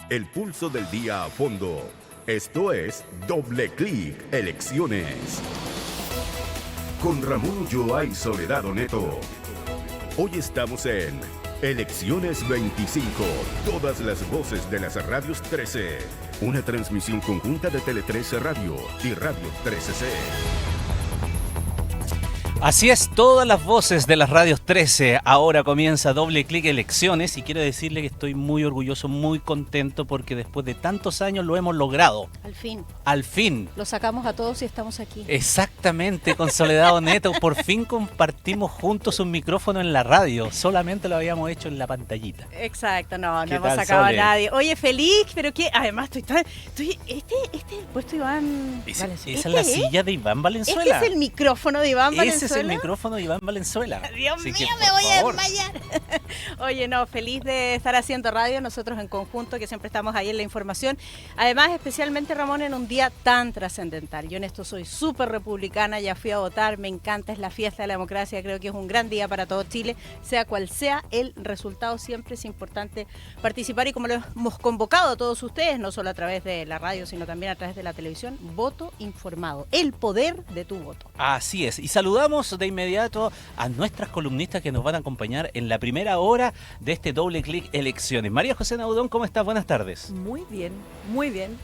el pulso del día a fondo. Esto es Doble Clic Elecciones. Con Ramón Ulloa y Soledad Oneto. Hoy estamos en Elecciones 25. Todas las voces de las radios 13. Una transmisión conjunta de Tele 13 Radio y Radio 13C. Así es, todas las voces de las radios 13. Ahora comienza Doble Clic Elecciones y quiero decirle que estoy muy orgulloso, muy contento porque después de tantos años lo hemos logrado. Al fin. Al fin. Lo sacamos a todos y estamos aquí. Exactamente, con Soledad Oneto. Por fin compartimos juntos un micrófono en la radio. Solamente lo habíamos hecho en la pantallita. Exacto, no ¿Qué hemos tal, sacado Sole? a nadie. Oye, feliz, pero que además estoy puesto Iván Esa Valenzuela. es la silla de Iván Valenzuela. Este es el micrófono de Iván Valenzuela. Ese es el micrófono de Iván Valenzuela. Dios Así mío, que, me por voy favor. a desmayar. Oye, no, feliz de estar haciendo radio, nosotros en conjunto, que siempre estamos ahí en la información. Además, especialmente, Ramón, en un día tan trascendental. Yo en esto soy súper republicana, ya fui a votar, me encanta, es la fiesta de la democracia, creo que es un gran día para todo Chile, sea cual sea el resultado, siempre es importante participar y como lo hemos convocado a todos ustedes, no solo a través de la radio, sino también a través de la televisión, voto informado, el poder de tu voto. Así es, y saludamos de inmediato a nuestras columnistas que nos van a acompañar en la primera hora de este Doble Clic Elecciones. María José Naudón, ¿cómo estás? Buenas tardes. Muy bien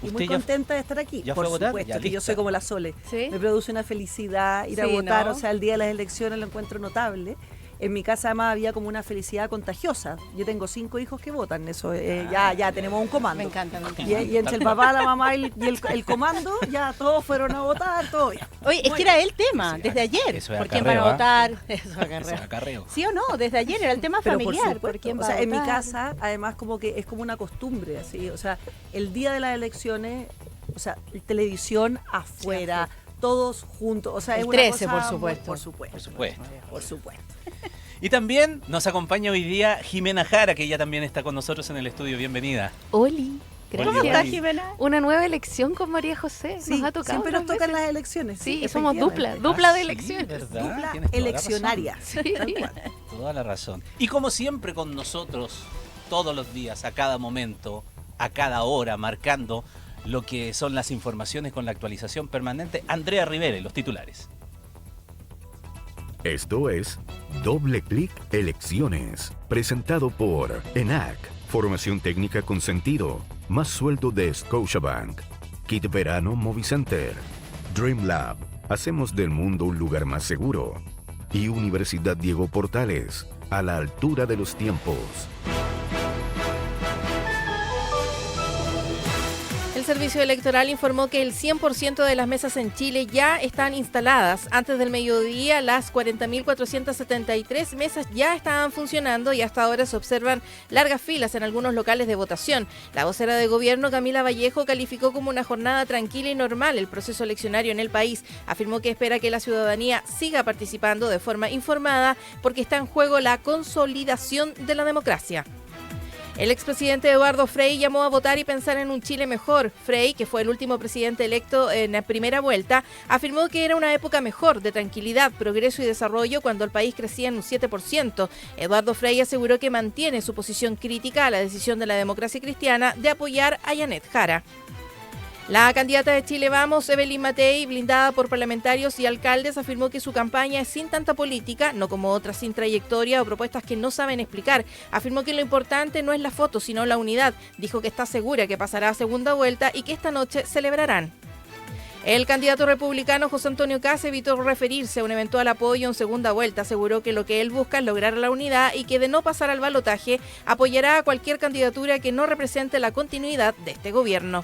y ¿Usted muy contenta de estar aquí. ya Por fue a votar? supuesto, Ya que yo lista. soy como la Sole. ¿Sí? Me produce una felicidad ir a Sí, votar, ¿no? o sea, el día de las elecciones lo encuentro notable. En mi casa además había como una felicidad contagiosa. Yo tengo 5 hijos que votan, eso ya tenemos un comando. Me encanta, me encanta. Y entre el papá, la mamá y el comando, ya todos fueron a votar, todo bien. Oye, es que era el tema, Sí, desde ayer. eso es ¿Por quién van a acarreo, votar? Eso es Eso acarreo. es acarreo. ¿Sí o no? Desde ayer era el tema Pero familiar. por ¿Por supuesto, quién o va sea, a en mi votar? casa, además, como que es como una costumbre, así, o sea, el día de las elecciones, o sea, televisión afuera, todos juntos, o sea, El es una 13, cosa por muy- supuesto. por supuesto, Por supuesto. por supuesto. Y también nos acompaña hoy día Jimena Jara, que ella también está con nosotros en el estudio. Bienvenida. Oli, Oli, ¿Cómo Oli. estás, Jimena? una nueva elección con María José. Sí, Nos ha tocado. siempre nos otras tocan veces. las elecciones. Sí, somos dupla efectivamente. de sí, elecciones. ¿verdad? Dupla Tienes toda la eleccionaria. Sí. Tal cual. Toda la razón. Y como siempre con nosotros, todos los días, a cada momento, a cada hora, marcando lo que son las informaciones con la actualización permanente, Andrea Rivera, los titulares. Esto es Doble Clic Elecciones. Presentado por ENAC. Formación técnica con sentido. Más sueldo de Scotiabank. Kit Verano Movicenter. Dream Lab. Hacemos del mundo un lugar más seguro. Y Universidad Diego Portales. A la altura de los tiempos. El Servicio Electoral informó que el 100% de las mesas en Chile ya están instaladas. Antes del mediodía, las 40.473 mesas ya estaban funcionando y hasta ahora se observan largas filas en algunos locales de votación. La vocera de gobierno, Camila Vallejo, calificó como una jornada tranquila y normal el proceso eleccionario en el país. Afirmó que espera que la ciudadanía siga participando de forma informada porque está en juego la consolidación de la democracia. El expresidente Eduardo Frei llamó a votar y pensar en un Chile mejor. Frei, que fue el último presidente electo en la primera vuelta, afirmó que era una época mejor, de tranquilidad, progreso y desarrollo cuando el país crecía en un 7%. Eduardo Frei aseguró que mantiene su posición crítica a la decisión de la democracia cristiana de apoyar a Janet Jara. La candidata de Chile Vamos, Evelyn Matei, blindada por parlamentarios y alcaldes, afirmó que su campaña es sin tanta política, no como otras sin trayectoria o propuestas que no saben explicar. Afirmó que lo importante no es la foto, sino la unidad. Dijo que está segura que pasará a segunda vuelta y que esta noche celebrarán. El candidato republicano José Antonio Kast evitó referirse a un eventual apoyo en segunda vuelta. Aseguró que lo que él busca es lograr la unidad y que de no pasar al balotaje apoyará a cualquier candidatura que no represente la continuidad de este gobierno.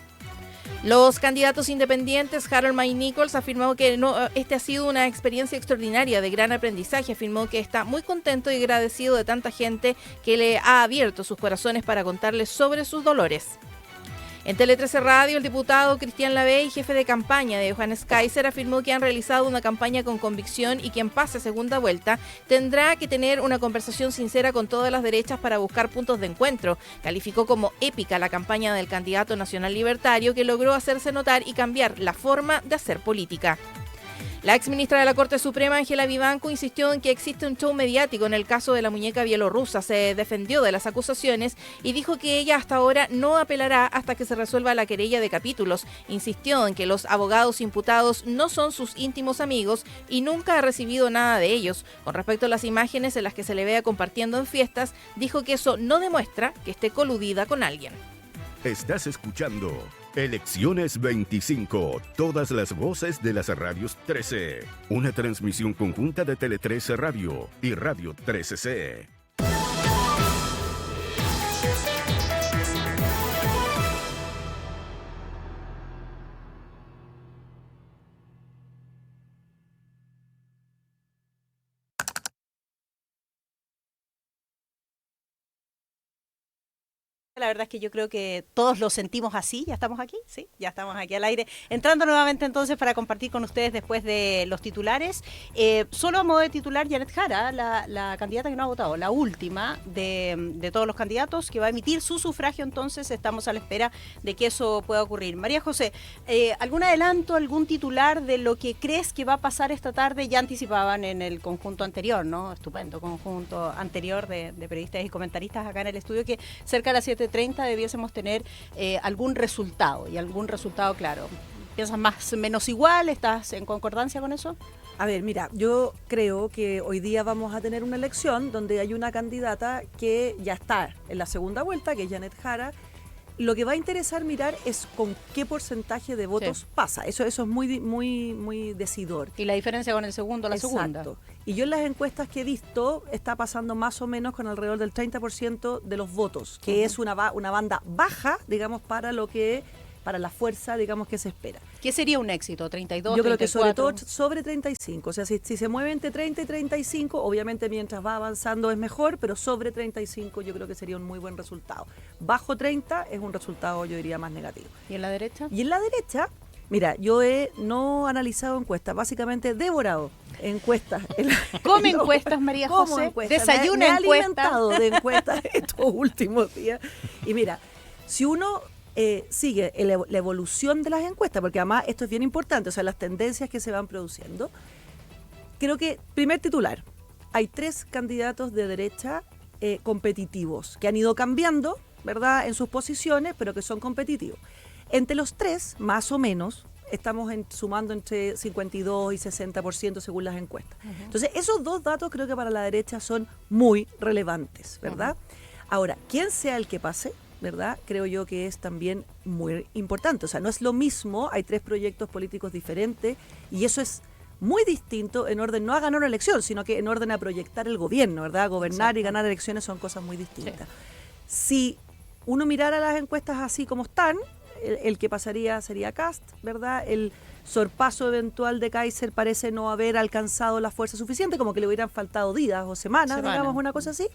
Los candidatos independientes, Harold May Nichols, afirmó que este ha sido una experiencia extraordinaria de gran aprendizaje. Afirmó que está muy contento y agradecido de tanta gente que le ha abierto sus corazones para contarles sobre sus dolores. En Tele 13 Radio, el diputado Cristian Lavey, jefe de campaña de Johannes Kaiser, afirmó que han realizado una campaña con convicción y quien pase a segunda vuelta tendrá que tener una conversación sincera con todas las derechas para buscar puntos de encuentro. Calificó como épica la campaña del candidato nacional libertario que logró hacerse notar y cambiar la forma de hacer política. La exministra de la Corte Suprema, Ángela Vivanco, insistió en que existe un show mediático en el caso de la muñeca bielorrusa. Se defendió de las acusaciones y dijo que ella hasta ahora no apelará hasta que se resuelva la querella de capítulos. Insistió en que los abogados imputados no son sus íntimos amigos y nunca ha recibido nada de ellos. Con respecto a las imágenes en las que se le vea compartiendo en fiestas, dijo que eso no demuestra que esté coludida con alguien. Estás escuchando Elecciones 25, todas las voces de las radios 13. Una transmisión conjunta de Tele 13 Radio y Radio 13C. La verdad es que yo creo que todos lo sentimos así. ¿Ya estamos aquí? Sí, ya estamos aquí al aire. Entrando nuevamente entonces para compartir con ustedes después de los titulares. Solo a modo de titular, Janet Jara, la candidata que no ha votado, la última de todos los candidatos, que va a emitir su sufragio. Entonces estamos a la espera de que eso pueda ocurrir. María José, ¿algún adelanto, algún titular de lo que crees que va a pasar esta tarde? Ya anticipaban en el conjunto anterior, ¿no? Estupendo conjunto anterior de periodistas y comentaristas acá en el estudio, que cerca de las 7:30 debiésemos tener algún resultado, y algún resultado claro. ¿Piensas más o menos igual? ¿Estás en concordancia con eso? A ver, mira, yo creo que hoy día vamos a tener una elección donde hay una candidata que ya está en la segunda vuelta, que es Janet Jara. Lo que va a interesar mirar es con qué porcentaje de votos pasa. Eso es muy decidor. Y la diferencia con el segundo a la segunda. Y yo en las encuestas que he visto está pasando más o menos con alrededor del 30% de los votos, que es una banda baja, digamos, para la fuerza, digamos, que se espera. ¿Qué sería un éxito? ¿32, Yo creo 34? que sobre todo sobre 35. O sea, si se mueve entre 30 y 35, obviamente mientras va avanzando es mejor, pero sobre 35 yo creo que sería un muy buen resultado. Bajo 30 es un resultado, yo diría, más negativo. ¿Y en la derecha? Y en la derecha, mira, yo he no analizado encuestas, básicamente he devorado encuestas. Come encuestas, María José. Encuestas. Desayuna me he encuestas. alimentado de encuestas estos últimos días. Y mira, si uno sigue la evolución de las encuestas, porque además esto es bien importante, o sea, las tendencias que se van produciendo. Creo que, primer titular, hay 3 candidatos de derecha competitivos, que han ido cambiando, ¿verdad?, en sus posiciones, pero que son competitivos. Entre los 3, más o menos, estamos sumando entre 52 y 60% según las encuestas. Entonces, esos 2 datos creo que para la derecha son muy relevantes, ¿verdad? Ahora, quién sea el que pase, ¿verdad?, creo yo que es también muy importante. O sea, no es lo mismo, hay 3 proyectos políticos diferentes y eso es muy distinto en orden no a ganar una elección, sino que en orden a proyectar el gobierno, ¿verdad? Gobernar y ganar elecciones son cosas muy distintas. Si uno mirara las encuestas así como están, el que pasaría sería Kast, ¿verdad? El sorpaso eventual de Kaiser parece no haber alcanzado la fuerza suficiente, como que le hubieran faltado días o semanas, digamos, una cosa así.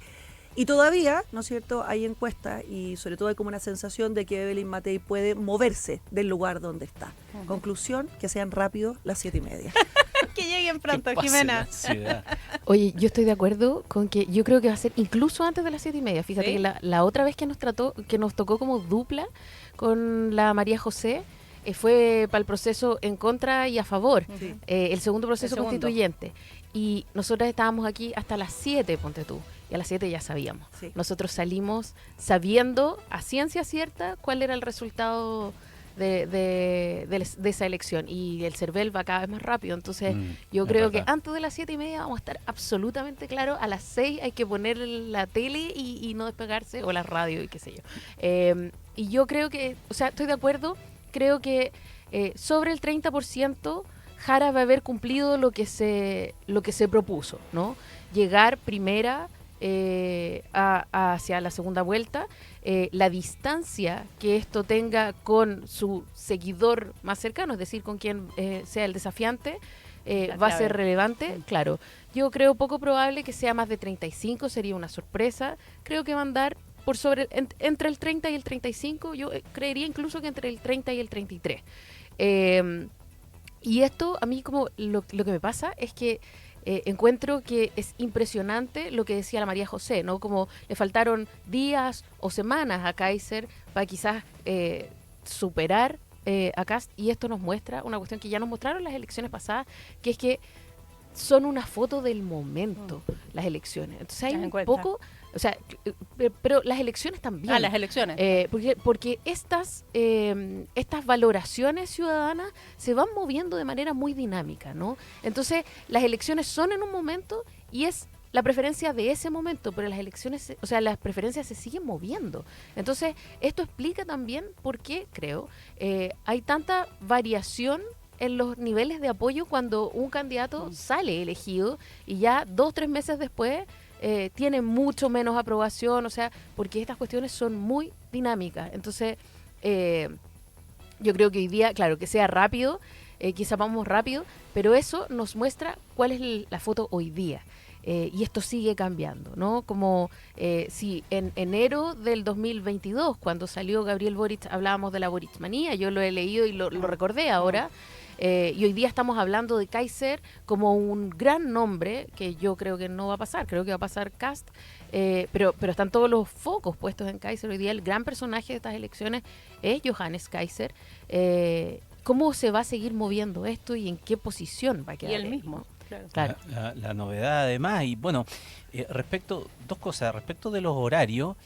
Y todavía, ¿no es cierto?, hay encuestas y sobre todo hay como una sensación de que Evelyn Matei puede moverse del lugar donde está. Conclusión, que sean rápidos las 7:30. Que lleguen pronto, Jimena. Oye, yo estoy de acuerdo con que yo creo que va a ser incluso antes de las 7:30. Fíjate que la otra vez que nos tocó como dupla con la María José, fue para el proceso en contra y a favor, el segundo proceso constituyente. Y nosotras estábamos aquí hasta las 7, ponte tú. Y a las 7 ya sabíamos. Sí. Nosotros salimos sabiendo a ciencia cierta cuál era el resultado de esa elección. Y el CERVEL va cada vez más rápido. Entonces, yo creo que antes de las 7:30 vamos a estar absolutamente claros. A las 6 hay que poner la tele y no despegarse, o la radio y qué sé yo. Y yo creo que, o sea, estoy de acuerdo. Creo que sobre el 30%... Jara va a haber cumplido lo que se propuso, ¿no? Llegar primera hacia la segunda vuelta, la distancia que esto tenga con su seguidor más cercano, es decir, con quien sea el desafiante, va a ser relevante, claro. Yo creo poco probable que sea más de 35, sería una sorpresa. Creo que va a andar por sobre entre el 30 y el 35, yo creería incluso que entre el 30 y el 33. Y esto, a mí como lo que me pasa es que encuentro que es impresionante lo que decía la María José, ¿no? Como le faltaron días o semanas a Kaiser para quizás superar a Kast, y esto nos muestra una cuestión que ya nos mostraron las elecciones pasadas, que es que son una foto del momento, las elecciones. Entonces hay Las un encuestas. poco, o sea, pero las elecciones también. Ah, las elecciones. Porque estas valoraciones ciudadanas se van moviendo de manera muy dinámica, ¿no? Entonces, las elecciones son en un momento y es la preferencia de ese momento, pero las elecciones, o sea, las preferencias se siguen moviendo. Entonces, esto explica también por qué, creo, hay tanta variación en los niveles de apoyo cuando un candidato sale elegido y ya 2 o 3 meses después tiene mucho menos aprobación, o sea, porque estas cuestiones son muy dinámicas. Entonces, yo creo que hoy día, claro, que sea rápido, quizá vamos rápido, pero eso nos muestra cuál es la foto hoy día. Y esto sigue cambiando, ¿no? Como si en enero del 2022, cuando salió Gabriel Boric, hablábamos de la Boricmanía, yo lo he leído y lo recordé ahora, y hoy día estamos hablando de Kaiser como un gran nombre, que yo creo que no va a pasar, creo que va a pasar Kast, pero están todos los focos puestos en Kaiser. Hoy día el gran personaje de estas elecciones es Johannes Kaiser. ¿Cómo se va a seguir moviendo esto y en qué posición va a quedar? Y el él, mismo. ¿no? Claro. Claro. La novedad además, y bueno, dos cosas, respecto de los horarios,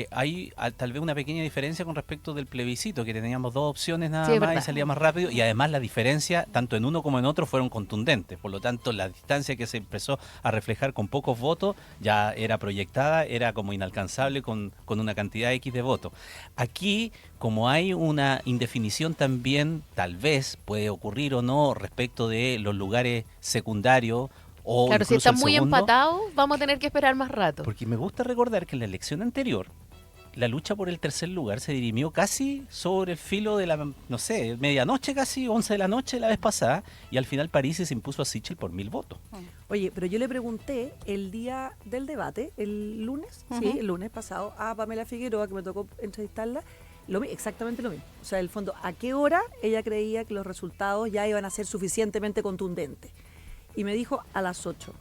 hay tal vez una pequeña diferencia con respecto del plebiscito, que teníamos 2 opciones nada Sí, es más verdad. y salía más rápido, y además la diferencia, tanto en uno como en otro, fueron contundentes, por lo tanto la distancia que se empezó a reflejar con pocos votos ya era proyectada, era como inalcanzable con una cantidad X de votos. Aquí, como hay una indefinición también, tal vez puede ocurrir o no, respecto de los lugares secundarios, o Claro, si incluso están el muy segundo, empatados, vamos a tener que esperar más rato. porque me gusta recordar que en la elección anterior, la lucha por el tercer lugar se dirimió casi sobre el filo de la, no sé, medianoche casi, 11 de la noche la vez pasada, y al final París se impuso a Sichel por 1000 votos. Oye, pero yo le pregunté el día del debate, el lunes, sí, el lunes pasado, a Pamela Figueroa, que me tocó entrevistarla, exactamente lo mismo. O sea, en el fondo, ¿a qué hora ella creía que los resultados ya iban a ser suficientemente contundentes? Y me dijo a las 8.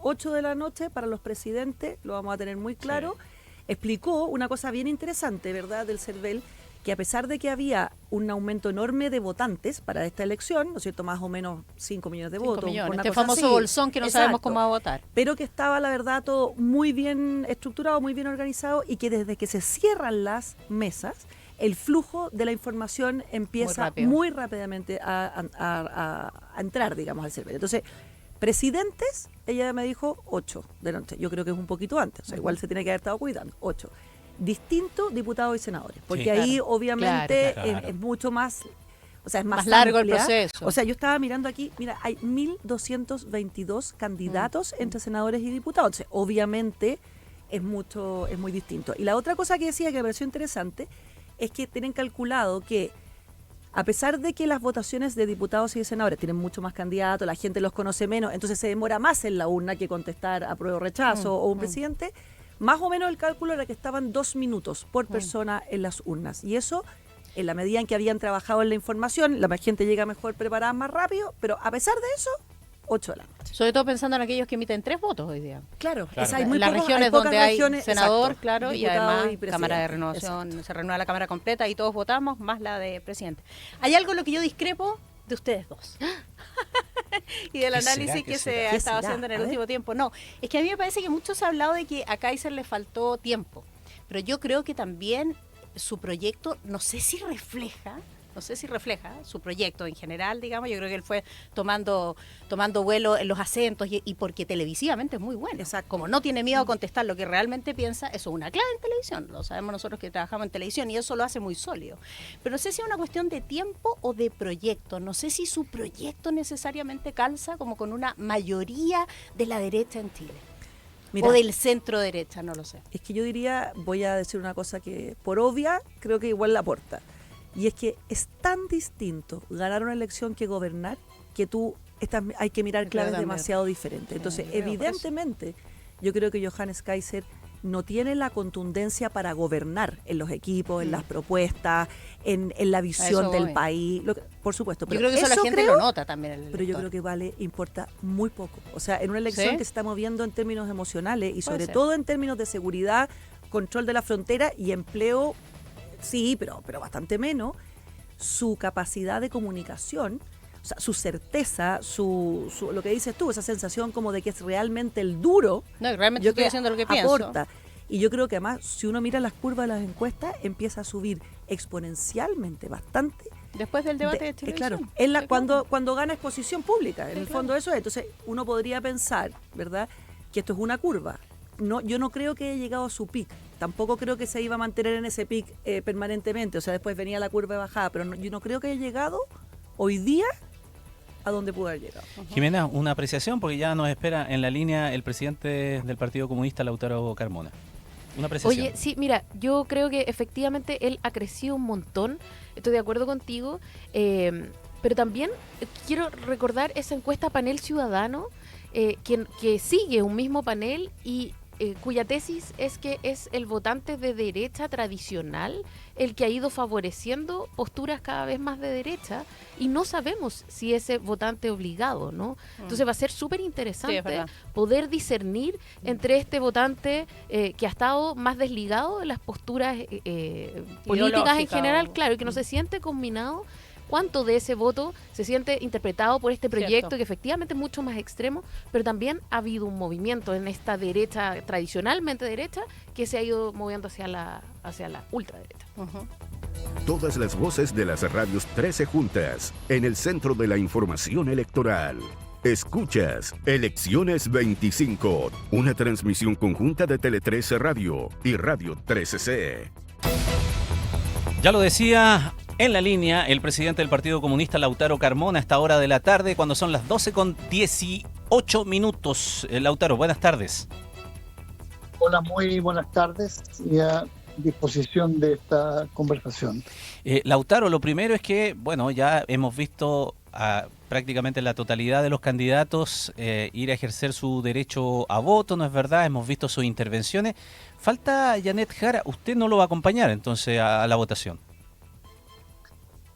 8 de la noche para los presidentes, lo vamos a tener muy claro. Sí. Explicó una cosa bien interesante, ¿verdad?, del CERVEL, que a pesar de que había un aumento enorme de votantes para esta elección, ¿no es cierto?, más o menos 5 millones de 5 votos. millones. una Este cosa famoso así. bolsón que no sabemos Exacto. cómo va a votar. Pero que estaba, la verdad, todo muy bien estructurado, muy bien organizado, y que desde que se cierran las mesas, el flujo de la información empieza muy rápidamente a entrar, digamos, al CERVEL. Entonces, presidentes, ella me dijo 8 de la noche. Yo creo que es un poquito antes, o sea, igual se tiene que haber estado cuidando. 8. Distintos diputados y senadores, porque Sí, ahí claro. obviamente Claro. Es mucho más, o sea, es Más largo el amplia. proceso. O sea, yo estaba mirando aquí, mira, hay 1.222 candidatos entre senadores y diputados. Entonces, obviamente es muy distinto. Y la otra cosa que decía que me pareció interesante es que tienen calculado que a pesar de que las votaciones de diputados y de senadores tienen mucho más candidatos, la gente los conoce menos, entonces se demora más en la urna que contestar apruebo o rechazo o un presidente, más o menos el cálculo era que estaban 2 minutos por persona en las urnas. Y eso, en la medida en que habían trabajado en la información, la gente llega mejor preparada más rápido, pero a pesar de eso, 8 de la noche. Sobre todo pensando en aquellos que emiten 3 votos hoy día. Claro, Claro. hay muy En las pocos- regiones pocas donde hay regiones, senador, exacto, claro, y diputado además presidente, Cámara de Renovación, exacto. se renueva la Cámara completa y todos votamos, más la de presidente. Hay algo en lo que yo discrepo de ustedes dos. Y del ¿Qué será? análisis ¿Qué que se será? ha ¿Qué estado será? haciendo en el A ver. último tiempo. No, es que a mí me parece que mucho se ha hablado de que a Kaiser le faltó tiempo, pero yo creo que también su proyecto, no sé si refleja su proyecto en general, digamos. Yo creo que él fue tomando vuelo en los acentos y porque televisivamente es muy bueno. Exacto. Como no tiene miedo a contestar lo que realmente piensa, eso es una clave en televisión. Lo sabemos nosotros que trabajamos en televisión y eso lo hace muy sólido. Pero no sé si es una cuestión de tiempo o de proyecto. No sé si su proyecto necesariamente calza como con una mayoría de la derecha en Chile. Mira, O del centro derecha, no lo sé. es que yo diría, voy a decir una cosa que por obvia creo que igual la aporta. Y es que es tan distinto ganar una elección que gobernar, que hay que mirar Yo creo claves también. demasiado diferentes. Entonces, yo creo por eso. evidentemente, yo creo que Johannes Kaiser no tiene la contundencia para gobernar en los equipos, en las propuestas, en la visión eso del voy. país. Por supuesto, Yo pero creo que eso la gente creo, lo nota también. El pero yo elector. creo que importa muy poco. O sea, en una elección ¿Sí? que se está moviendo en términos emocionales y sobre ser. todo en términos de seguridad, control de la frontera y empleo, sí, pero bastante menos. su capacidad de comunicación, o sea, su certeza, lo que dices tú, esa sensación como de que es realmente el duro. No, realmente yo estoy creo haciendo lo que pienso. aporta. Y yo creo que además, si uno mira las curvas de las encuestas, empieza a subir exponencialmente bastante. Después del debate de televisión. Claro, Sí, claro. cuando gana exposición pública, en Sí, el claro. fondo eso es. Entonces, uno podría pensar, ¿verdad?, que esto es una curva. No, yo no creo que haya llegado a su pic. Tampoco creo que se iba a mantener en ese pic permanentemente. O sea, después venía la curva de bajada. Pero yo no creo que haya llegado hoy día a donde pudo haber llegado. Jimena, una apreciación, porque ya nos espera en la línea el presidente del Partido Comunista, Lautaro Carmona. Una apreciación. Oye, sí, mira, yo creo que efectivamente él ha crecido un montón, estoy de acuerdo contigo, pero también quiero recordar esa encuesta Panel Ciudadano, que sigue un mismo panel y cuya tesis es que es el votante de derecha tradicional el que ha ido favoreciendo posturas cada vez más de derecha y no sabemos si ese votante obligado, ¿no? Entonces va a ser súper Sí, es interesante verdad. poder discernir entre este votante que ha estado más desligado de las posturas políticas en Ideológica general, o- claro, y que no se siente combinado. ¿Cuánto de ese voto se siente interpretado por este proyecto Cierto. que efectivamente es mucho más extremo, pero también ha habido un movimiento en esta derecha, tradicionalmente derecha, que se ha ido moviendo hacia la ultraderecha? Ujú. Todas las voces de las radios 13 juntas en el centro de la información electoral. Escuchas Elecciones 25, una transmisión conjunta de Tele 13 Radio y Radio 13C. Ya lo decía en la línea el presidente del Partido Comunista, Lautaro Carmona, a esta hora de la tarde, cuando son las 12:18 minutos. Lautaro, buenas tardes. Hola, muy buenas tardes y a disposición de esta conversación. Lautaro, lo primero es que, bueno, ya hemos visto a prácticamente la totalidad de los candidatos ir a ejercer su derecho a voto, ¿no es verdad? Hemos visto sus intervenciones. Falta Janet Jara, usted no lo va a acompañar entonces a la votación.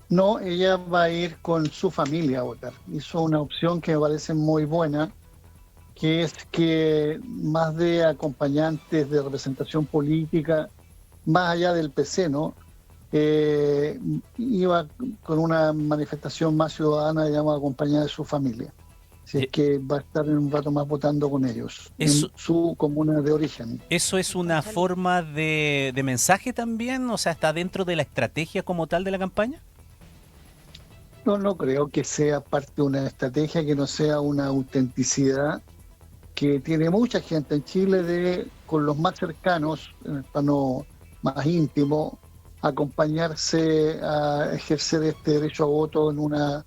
No, ella va a ir con su familia a votar. Hizo una opción que me parece muy buena, que es que más de acompañantes de representación política, más allá del PC, ¿no? Iba con una manifestación más ciudadana, digamos, acompañada de su familia. Así es que va a estar en un rato más votando con ellos, Eso- en su comuna de origen. ¿Eso es una forma de mensaje también? O sea, ¿está dentro de la estrategia como tal de la campaña? No creo que sea parte de una estrategia, que no sea una autenticidad que tiene mucha gente en Chile con los más cercanos, en el plano más íntimo, acompañarse a ejercer este derecho a voto en una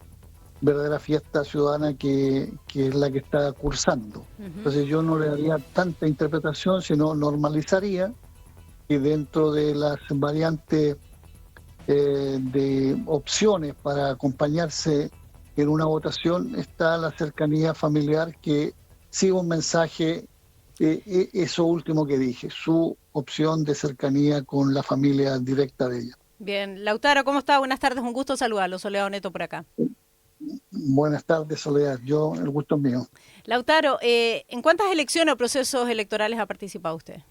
verdadera fiesta ciudadana que es la que está cursando. Entonces yo no le daría tanta interpretación, sino normalizaría que dentro de las variantes de opciones para acompañarse en una votación está la cercanía familiar, que sigue un mensaje, eso último que dije, su opción de cercanía con la familia directa de ella. Bien, Lautaro, ¿cómo está? Buenas tardes, un gusto saludarlo. Soledad Neto por acá. Buenas tardes, Soledad. El gusto es mío. Lautaro, ¿en cuántas elecciones o procesos electorales ha participado usted?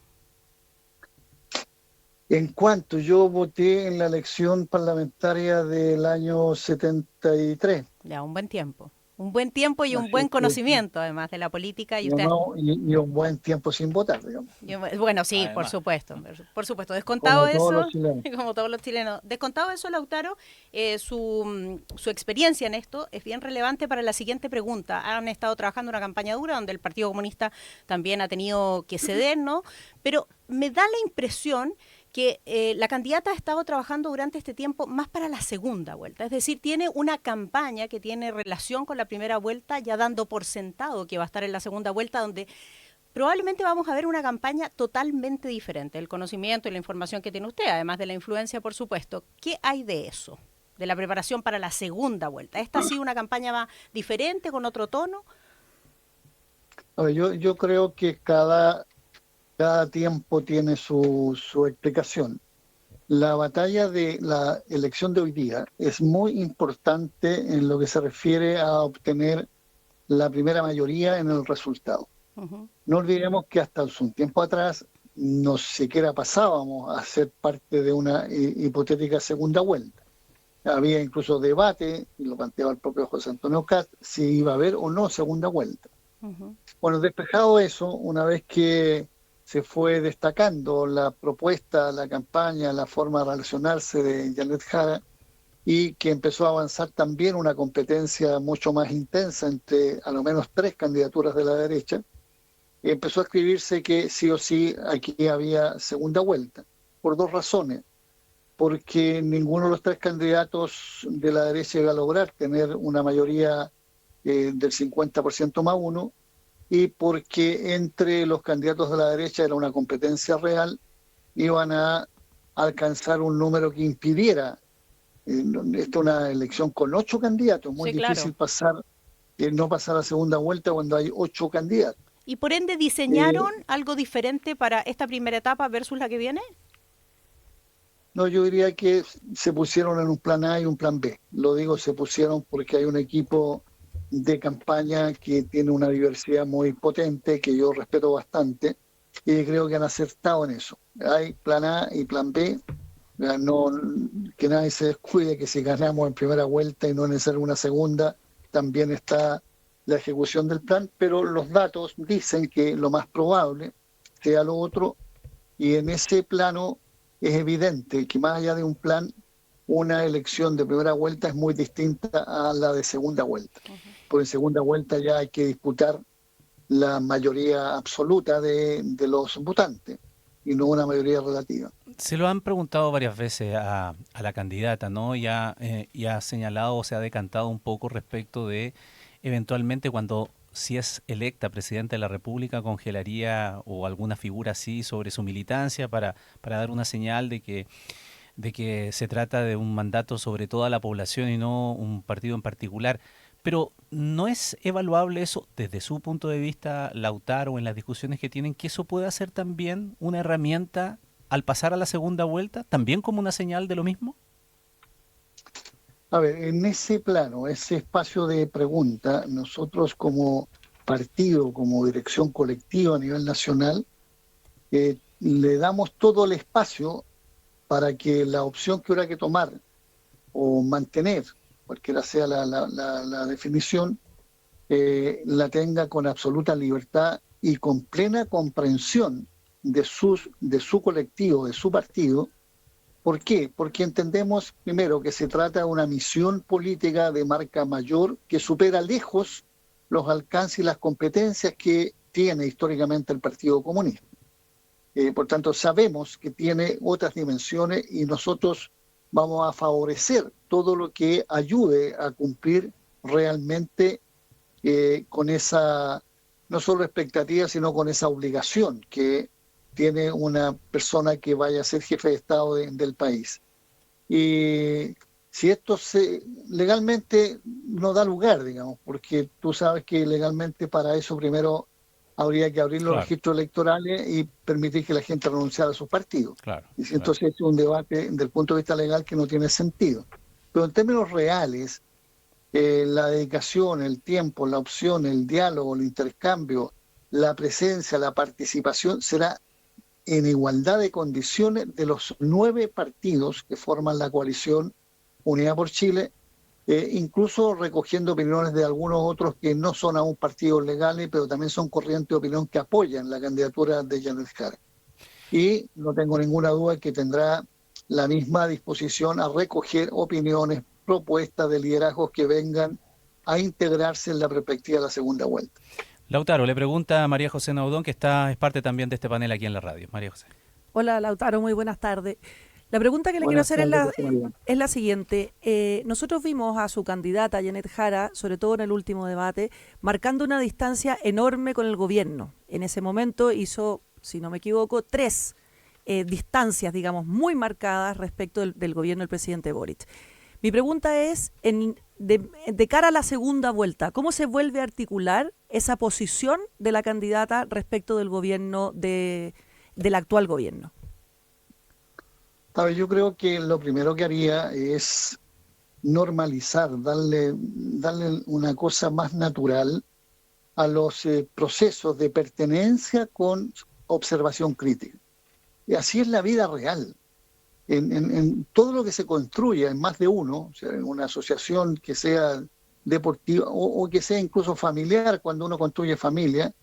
En cuanto yo voté en la elección parlamentaria del año 73. Ya, un buen tiempo. Un buen tiempo y un Así buen es que- conocimiento, además, de la política. Y usted, y un buen tiempo sin votar, digamos. bueno, sí, Además. por supuesto. Descontado Como todos eso, los chilenos. como todos los chilenos. Descontado eso, Lautaro, su experiencia en esto es bien relevante para la siguiente pregunta. Han estado trabajando una campaña dura donde el Partido Comunista también ha tenido que ceder, ¿no? Pero me da la impresión que la candidata ha estado trabajando durante este tiempo más para la segunda vuelta. Es decir, tiene una campaña que tiene relación con la primera vuelta, ya dando por sentado que va a estar en la segunda vuelta, donde probablemente vamos a ver una campaña totalmente diferente. El conocimiento y la información que tiene usted, además de la influencia, por supuesto. ¿Qué hay de eso? De la preparación para la segunda vuelta. ¿Esta ha sido una campaña más diferente, con otro tono? A ver, yo creo que cada tiempo tiene su explicación. La batalla de la elección de hoy día es muy importante en lo que se refiere a obtener la primera mayoría en el resultado. Ujú. No olvidemos que hasta hace un tiempo atrás no siquiera pasábamos a ser parte de una hipotética segunda vuelta. había incluso debate, y lo planteaba el propio José Antonio Cast, si iba a haber o no segunda vuelta. Bueno, despejado eso, una vez que se fue destacando la propuesta, la campaña, la forma de relacionarse de Janet Jara, y que empezó a avanzar también una competencia mucho más intensa entre a lo menos 3 candidaturas de la derecha, empezó a escribirse que sí o sí aquí había segunda vuelta, por 2 razones. Porque ninguno de los 3 candidatos de la derecha iba a lograr tener una mayoría del 50% más 1, y porque entre los candidatos de la derecha era una competencia real, iban a alcanzar un número que impidiera, esta es una elección con 8 candidatos, muy Sí, difícil claro. no pasar a segunda vuelta cuando hay 8 candidatos. Y por ende diseñaron algo diferente para esta primera etapa versus la que viene. No, yo diría que se pusieron en un plan A y un plan B. Lo digo, se pusieron porque hay un equipo de campaña que tiene una diversidad muy potente, que yo respeto bastante, y creo que han acertado en eso. Hay plan A y plan B. No, que nadie se descuide que si ganamos en primera vuelta y no en una segunda, también está la ejecución del plan, pero los datos dicen que lo más probable sea lo otro, y en ese plano es evidente que más allá de un plan, una elección de primera vuelta es muy distinta a la de segunda vuelta. Porque en segunda vuelta ya hay que disputar la mayoría absoluta de los votantes y no una mayoría relativa. Se lo han preguntado varias veces a la candidata, ¿no? Y ha señalado o se ha decantado un poco respecto de eventualmente cuando, si es electa presidenta de la República, congelaría o alguna figura así sobre su militancia para dar una señal de que se trata de un mandato sobre toda la población y no un partido en particular. Pero ¿no es evaluable eso desde su punto de vista, Lautaro, en las discusiones que tienen, que eso pueda ser también una herramienta al pasar a la segunda vuelta, también como una señal de lo mismo? A ver, en ese plano, ese espacio de pregunta, nosotros como partido, como dirección colectiva a nivel nacional, le damos todo el espacio para que la opción que habrá que tomar o mantener, cualquiera sea la definición, la tenga con absoluta libertad y con plena comprensión de su colectivo, de su partido. ¿Por qué? Porque entendemos, primero, que se trata de una misión política de marca mayor que supera lejos los alcances y las competencias que tiene históricamente el Partido Comunista. Por tanto, sabemos que tiene otras dimensiones y nosotros vamos a favorecer todo lo que ayude a cumplir realmente con esa, no solo expectativa, sino con esa obligación que tiene una persona que vaya a ser jefe de Estado del país. Y si esto legalmente no da lugar, digamos, porque tú sabes que legalmente para eso primero habría que abrir los registros electorales y permitir que la gente renunciara a sus partidos. Y si entonces es un debate desde el punto de vista legal que no tiene sentido. Pero en términos reales, la dedicación, el tiempo, la opción, el diálogo, el intercambio, la presencia, la participación será en igualdad de condiciones de los 9 partidos que forman la coalición Unidad por Chile, incluso recogiendo opiniones de algunos otros que no son aún partidos legales, pero también son corrientes de opinión que apoyan la candidatura de Janet Jara. Y no tengo ninguna duda que tendrá la misma disposición a recoger opiniones, propuestas de liderazgos que vengan a integrarse en la perspectiva de la segunda vuelta. Lautaro, le pregunta a María José Naudón, que es parte también de este panel aquí en la radio. María José. Hola, Lautaro, muy buenas tardes. La pregunta que le quiero hacer es la siguiente. Nosotros vimos a su candidata, Janet Jara, sobre todo en el último debate, marcando una distancia enorme con el gobierno. En ese momento hizo, si no me equivoco, 3 distancias, digamos, muy marcadas respecto del gobierno del presidente Boric. Mi pregunta es, de cara a la segunda vuelta, ¿cómo se vuelve a articular esa posición de la candidata respecto del gobierno, del actual gobierno? A ver, yo creo que lo primero que haría es normalizar, darle una cosa más natural a los procesos de pertenencia con observación crítica. Y así es la vida real. en todo lo que se construya en más de uno, o sea, en una asociación que sea deportiva o que sea incluso familiar, cuando uno construye familia,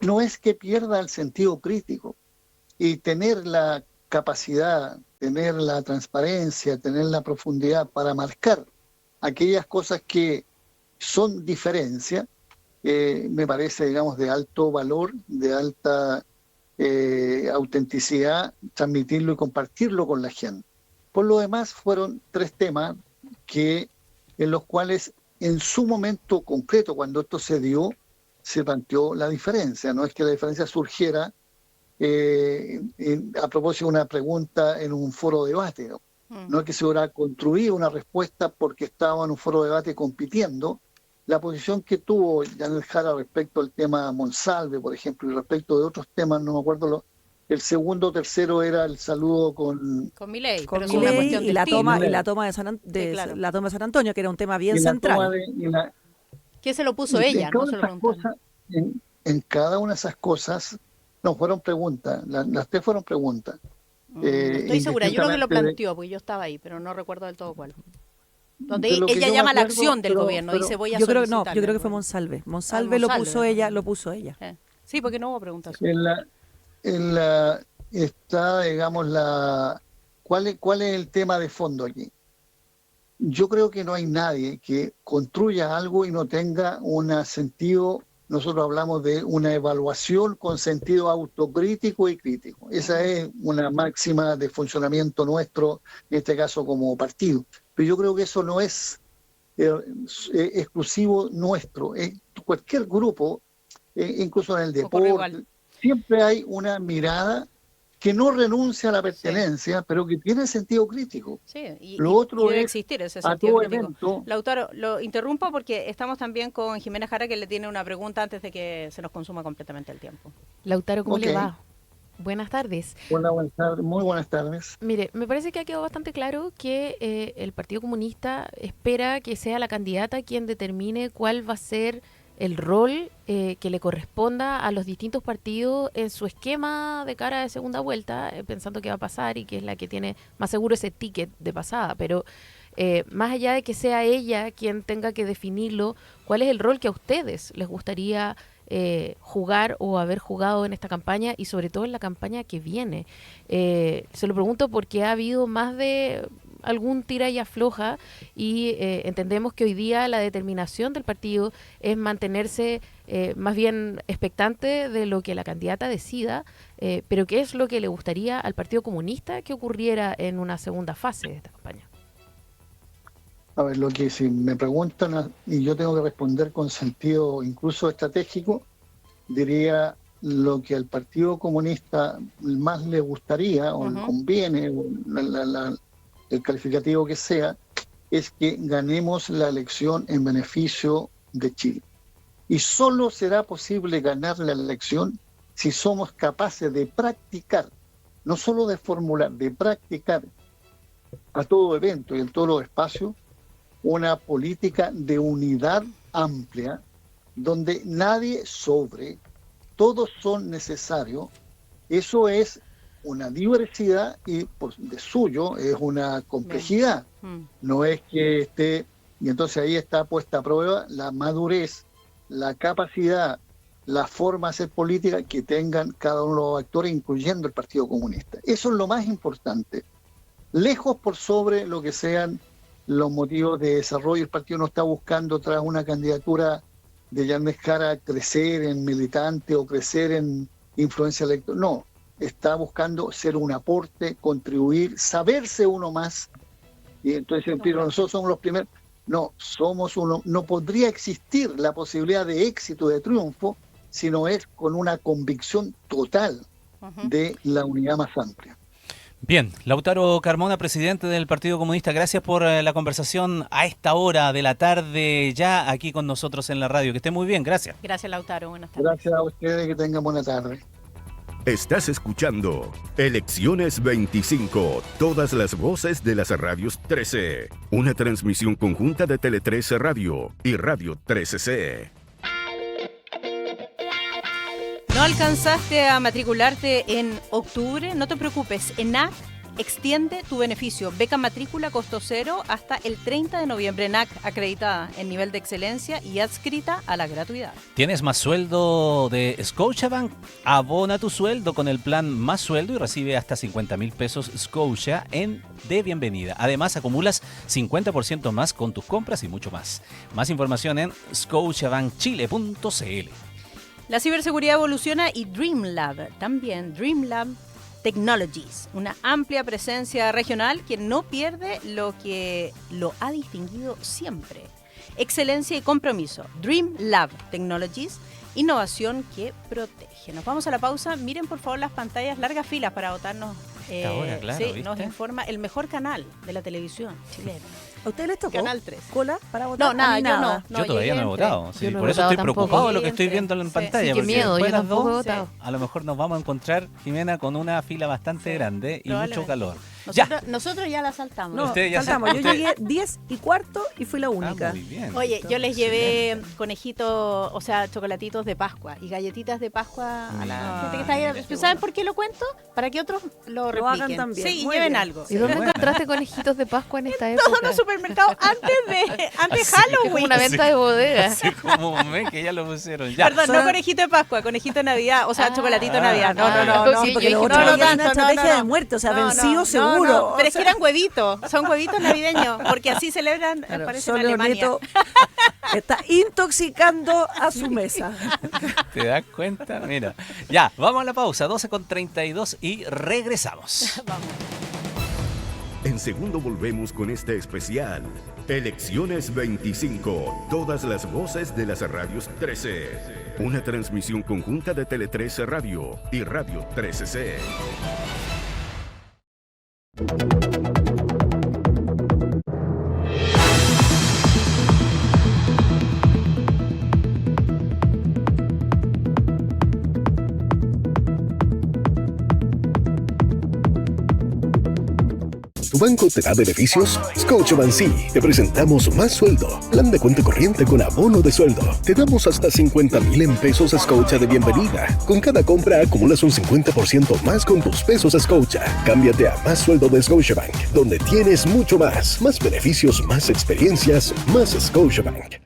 no es que pierda el sentido crítico. Y tener la capacidad, tener la transparencia, tener la profundidad para marcar aquellas cosas que son diferencia, me parece, digamos, de alto valor, de alta autenticidad, transmitirlo y compartirlo con la gente. Por lo demás, fueron 3 temas en los cuales en su momento concreto, cuando esto se dio, se planteó la diferencia. No es que la diferencia surgiera a propósito de una pregunta en un foro de debate, ¿no? No es que se hubiera construido una respuesta porque estaba en un foro de debate compitiendo. La posición que tuvo Yanel Jara respecto al tema Monsalve, por ejemplo, y respecto de otros temas, no me acuerdo, el segundo o tercero era el saludo con Milei, Con pero es una Milei cuestión y del la estilo. toma, Milei. la toma de San Antonio, que era un tema bien central. ¿Qué se lo puso ella? No se lo preguntaron. En cada una de esas cosas, no, fueron preguntas, las 3 fueron preguntas. Estoy segura, yo creo que lo indistintamente planteó, porque yo estaba ahí, pero no recuerdo del todo cuál. Donde de lo que ella yo me llama a la acuerdo, acción del pero- gobierno, pero dice voy a Yo creo que solicitarle. yo creo que fue Monsalve. Monsalve lo puso Monsalve. ella. Sí, porque no hubo preguntas. Está, digamos, ¿cuál es el tema de fondo aquí? Yo creo que no hay nadie que construya algo y no tenga un sentido. Nosotros hablamos de una evaluación con sentido autocrítico y crítico. Esa es una máxima de funcionamiento nuestro, en este caso como partido. Pero yo creo que eso no es exclusivo nuestro. Cualquier grupo, incluso en el Ocurre igual. deporte, siempre hay una mirada que no renuncia a la pertenencia, pero que tiene sentido crítico. Sí, y debe existir ese a sentido todo crítico. evento. Lautaro, lo interrumpo porque estamos también con Jimena Jara, que le tiene una pregunta antes de que se nos consuma completamente el tiempo. Lautaro, ¿cómo le Ok. va? Buenas tardes. Buenas tardes, muy buenas tardes. Mire, me parece que ha quedado bastante claro que el Partido Comunista espera que sea la candidata quien determine cuál va a ser el rol que le corresponda a los distintos partidos en su esquema de cara de segunda vuelta, pensando que va a pasar y que es la que tiene más seguro ese ticket de pasada. Pero más allá de que sea ella quien tenga que definirlo, ¿cuál es el rol que a ustedes les gustaría jugar o haber jugado en esta campaña y sobre todo en la campaña que viene? Se lo pregunto porque ha habido más de algún tira y afloja y entendemos que hoy día la determinación del partido es mantenerse más bien expectante de lo que la candidata decida, pero ¿qué es lo que le gustaría al Partido Comunista que ocurriera en una segunda fase de esta campaña? A ver, lo que si me preguntan y yo tengo que responder con sentido incluso estratégico, diría lo que al Partido Comunista más le gustaría o le conviene, o el calificativo que sea, es que ganemos la elección en beneficio de Chile. Y solo será posible ganar la elección si somos capaces de practicar, no solo de formular, de practicar a todo evento y en todos los espacios, una política de unidad amplia, donde nadie sobre, todos son necesarios. Eso es una diversidad y de suyo es una complejidad. No es que esté, y entonces ahí está puesta a prueba la madurez, la capacidad, la forma de hacer política que tengan cada uno de los actores, incluyendo el Partido Comunista. Eso es lo más importante. Lejos por sobre lo que sean los motivos de desarrollo. El partido no está buscando tras una candidatura de Yanel Jara crecer en militante o crecer en influencia electoral. No, está buscando ser un aporte, contribuir, saberse uno más. Y entonces, pero nosotros somos los primeros. No, somos uno. No podría existir la posibilidad de éxito, de triunfo, si no es con una convicción total de la unidad más amplia. Bien, Lautaro Carmona, presidente del Partido Comunista, gracias por la conversación a esta hora de la tarde ya aquí con nosotros en la radio. Que esté muy bien, gracias. Gracias, Lautaro. Buenas tardes. Gracias a ustedes, que tengan buena tarde. Estás escuchando Elecciones 25, todas las voces de las radios 13. Una transmisión conjunta de Tele 13 Radio y Radio 13C. ¿No alcanzaste a matricularte en octubre? No te preocupes, ENAC Extiende tu beneficio. Beca matrícula costo cero hasta el 30 de noviembre. NAC acreditada en nivel de excelencia y adscrita a la gratuidad. ¿Tienes más sueldo de Scotiabank? Abona tu sueldo con el plan Más Sueldo y recibe hasta 50,000 pesos Scotia de bienvenida. Además, acumulas 50% más con tus compras y mucho más. Más información en scotiabankchile.cl. La ciberseguridad evoluciona y DreamLab también. DreamLab Technologies, una amplia presencia regional que no pierde lo que lo ha distinguido siempre. Excelencia y compromiso. DreamLab Technologies, innovación que protege. Nos vamos a la pausa. Miren por favor las pantallas, largas filas para votarnos. Ahora, claro, sí, ¿viste? nos informa el mejor canal de la televisión chilena. ¿A ustedes les tocó Canal 3. cola para votar? No, nada, A mí yo no. Yo todavía no he entré. votado, sí, Yo no he por eso votado estoy tampoco. preocupado de lo que Entré. estoy viendo en Sí. pantalla. Sí, qué porque miedo, después yo de las tampoco he dos, votado. a lo mejor nos vamos a encontrar, Jimena, con una fila bastante grande y mucho Probablemente. calor. Nosotros ya la saltamos. No, Ustedes ya saltamos. Yo usted- llegué 10:15 y fui la única. Muy bien. Oye, yo les llevé conejitos, o sea, chocolatitos de Pascua y galletitas de Pascua a la gente que está ahí. ¿Pero ¿saben por qué lo cuento? Para que otros lo repliquen. hagan también. Sí, y Muy lleven bien. algo. ¿Y dónde Bueno. encontraste conejitos de Pascua en esta época? Todos los supermercados antes de Es como Halloween. una venta de bodega. Así como ven que ya lo pusieron. Ya. Perdón, Solo- no conejito de Pascua, conejito de Navidad, o sea, chocolatito de Navidad. No, no, no, ah, no. sí, Porque yo lo dije, otro no, es no una tanto, estrategia no. de muerte, o sea, No, vencido no, seguro. no, pero O es que sea, eran huevitos, son huevitos navideños, porque así celebran, claro, parece en solo Alemania. Neto está intoxicando a su mesa. ¿Te das cuenta? Mira. Ya, vamos a la pausa, 12:32 y regresamos. En segundo volvemos con este especial. Elecciones 25. Todas las voces de las radios 13. Una transmisión conjunta de Tele 13 Radio y Radio 13C. ¿Tu banco te da beneficios? Scotiabank sí. Te presentamos Más Sueldo. Plan de cuenta corriente con abono de sueldo. Te damos hasta 50,000 en pesos Scotia de bienvenida. Con cada compra acumulas un 50% más con tus pesos Scotia. Cámbiate a Más Sueldo de Scotiabank, donde tienes mucho más. Más beneficios, más experiencias, más Scotiabank.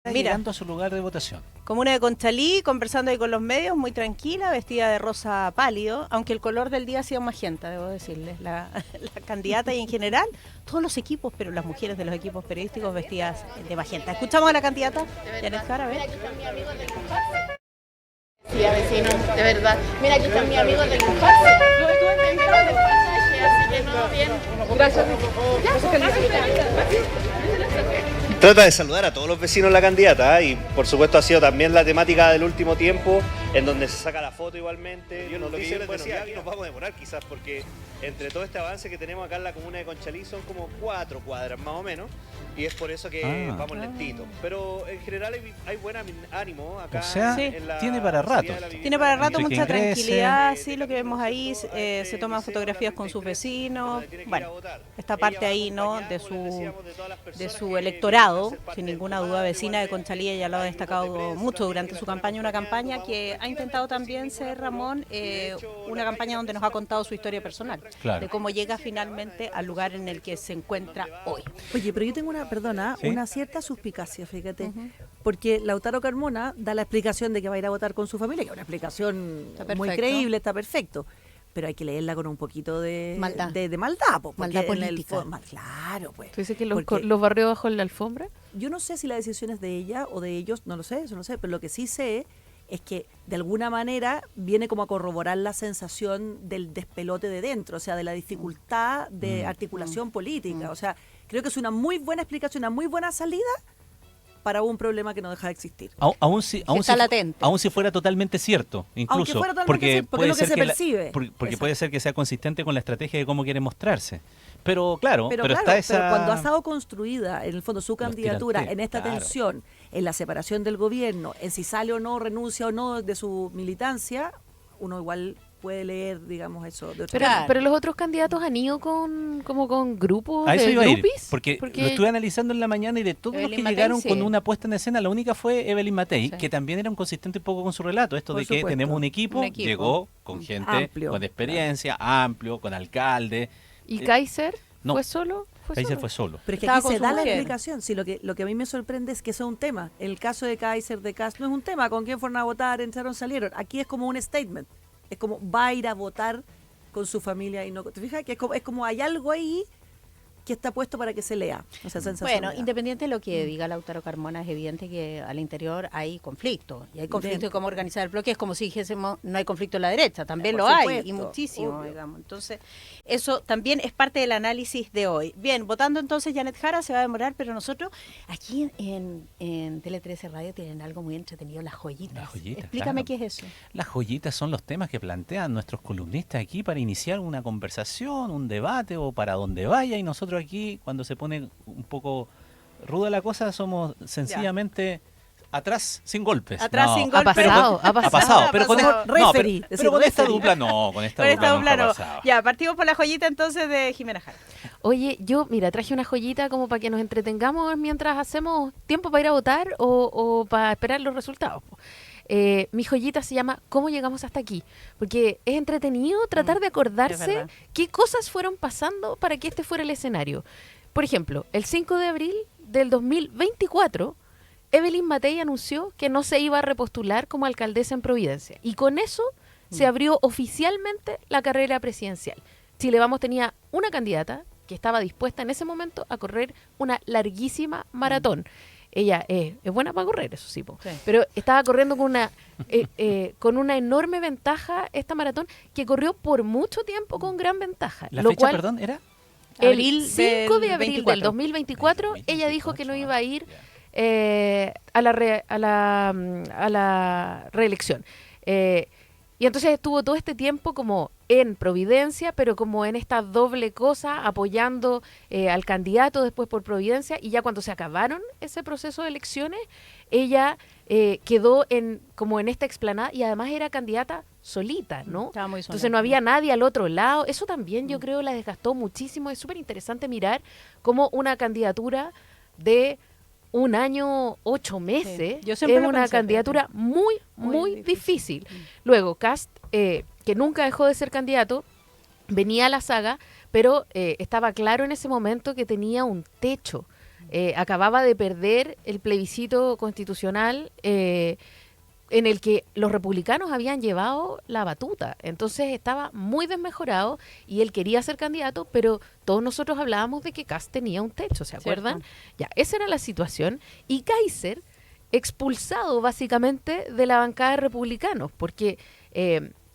Mira. Llegando a su lugar de votación. Comuna de Conchalí, conversando ahí con los medios, muy tranquila, vestida de rosa pálido, aunque el color del día ha sido magenta, debo decirles. La candidata y en general, todos los equipos, pero las mujeres de los equipos periodísticos vestidas de magenta. Escuchamos a la candidata, Janet Jara, a ver. Sí, a vecino, de verdad. Mira, aquí están mis amigos del comparse. Así que no, bien. Gracias. Trata de saludar a todos los vecinos la candidata, ¿eh? Y por supuesto ha sido también la temática del último tiempo, en donde se saca la foto igualmente. Yo no lo que yo les decía, aquí nos vamos a demorar quizás porque entre todo este avance que tenemos acá en la comuna de Conchalí son como 4 cuadras más o menos, y es por eso que vamos lentito. Pero en general hay buen ánimo acá. O sea, en la tiene para rato. Tiene para rato, Que mucha ingrese. tranquilidad, sí, lo que vemos ahí, se toman fotografías con sus vecinos, bueno, esta parte ahí, ¿no?, de su electorado, sin ninguna duda, vecina de Conchalí, ella lo ha destacado mucho durante su campaña, una campaña que ha intentado también ser, Ramón, una campaña donde nos ha contado su historia personal, Claro. de cómo llega finalmente al lugar en el que se encuentra hoy. Oye, pero yo tengo ¿Sí? una cierta suspicacia, fíjate, porque Lautaro Carmona da la explicación de que va a ir a votar con su familia, que es una explicación Está muy perfecto. creíble, está perfecto, pero hay que leerla con un poquito de Maldad. de maldad, pues, porque Maldad en el política. claro, pues. ¿Tú dices que Porque los barrió bajo la alfombra? yo no sé si la decisión es de ella o de ellos, no lo sé, eso no sé, pero lo que sí sé es que de alguna manera viene como a corroborar la sensación del despelote de dentro, o sea, de la dificultad de articulación política. O sea, creo que es una muy buena explicación, una muy buena salida para un problema que no deja de existir. Aún si está latente. aún si fuera totalmente cierto, incluso fuera totalmente cierto, porque es lo que se percibe. porque Exacto. puede ser que sea consistente con la estrategia de cómo quiere mostrarse. Pero claro, Pero está claro, esa... pero cuando ha estado construida, en el fondo, su candidatura tiranteos, en esta claro. tensión, en la separación del gobierno, en si sale o no, renuncia o no de su militancia, uno igual puede leer, digamos, eso de otra Pero, manera. pero los otros candidatos han ido como con grupos A eso de iba a ir, grupis, porque lo estuve analizando en la mañana y de todos los Evelyn que Matei, llegaron sí. con una puesta en escena, la única fue Evelyn Matei, Sí. que también era un consistente un poco con su relato, esto Por de que supuesto. tenemos un equipo, llegó con gente Amplio, con experiencia, amplio, con alcalde. ¿Y Kaiser no. fue solo? Kaiser fue solo. Pero es que Estaba aquí con se su da la mujer. explicación. Sí, lo que a mí me sorprende es que eso es un tema. El caso de Kaiser, de Kast, no es un tema. ¿Con quién fueron a votar? Entraron, salieron. Aquí es como un statement. Es como va a ir a votar con su familia y no. ¿Te fijas? Que es como hay algo ahí que está puesto para que se lea. O sea, sensación. Bueno, me da. independiente de lo que diga Lautaro Carmona, es evidente que al interior hay conflicto. Y hay conflicto de cómo organizar el bloque. Es como si dijésemos, no hay conflicto en la derecha. También Por lo hay, supuesto, y muchísimo, obvio. digamos. Entonces, eso también es parte del análisis de hoy. Bien, votando entonces Janet Jara, se va a demorar, pero nosotros aquí en Tele 13 Radio tienen algo muy entretenido, las joyitas. Las joyitas, Explícame claro. qué es eso. Las joyitas son los temas que plantean nuestros columnistas aquí para iniciar una conversación, un debate o para donde vaya, y nosotros aquí, cuando se pone un poco ruda la cosa, somos sencillamente atrás sin golpes. Atrás sin golpes. pero pasado, con- ha pasado. ha pasado, pero con, pasado. no, Referee, pero decir, con esta referee. dupla no, con esta Con dupla esta nunca dupla no. pasaba. Ya, partimos por la joyita entonces de Jimena Jara. Oye, yo, mira, traje una joyita como para que nos entretengamos mientras hacemos tiempo para ir a votar o para esperar los resultados. Mi joyita se llama ¿Cómo llegamos hasta aquí? Porque es entretenido tratar de es acordarse verdad. qué cosas fueron pasando para que este fuera el escenario. Por ejemplo, el 5 de abril del 2024, Evelyn Matei anunció que no se iba a repostular como alcaldesa en Providencia. Y con eso se abrió oficialmente la carrera presidencial. Chile Vamos tenía una candidata que estaba dispuesta en ese momento a correr una larguísima maratón. Ella es buena para correr, eso sí, po. Sí. Pero estaba corriendo con una enorme ventaja esta maratón que corrió por mucho tiempo con gran ventaja. La lo fecha, cual, perdón, era el Abril 5 de del abril 24. del 2024, ella dijo que no iba a ir a la reelección. Y entonces estuvo todo este tiempo como en Providencia, pero como en esta doble cosa, apoyando al candidato después por Providencia, y ya cuando se acabaron ese proceso de elecciones, ella quedó como en esta explanada y además era candidata solita, ¿no? Estaba muy sola. Entonces no había nadie al otro lado. Eso también yo creo la desgastó muchísimo. Es súper interesante mirar cómo una candidatura de un año, 8 meses, Yo siempre es lo una pensé, candidatura muy, Muy muy difícil. difícil. Luego, Kast, que nunca dejó de ser candidato, venía a la saga, pero estaba claro en ese momento que tenía un techo. Acababa de perder el plebiscito constitucional en el que los republicanos habían llevado la batuta. Entonces estaba muy desmejorado y él quería ser candidato, pero todos nosotros hablábamos de que Kast tenía un techo, ¿se acuerdan? Ya, esa era la situación. Y Kaiser, expulsado básicamente de la bancada de republicanos, porque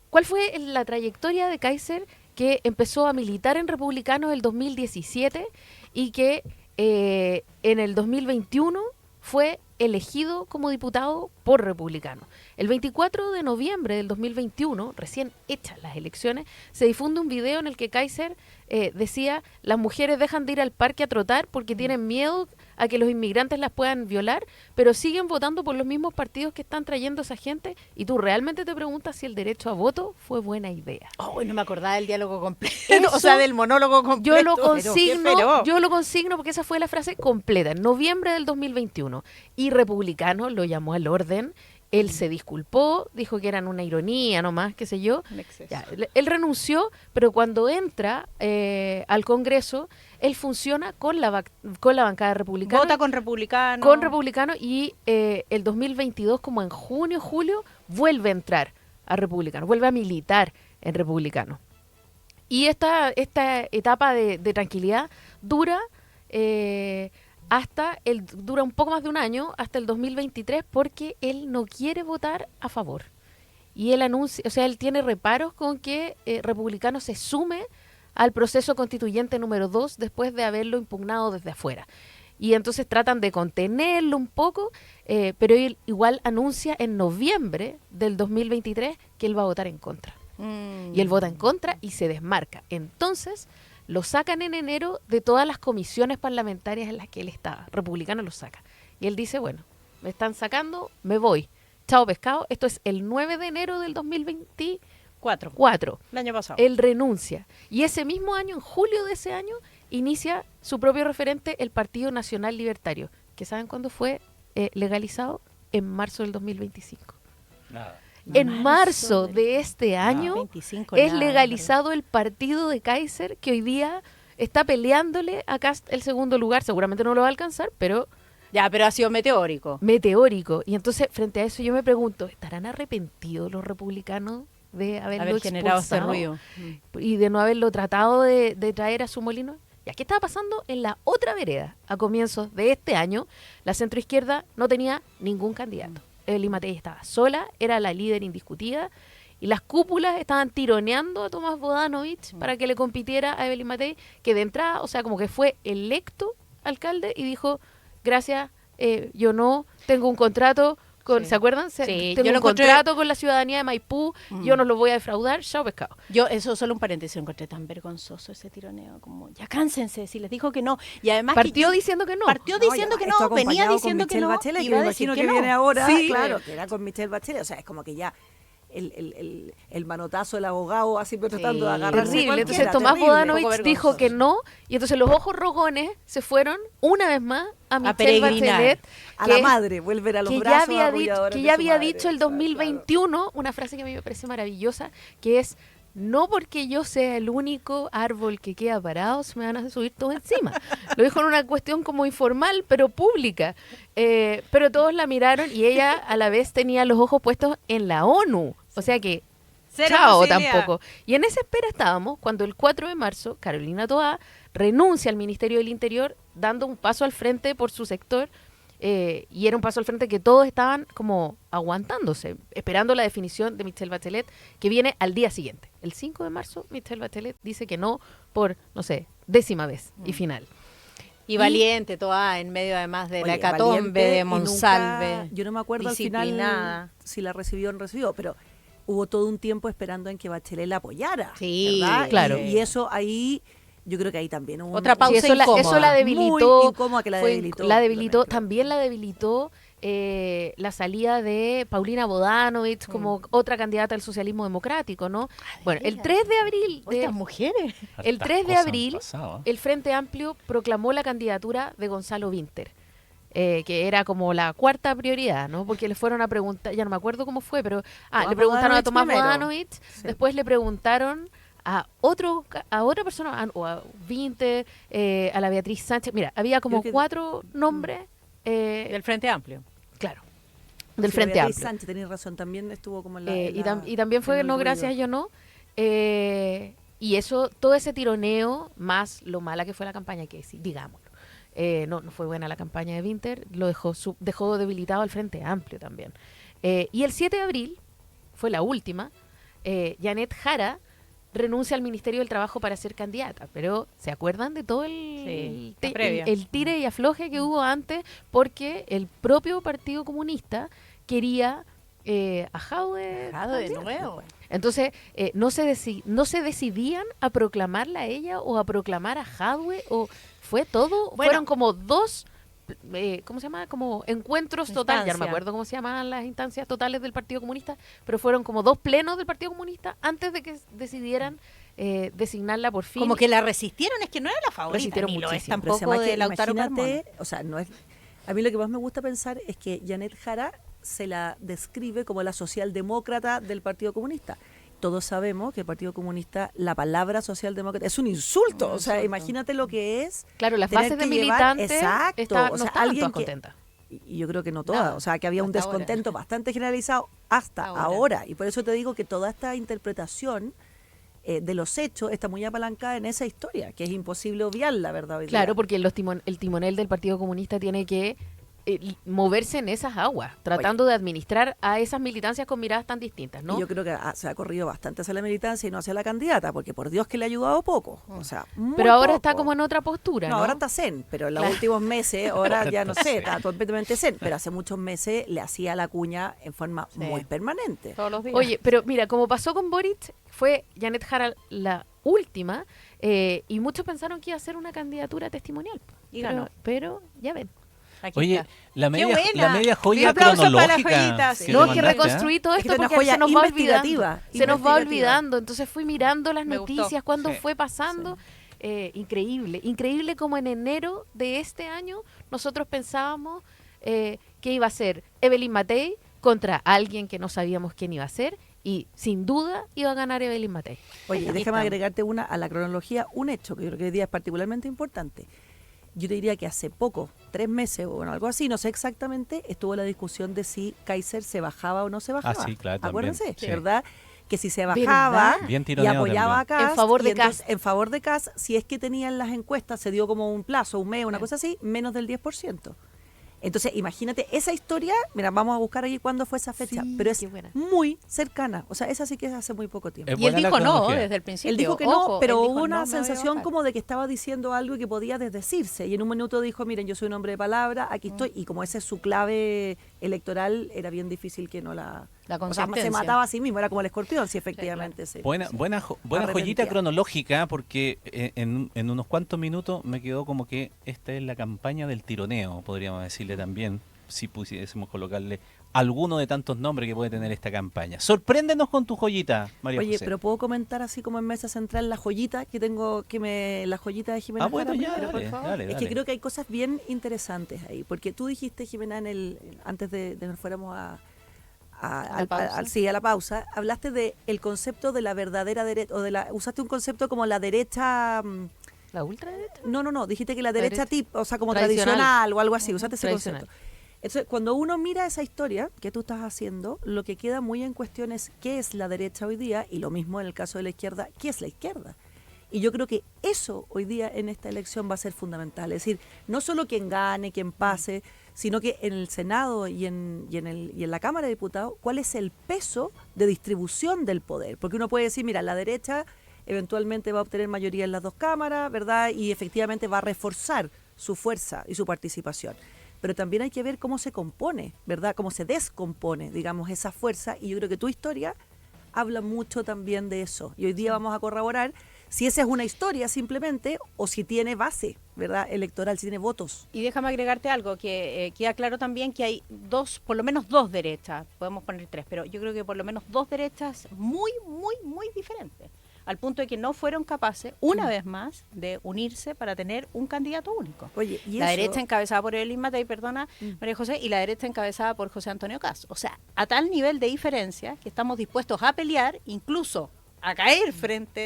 ¿cuál fue la trayectoria de Kaiser, que empezó a militar en republicanos el 2017 y que en el 2021 fue elegido como diputado por republicanos. El 24 de noviembre del 2021, recién hechas las elecciones, se difunde un video en el que Kaiser decía: las mujeres dejan de ir al parque a trotar porque tienen miedo a que los inmigrantes las puedan violar, pero siguen votando por los mismos partidos que están trayendo a esa gente, y tú realmente te preguntas si el derecho a voto fue buena idea. Oh, no me acordaba del diálogo completo, Eso, o sea, del monólogo completo. Yo lo consigno porque esa fue la frase completa, en noviembre del 2021. Y Republicano lo llamó al orden, él se disculpó, dijo que eran una ironía nomás, qué sé yo. Ya, él renunció, pero cuando entra al Congreso, él funciona con la bancada republicana. Vota con republicanos. Con republicanos, y el 2022, como en junio, julio, vuelve a entrar a republicano, vuelve a militar en republicano. Y esta etapa de tranquilidad dura dura un poco más de un año, hasta el 2023, porque él no quiere votar a favor. Y él anuncia, o sea, él tiene reparos con que republicano se sume al proceso constituyente número 2 después de haberlo impugnado desde afuera. Y entonces tratan de contenerlo un poco, pero él igual anuncia en noviembre del 2023 que él va a votar en contra. Y él vota en contra y se desmarca. Entonces lo sacan en enero de todas las comisiones parlamentarias en las que él estaba. Republicano lo saca. Y él dice, bueno, me están sacando, me voy. Chao pescado. Esto es el 9 de enero del 2024. El año pasado. Él renuncia. Y ese mismo año, en julio de ese año, inicia su propio referente, el Partido Nacional Libertario, que ¿saben cuándo fue legalizado? En marzo del 2025. Nada. En marzo de este año 25, es legalizado el partido de Kaiser, que hoy día está peleándole a Kast el segundo lugar. Seguramente no lo va a alcanzar, pero... Ya, pero ha sido meteórico. Meteórico. Y entonces, frente a eso, yo me pregunto, ¿estarán arrepentidos los republicanos de haber generado este ruido y de no haberlo tratado de traer a su molino? ¿Y qué estaba pasando en la otra vereda? A comienzos de este año, la centroizquierda no tenía ningún candidato. Evelyn Matei estaba sola, era la líder indiscutida, y las cúpulas estaban tironeando a Tomás Bodanovich para que le compitiera a Evelyn Matei, que de entrada, o sea, como que fue electo alcalde y dijo, gracias, yo no tengo un contrato con, ¿se acuerdan? Tengo un contrato con la ciudadanía de Maipú, yo no lo voy a defraudar, chao pescado. Yo, eso solo un paréntesis, encontré tan vergonzoso ese tironeo, como, ya cánsense, si les dijo que no. Y además partió diciendo que no. Partió diciendo que no, venía diciendo que no. Bachelet, iba que a me decir imagino que que no. viene ahora, Sí. claro, que era con Michelle Bachelet, o sea, es como que ya el manotazo del abogado así pero tratando de agarrarse terrible. cualquiera, Entonces Tomás terrible. Bodanovich dijo que no, y entonces los ojos rogones se fueron una vez más a Michelle peregrinar. Bachelet, a la madre, vuelven a los brazos arrulladores que de ya su había madre. dicho el 2021 una frase que a mí me parece maravillosa, que es: no porque yo sea el único árbol que queda parado, se me van a subir todos encima. Lo dijo en una cuestión como informal, pero pública. Pero todos la miraron y ella a la vez tenía los ojos puestos en la ONU. O sea que, Cero chao posibilidad. tampoco. Y en esa espera estábamos cuando el 4 de marzo Carolina Toá renuncia al Ministerio del Interior, dando un paso al frente por su sector. Y era un paso al frente que todos estaban como aguantándose, esperando la definición de Michelle Bachelet, que viene al día siguiente. El 5 de marzo, Michelle Bachelet dice que no por, no sé, 10ª vez y final. Y valiente, toda en medio además de la Oye, hecatombe valiente, de y Monsalve. nunca- yo no me acuerdo al disciplinada. final si la recibió o no recibió, pero hubo todo un tiempo esperando en que Bachelet la apoyara. Sí, ¿verdad? claro. Y eso ahí, yo creo que ahí también hubo Otra pausa Sí, eso la incómoda. debilitó. Muy incómoda que la fue debilitó. la debilitó, claramente. también la debilitó la salida de Paulina Bodanovich como otra candidata al socialismo democrático, ¿no? Bueno, el 3 de abril, Estas mujeres. el 3 de Hartas cosas han abril, pasado, ¿eh? el Frente Amplio proclamó la candidatura de Gonzalo Vinter, que era como la cuarta prioridad, ¿no? Porque le fueron a preguntar, ya no me acuerdo cómo fue, pero le preguntaron a Tomás Bodanovich, después le preguntaron a otra persona, o a Vinter, a la Beatriz Sánchez. Mira, había como Creo que- 4 nombres, Del Frente Amplio. claro, del Sí, Frente Beatriz Amplio. Sánchez, tenés razón, también estuvo como en la... Y también fue en el no, ruido. gracias, yo no. Y eso, todo ese tironeo, más lo mala que fue la campaña, que sí, digámoslo. No fue buena la campaña de Vinter, lo dejó debilitado al Frente Amplio también. Y el 7 de abril, fue la última, Janet Jara renuncia al Ministerio del Trabajo para ser candidata. Pero ¿se acuerdan de todo Sí, la previa. el tire y afloje que hubo antes? Porque el propio Partido Comunista quería a Jadwe de candidata. nuevo. Entonces, no se decidían a proclamarla a ella o a proclamar a Jadwe, o fue todo, Bueno. fueron como dos, ¿cómo se llama? Como encuentros totales, ya no me Instancia. acuerdo cómo se llamaban las instancias totales del Partido Comunista, pero fueron como dos plenos del Partido Comunista antes de que decidieran designarla por fin. Como que la resistieron, es que no era la favorita, Resistieron ni lo es muchísimo. Pero tampoco además que de Lautaro imagínate, Carmona. o sea, no es, a mí lo que más me gusta pensar es que Janet Jara se la describe como la socialdemócrata del Partido Comunista. Todos sabemos que el Partido Comunista, la palabra socialdemócrata es un insulto. O sea, imagínate lo que es. Claro, las tener bases de que llevar- militantes exacto, no o sea, estaban alguien todas que- contentas. Y yo creo que no todas, No, o sea, que había un hasta ahora. descontento bastante generalizado hasta ahora. Y por eso te digo que toda esta interpretación de los hechos está muy apalancada en esa historia, que es imposible obviarla, ¿verdad? Hoy Claro, día. porque el timonel del Partido Comunista tiene que moverse en esas aguas, tratando de administrar a esas militancias con miradas tan distintas, ¿no? Y yo creo que se ha corrido bastante hacia la militancia y no hacia la candidata, porque por Dios que le ha ayudado poco. O sea, muy Pero ahora poco. está como en otra postura, ¿no? Ahora está zen, pero en los Claro. últimos meses, ahora ya no Está sé, zen. está completamente zen, pero hace muchos meses le hacía la cuña en forma muy permanente. Todos los días. Oye, pero mira, como pasó con Boric, fue Janet Jara la última, y muchos pensaron que iba a ser una candidatura testimonial. Y pero, ganó. pero ya ven. Aquí Oye, está. la ¡Qué media, buena! la media joya Un aplauso para la cronológica. joyita, sí. que No, te es que mandaste, ¿ah? reconstruí todo Es que esto es una porque joya se nos va olvidando. investigativa, Se nos va investigativa. olvidando. Entonces fui mirando las Me gustó. noticias, cuándo Sí. fue pasando. Increíble como en enero de este año nosotros pensábamos que iba a ser Evelyn Matei contra alguien que no sabíamos quién iba a ser, y sin duda iba a ganar Evelyn Matei. Oye, Aquí déjame estamos. agregarte a la cronología, un hecho que yo creo que hoy día es particularmente importante. Yo te diría que hace poco, 3 meses o bueno, algo así, no sé exactamente, estuvo la discusión de si Kaiser se bajaba o no se bajaba. sí, claro, también. Acuérdense, Sí. ¿verdad? Que si se ¿Verdad? bajaba Bien y tironeado apoyaba a también. Kast, En favor de y entonces, Kast. en favor de Kast, si es que tenían las encuestas, se dio como un plazo, un mes, una Sí. cosa así, menos del 10%. Entonces, imagínate, esa historia, mira, vamos a buscar aquí cuándo fue esa fecha, Sí, pero es qué buena. muy cercana. O sea, esa sí que es hace muy poco tiempo. Es Y él buena la dijo no cronología. desde el principio. Él dijo que Ojo, no, pero él dijo, hubo una "No me voy a sensación bajar". como de que estaba diciendo algo que podía desdecirse. Y en un minuto dijo, miren, yo soy un hombre de palabra, aquí estoy. Y como esa es su clave electoral, era bien difícil que no la... La o sea, se consistencia. mataba a sí mismo, era como el escorpión, si efectivamente sí. Buena joyita Arrepentía. cronológica, porque en unos cuantos minutos me quedó como que esta es la campaña del tironeo, podríamos decirle también, si pudiésemos colocarle alguno de tantos nombres que puede tener esta campaña. Sorpréndenos con tu joyita, María Oye, José. pero puedo comentar así como en mesa central la joyita que tengo, la joyita de Jimena. Bueno, Jara ya, primero, por dale, favor. dale, Es que dale. creo que hay cosas bien interesantes ahí, porque tú dijiste, Jimena, antes de que nos fuéramos a la pausa. sí, a la pausa, hablaste de el concepto de la verdadera derecha, usaste un concepto como la derecha... ¿La ultraderecha? No, dijiste que la derecha derecha o sea, como tradicional. tradicional o algo así, usaste ese Tradicional. concepto. Entonces, cuando uno mira esa historia que tú estás haciendo, lo que queda muy en cuestión es qué es la derecha hoy día, y lo mismo en el caso de la izquierda, qué es la izquierda. Y yo creo que eso hoy día en esta elección va a ser fundamental. Es decir, no solo quien gane, quien pase, sino que en el Senado y en la Cámara de Diputados, cuál es el peso de distribución del poder. Porque uno puede decir, mira, la derecha eventualmente va a obtener mayoría en las dos cámaras, ¿verdad? Y efectivamente va a reforzar su fuerza y su participación. Pero también hay que ver cómo se compone, ¿verdad? Cómo se descompone, digamos, esa fuerza. Y yo creo que tu historia habla mucho también de eso. Y hoy día vamos a corroborar si esa es una historia simplemente o si tiene base, ¿verdad? Electoral, si tiene votos. Y déjame agregarte algo, que queda claro también que hay por lo menos dos derechas, podemos poner 3, pero yo creo que por lo menos 2 derechas muy diferentes, al punto de que no fueron capaces, una vez más, de unirse para tener un candidato único. Oye, y La eso- derecha encabezada por Evelyn Matei, perdona, María José, y la derecha encabezada por José Antonio Cast. O sea, a tal nivel de diferencia que estamos dispuestos a pelear, incluso a caer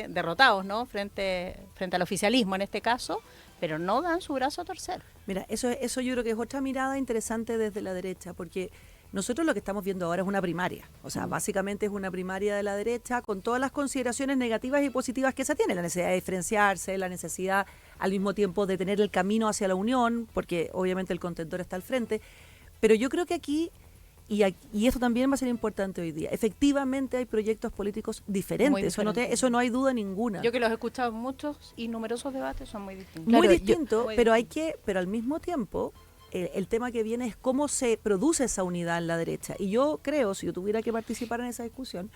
derrotados, ¿no? Frente al oficialismo en este caso, pero no dan su brazo a torcer. Mira, eso yo creo que es otra mirada interesante desde la derecha, porque nosotros lo que estamos viendo ahora es una primaria. O sea, básicamente es una primaria de la derecha con todas las consideraciones negativas y positivas que esa tiene. La necesidad de diferenciarse, la necesidad al mismo tiempo de tener el camino hacia la unión, porque obviamente el contentor está al frente. Pero yo creo que aquí y esto también va a ser importante hoy día. Efectivamente hay proyectos políticos diferentes, eso no hay duda ninguna. Yo que los he escuchado en muchos y numerosos debates son muy distintos. Muy distintos, pero al mismo tiempo el tema que viene es cómo se produce esa unidad en la derecha. Y yo creo, si yo tuviera que participar en esa discusión,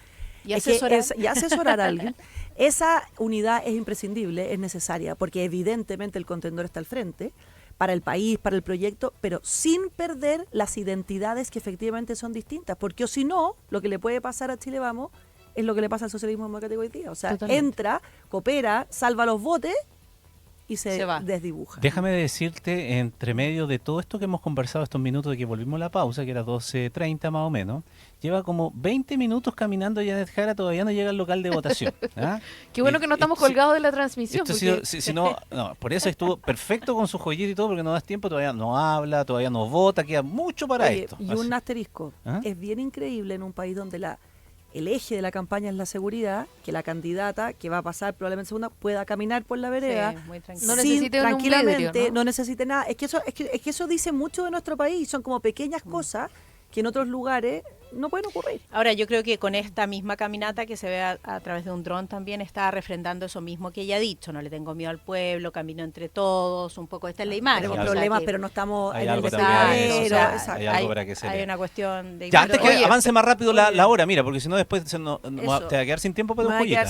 y asesorar a alguien, esa unidad es imprescindible, es necesaria, porque evidentemente el contendor está al frente, para el país, para el proyecto, pero sin perder las identidades que efectivamente son distintas, porque si no, lo que le puede pasar a Chile Vamos es lo que le pasa al socialismo democrático hoy día. O sea, entra, coopera, salva los votos y se desdibuja. Déjame decirte, entre medio de todo esto que hemos conversado estos minutos de que volvimos a la pausa, que era 12:30 más o menos, lleva como 20 minutos caminando Janet Jara, todavía no llega al local de votación. ¿Ah? Qué bueno que no estamos colgados de la transmisión. Si no, por eso estuvo perfecto con su joyita y todo, porque no das tiempo, todavía no habla, todavía no vota, queda mucho para esto. Y un asterisco, es bien increíble en un país donde el eje de la campaña es la seguridad, que la candidata que va a pasar probablemente segunda pueda caminar por la vereda tranquilamente, no necesite nada. Es que eso dice mucho de nuestro país, son como pequeñas cosas que en otros lugares no pueden ocurrir. Ahora, yo creo que con esta misma caminata que se ve a través de un dron también está refrendando eso mismo que ella ha dicho, no le tengo miedo al pueblo, camino entre todos, un poco esta es la imagen. Tenemos problemas, pero no estamos en el desarrollo. Hay algo para que se hay una cuestión de... Ya, antes que avance más rápido la hora, mira, porque si no después te va a quedar sin tiempo para tu joyita.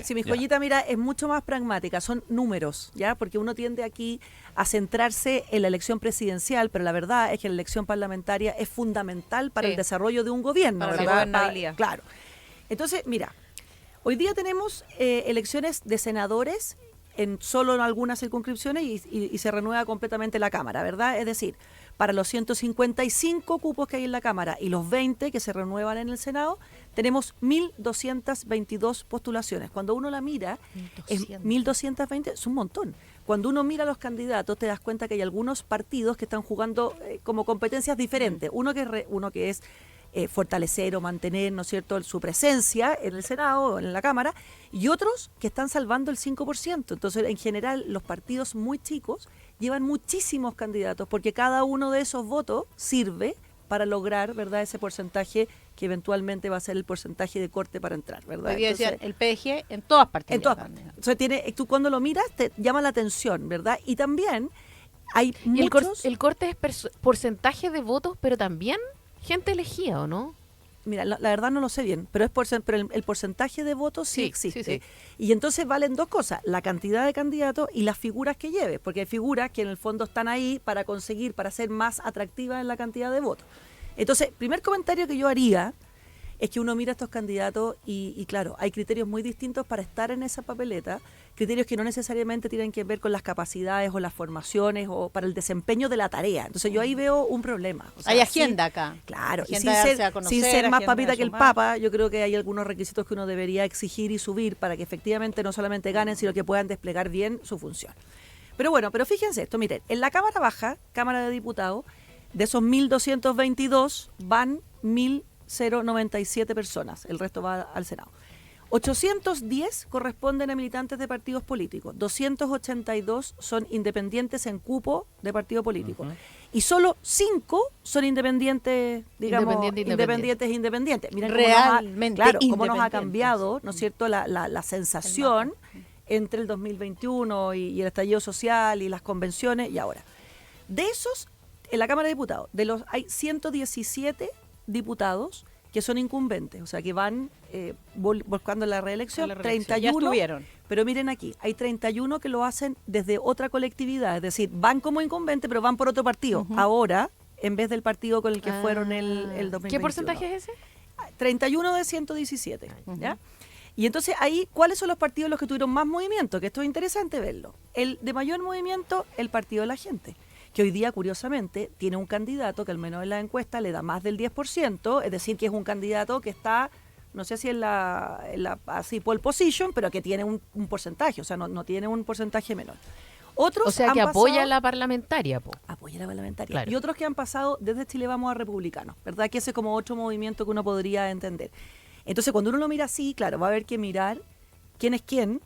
Si mi joyita, mira, es mucho más pragmática, son números, ¿ya? Porque uno tiende aquí a centrarse en la elección presidencial, pero la verdad es que la elección parlamentaria es fundamental para el desarrollo de un gobierno, para ¿verdad? la gobernabilidad. Claro. Entonces, mira, hoy día tenemos elecciones de senadores solo en algunas circunscripciones y se renueva completamente la Cámara, ¿verdad? Es decir, para los 155 cupos que hay en la Cámara y los 20 que se renuevan en el Senado, tenemos 1.222 postulaciones. Cuando uno la mira, 1.220 es un montón. Cuando uno mira a los candidatos, te das cuenta que hay algunos partidos que están jugando como competencias diferentes. Uno que es fortalecer o mantener, ¿no es cierto?, su presencia en el Senado o en la Cámara, y otros que están salvando el 5%. Entonces, en general, los partidos muy chicos llevan muchísimos candidatos, porque cada uno de esos votos sirve para lograr, ¿verdad?, ese porcentaje que eventualmente va a ser el porcentaje de corte para entrar, ¿verdad? Hoy día decían el PG en todas partes. En todas partes. Entonces, tú cuando lo miras te llama la atención, ¿verdad? Y también hay muchos... El corte es porcentaje de votos, pero también gente elegida, ¿o no? Mira, la verdad no lo sé bien, pero el porcentaje de votos sí existe. Sí. Y entonces valen dos cosas, la cantidad de candidatos y las figuras que lleve, porque hay figuras que en el fondo están ahí para ser más atractivas en la cantidad de votos. Entonces, primer comentario que yo haría es que uno mira a estos candidatos y claro, hay criterios muy distintos para estar en esa papeleta, criterios que no necesariamente tienen que ver con las capacidades o las formaciones o para el desempeño de la tarea. Entonces yo ahí veo un problema. O sea, hay agenda acá. Claro, agenda y sin ser más papita que el Papa, yo creo que hay algunos requisitos que uno debería exigir y subir para que efectivamente no solamente ganen, sino que puedan desplegar bien su función. Pero bueno, fíjense esto, miren, en la Cámara Baja, Cámara de Diputados, de esos 1.222 van 1.097 personas, el resto va al Senado. 810 corresponden a militantes de partidos políticos, 282 son independientes en cupo de partido político, y solo 5 son independientes, digamos, independientes. Miren realmente cómo nos ha cambiado, ¿no es cierto?, la sensación entre el 2021 y el estallido social y las convenciones y ahora. De esos, en la Cámara de Diputados, hay 117 diputados que son incumbentes, o sea, que van buscando la reelección, 31, ya estuvieron. Pero miren aquí, hay 31 que lo hacen desde otra colectividad, es decir, van como incumbentes, pero van por otro partido, ahora, en vez del partido con el que fueron el 2021. ¿Qué porcentaje es ese? 31 de 117, ¿ya? Y entonces ahí, ¿cuáles son los partidos los que tuvieron más movimiento? Que esto es interesante verlo. El de mayor movimiento, el Partido de la Gente, que hoy día, curiosamente, tiene un candidato que al menos en la encuesta le da más del 10%, es decir, que es un candidato que está, no sé si en la así pole position, pero que tiene un porcentaje, o sea, no tiene un porcentaje menor. Otros o sea, que apoya a la parlamentaria, po. Apoya a la parlamentaria. Claro. Y otros que han pasado desde Chile Vamos a Republicanos, ¿verdad? Que ese es como otro movimiento que uno podría entender. Entonces, cuando uno lo mira así, claro, va a haber que mirar quién es quién,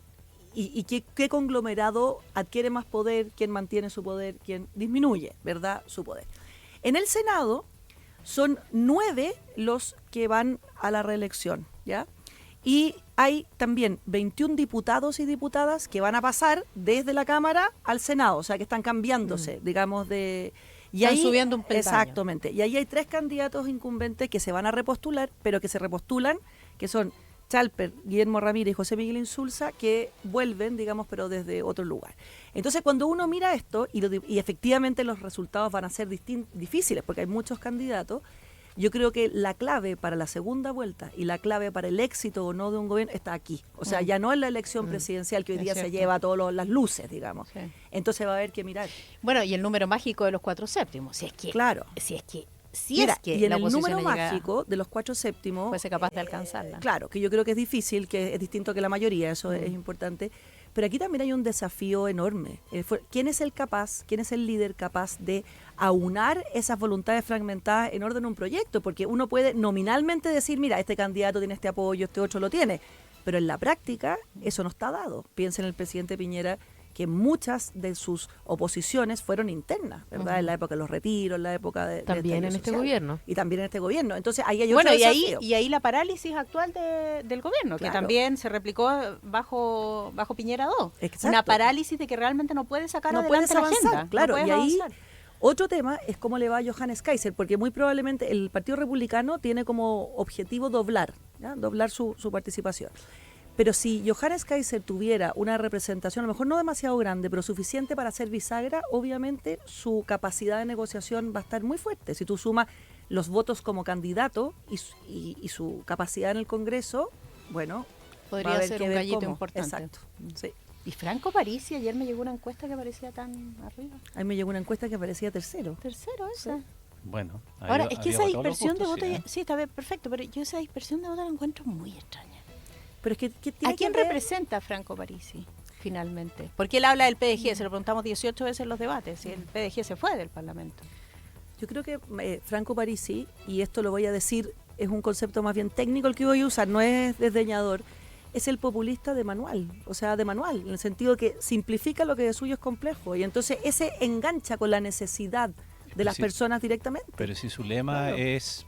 y qué conglomerado adquiere más poder, quién mantiene su poder, quién disminuye, ¿verdad?, su poder. En el Senado, son 9 los que van a la reelección, ¿ya? Y hay también 21 diputados y diputadas que van a pasar desde la Cámara al Senado, o sea que están cambiándose, digamos, de... Y Están subiendo un peldaño. Exactamente. Y ahí hay 3 candidatos incumbentes que se van a repostular, pero que se repostulan, que son Chalper, Guillermo Ramírez y José Miguel Insulza, que vuelven, digamos, pero desde otro lugar. Entonces, cuando uno mira esto, y efectivamente los resultados van a ser difíciles, porque hay muchos candidatos, yo creo que la clave para la segunda vuelta y la clave para el éxito o no de un gobierno está aquí. O sea, ya no en la elección presidencial que hoy día se lleva todas las luces, digamos. Sí. Entonces va a haber que mirar. Bueno, y el número mágico de los 4/7, si es que... Claro. Mira, y en la el oposición número llega- mágico de los 4/7 fuese capaz de alcanzarla. Claro, que yo creo que es difícil, que es distinto que la mayoría, eso es importante. Pero aquí también hay un desafío enorme. ¿Quién es el líder capaz de aunar esas voluntades fragmentadas en orden a un proyecto? Porque uno puede nominalmente decir, mira, este candidato tiene este apoyo, este otro lo tiene. Pero en la práctica eso no está dado. Piensa en el presidente Piñera, que muchas de sus oposiciones fueron internas, ¿verdad? En la época de los retiros, en la época de También en estallido este social. gobierno. Y también en este gobierno. Entonces ahí hay otro Bueno, desafío. y ahí la parálisis actual del gobierno, que Claro. también se replicó bajo Piñera 2. Exacto. Una parálisis de que realmente no puede sacar no adelante puedes la avanzar, agenda. claro, no y puedes ahí avanzar. otro tema es cómo le va a Johannes Kaiser, porque muy probablemente el Partido Republicano tiene como objetivo doblar su participación. Pero si Johannes Kaiser tuviera una representación, a lo mejor no demasiado grande, pero suficiente para ser bisagra, obviamente su capacidad de negociación va a estar muy fuerte. Si tú sumas los votos como candidato y su capacidad en el Congreso, bueno, Podría va a haber ser que un ver gallito cómo. importante. Exacto. Sí. Y Franco Parisi, ayer me llegó una encuesta que parecía tan arriba. A mí me llegó una encuesta que parecía tercero. Tercero esa. Bueno, Ahora, es que esa había para todos los dispersión de gustos, votos, sí, sí, está bien, perfecto, pero yo esa dispersión de votos la encuentro muy extraña. Pero es que tiene ¿A quién que ver- representa Franco Parisi, finalmente? Porque él habla del PDG, se lo preguntamos 18 veces en los debates, y el PDG se fue del Parlamento. Yo creo que Franco Parisi, y esto lo voy a decir, es un concepto más bien técnico el que voy a usar, no es desdeñador, es el populista de manual, o sea, de manual, en el sentido que simplifica lo que de suyo es complejo, y entonces ese engancha con la necesidad de las Sí. personas directamente. Pero si su lema Claro. es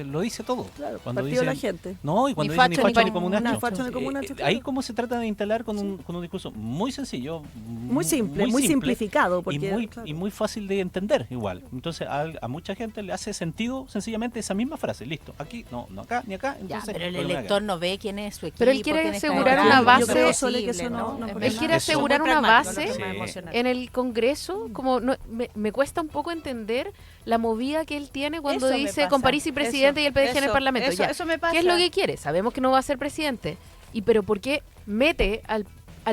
lo dice todo. Claro, Cuando partido de la dicen- gente. No, y cuando Ni dicen ni facho ni facho ni comunacho. comunacho. Ni facho ni comunacho, claro. Ahí como se trata de instalar con un discurso muy sencillo, Muy simple, muy simplificado, porque, y muy fácil de entender igual. Entonces a mucha gente le hace sentido sencillamente esa misma frase. Listo, aquí, no acá, ni acá. Ya, Entonces, pero el problema elector acá. no ve quién es su equipo. Pero él quiere quién está asegurar detrás. una base- Yo creo, Sole, que eso Sole, no Es Él quiere Eso. asegurar muy una pragmático, base no es Sí. emocional. en el Congreso, como me cuesta un poco entender la movida que él tiene cuando Eso me dice pasa. con Parisi presidente Eso, y el PDG en el eso, Parlamento. eso- Ya. eso me pasa. ¿Qué es lo que quiere? Sabemos que no va a ser presidente. Pero ¿por qué mete al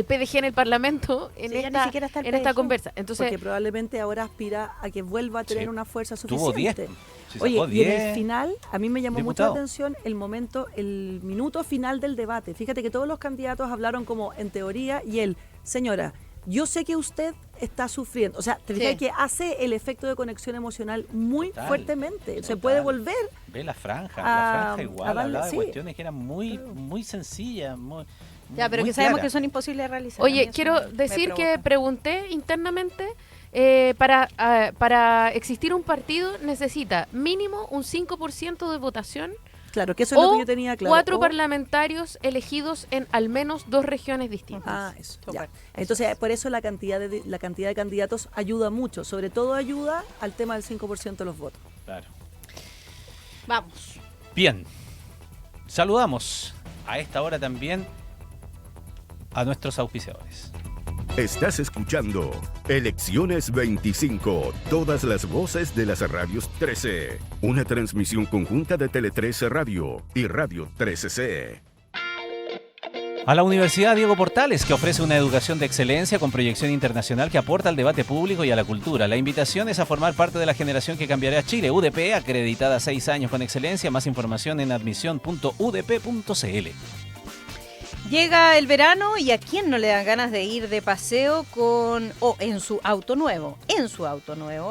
PDG en el Parlamento en, Sí, ya ni esta, siquiera está el en esta PDG. conversa? Entonces, porque probablemente ahora aspira a que vuelva a tener Sí. una fuerza Tuvo 10. suficiente. Si Oye, sacó y en 10 el final, a mí me llamó mucho diputados. la atención el minuto final del debate. Fíjate que todos los candidatos hablaron como en teoría y él, señora, yo sé que usted está sufriendo. O sea, te fijas Sí. que hace el efecto de conexión emocional muy Total, fuertemente. Se total. puede volver. Ve la franja a igual, darle- hablaba de sí. cuestiones que eran muy sencillas, Ya, pero muy que sabemos claras. que son imposibles de realizar. A mí oye, eso quiero me decir que provoca. pregunté internamente, para existir un partido necesita mínimo un 5% de votación Claro, que eso es lo o que yo tenía claro. 4 O- parlamentarios elegidos en al menos 2 regiones distintas. Ah, eso. Súper. Ya. Eso Entonces, es. por eso la cantidad de candidatos ayuda mucho. Sobre todo ayuda al tema del 5% de los votos. Claro. Vamos. Bien, saludamos a esta hora también a nuestros auspiciadores. Estás escuchando Elecciones 25, todas las voces de las radios 13. Una transmisión conjunta de Tele 13 Radio y Radio 13C. A la Universidad Diego Portales, que ofrece una educación de excelencia con proyección internacional que aporta al debate público y a la cultura. La invitación es a formar parte de la generación que cambiará Chile. UDP, acreditada 6 años con excelencia. Más información en admisión.udp.cl. Llega el verano y a quién no le dan ganas de ir de paseo en su auto nuevo,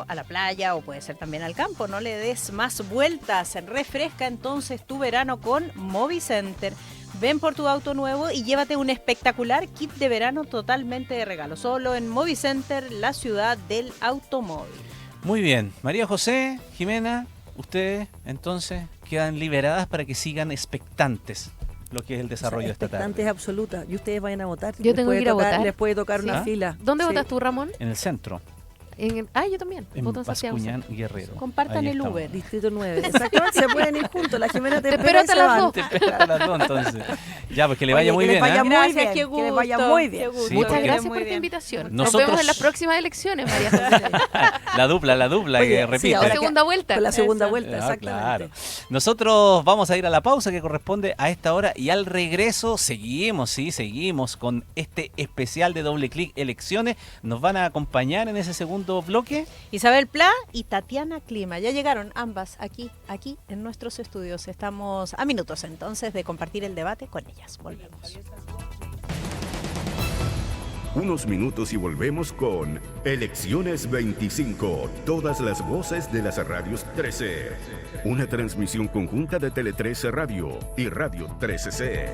a la playa o puede ser también al campo. No le des más vueltas, refresca entonces tu verano con Movicenter. Ven por tu auto nuevo y llévate un espectacular kit de verano totalmente de regalo. Solo en Movicenter, la ciudad del automóvil. Muy bien, María José, Jimena, ustedes entonces quedan liberadas para que sigan expectantes lo que es el desarrollo de esta tarde. Expectantes absolutas. Y ustedes vayan a votar. Yo tengo que ir a votar. Les puede tocar ¿Sí? una fila. ¿Dónde Sí. votas tú, Ramón? En el centro, Yo también. en Voto en Santiago. Bascuñán y Guerrero. Compartan Ahí el estamos. Uber. Distrito 9. Exactamente, se pueden ir juntos. La Jimena te Te espera espero y hasta se las van. 2. Te espero hasta las 2 entonces. Ya, pues que le vaya Oye, muy que les bien. vaya ¿eh? muy Gracias, bien, qué que les vaya gusto, muy bien. qué gusto. Sí, Muchas porque gracias por nosotros- esta invitación. Nosotros- Nos vemos en las próximas elecciones, María José. La dupla Oye, que sí, repite. ahora La segunda vuelta. Con la segunda Eso. vuelta, Ah, exactamente. claro. Nosotros vamos a ir a la pausa que corresponde a esta hora y al regreso seguimos con este especial de Doble Clic Elecciones. Nos van a acompañar en ese segundo bloque. Isabel Pla y Tatiana Clima. Ya llegaron ambas aquí en nuestros estudios. Estamos a minutos entonces de compartir el debate con ellas. Volvemos. Unos minutos y volvemos con Elecciones 25. Todas las voces de las radios 13. Una transmisión conjunta de Tele 13 Radio y Radio 13C.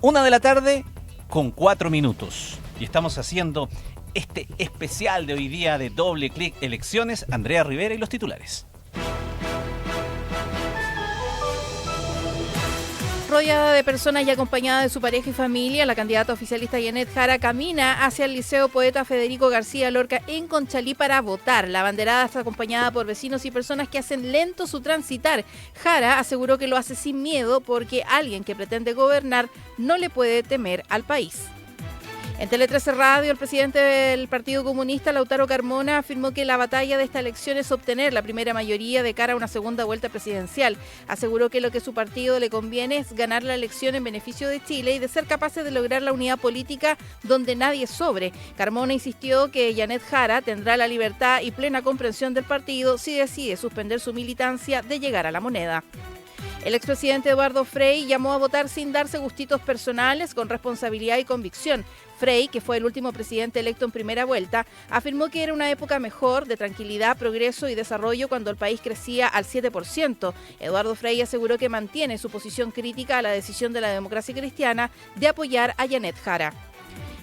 Una de la tarde con 4 minutos. Y estamos haciendo este especial de hoy día de Doble Clic Elecciones. Andrea Rivera y los titulares. Rodeada de personas y acompañada de su pareja y familia, la candidata oficialista Janet Jara camina hacia el Liceo Poeta Federico García Lorca en Conchalí para votar. La banderada está acompañada por vecinos y personas que hacen lento su transitar. Jara aseguró que lo hace sin miedo porque alguien que pretende gobernar no le puede temer al país. En Tele 13 Radio, el presidente del Partido Comunista, Lautaro Carmona, afirmó que la batalla de esta elección es obtener la primera mayoría de cara a una segunda vuelta presidencial. Aseguró que lo que su partido le conviene es ganar la elección en beneficio de Chile y de ser capaces de lograr la unidad política donde nadie sobre. Carmona insistió que Janet Jara tendrá la libertad y plena comprensión del partido si decide suspender su militancia de llegar a la moneda. El expresidente Eduardo Frei llamó a votar sin darse gustitos personales, con responsabilidad y convicción. Frei, que fue el último presidente electo en primera vuelta, afirmó que era una época mejor, de tranquilidad, progreso y desarrollo cuando el país crecía al 7%. Eduardo Frei aseguró que mantiene su posición crítica a la decisión de la democracia cristiana de apoyar a Janet Jara.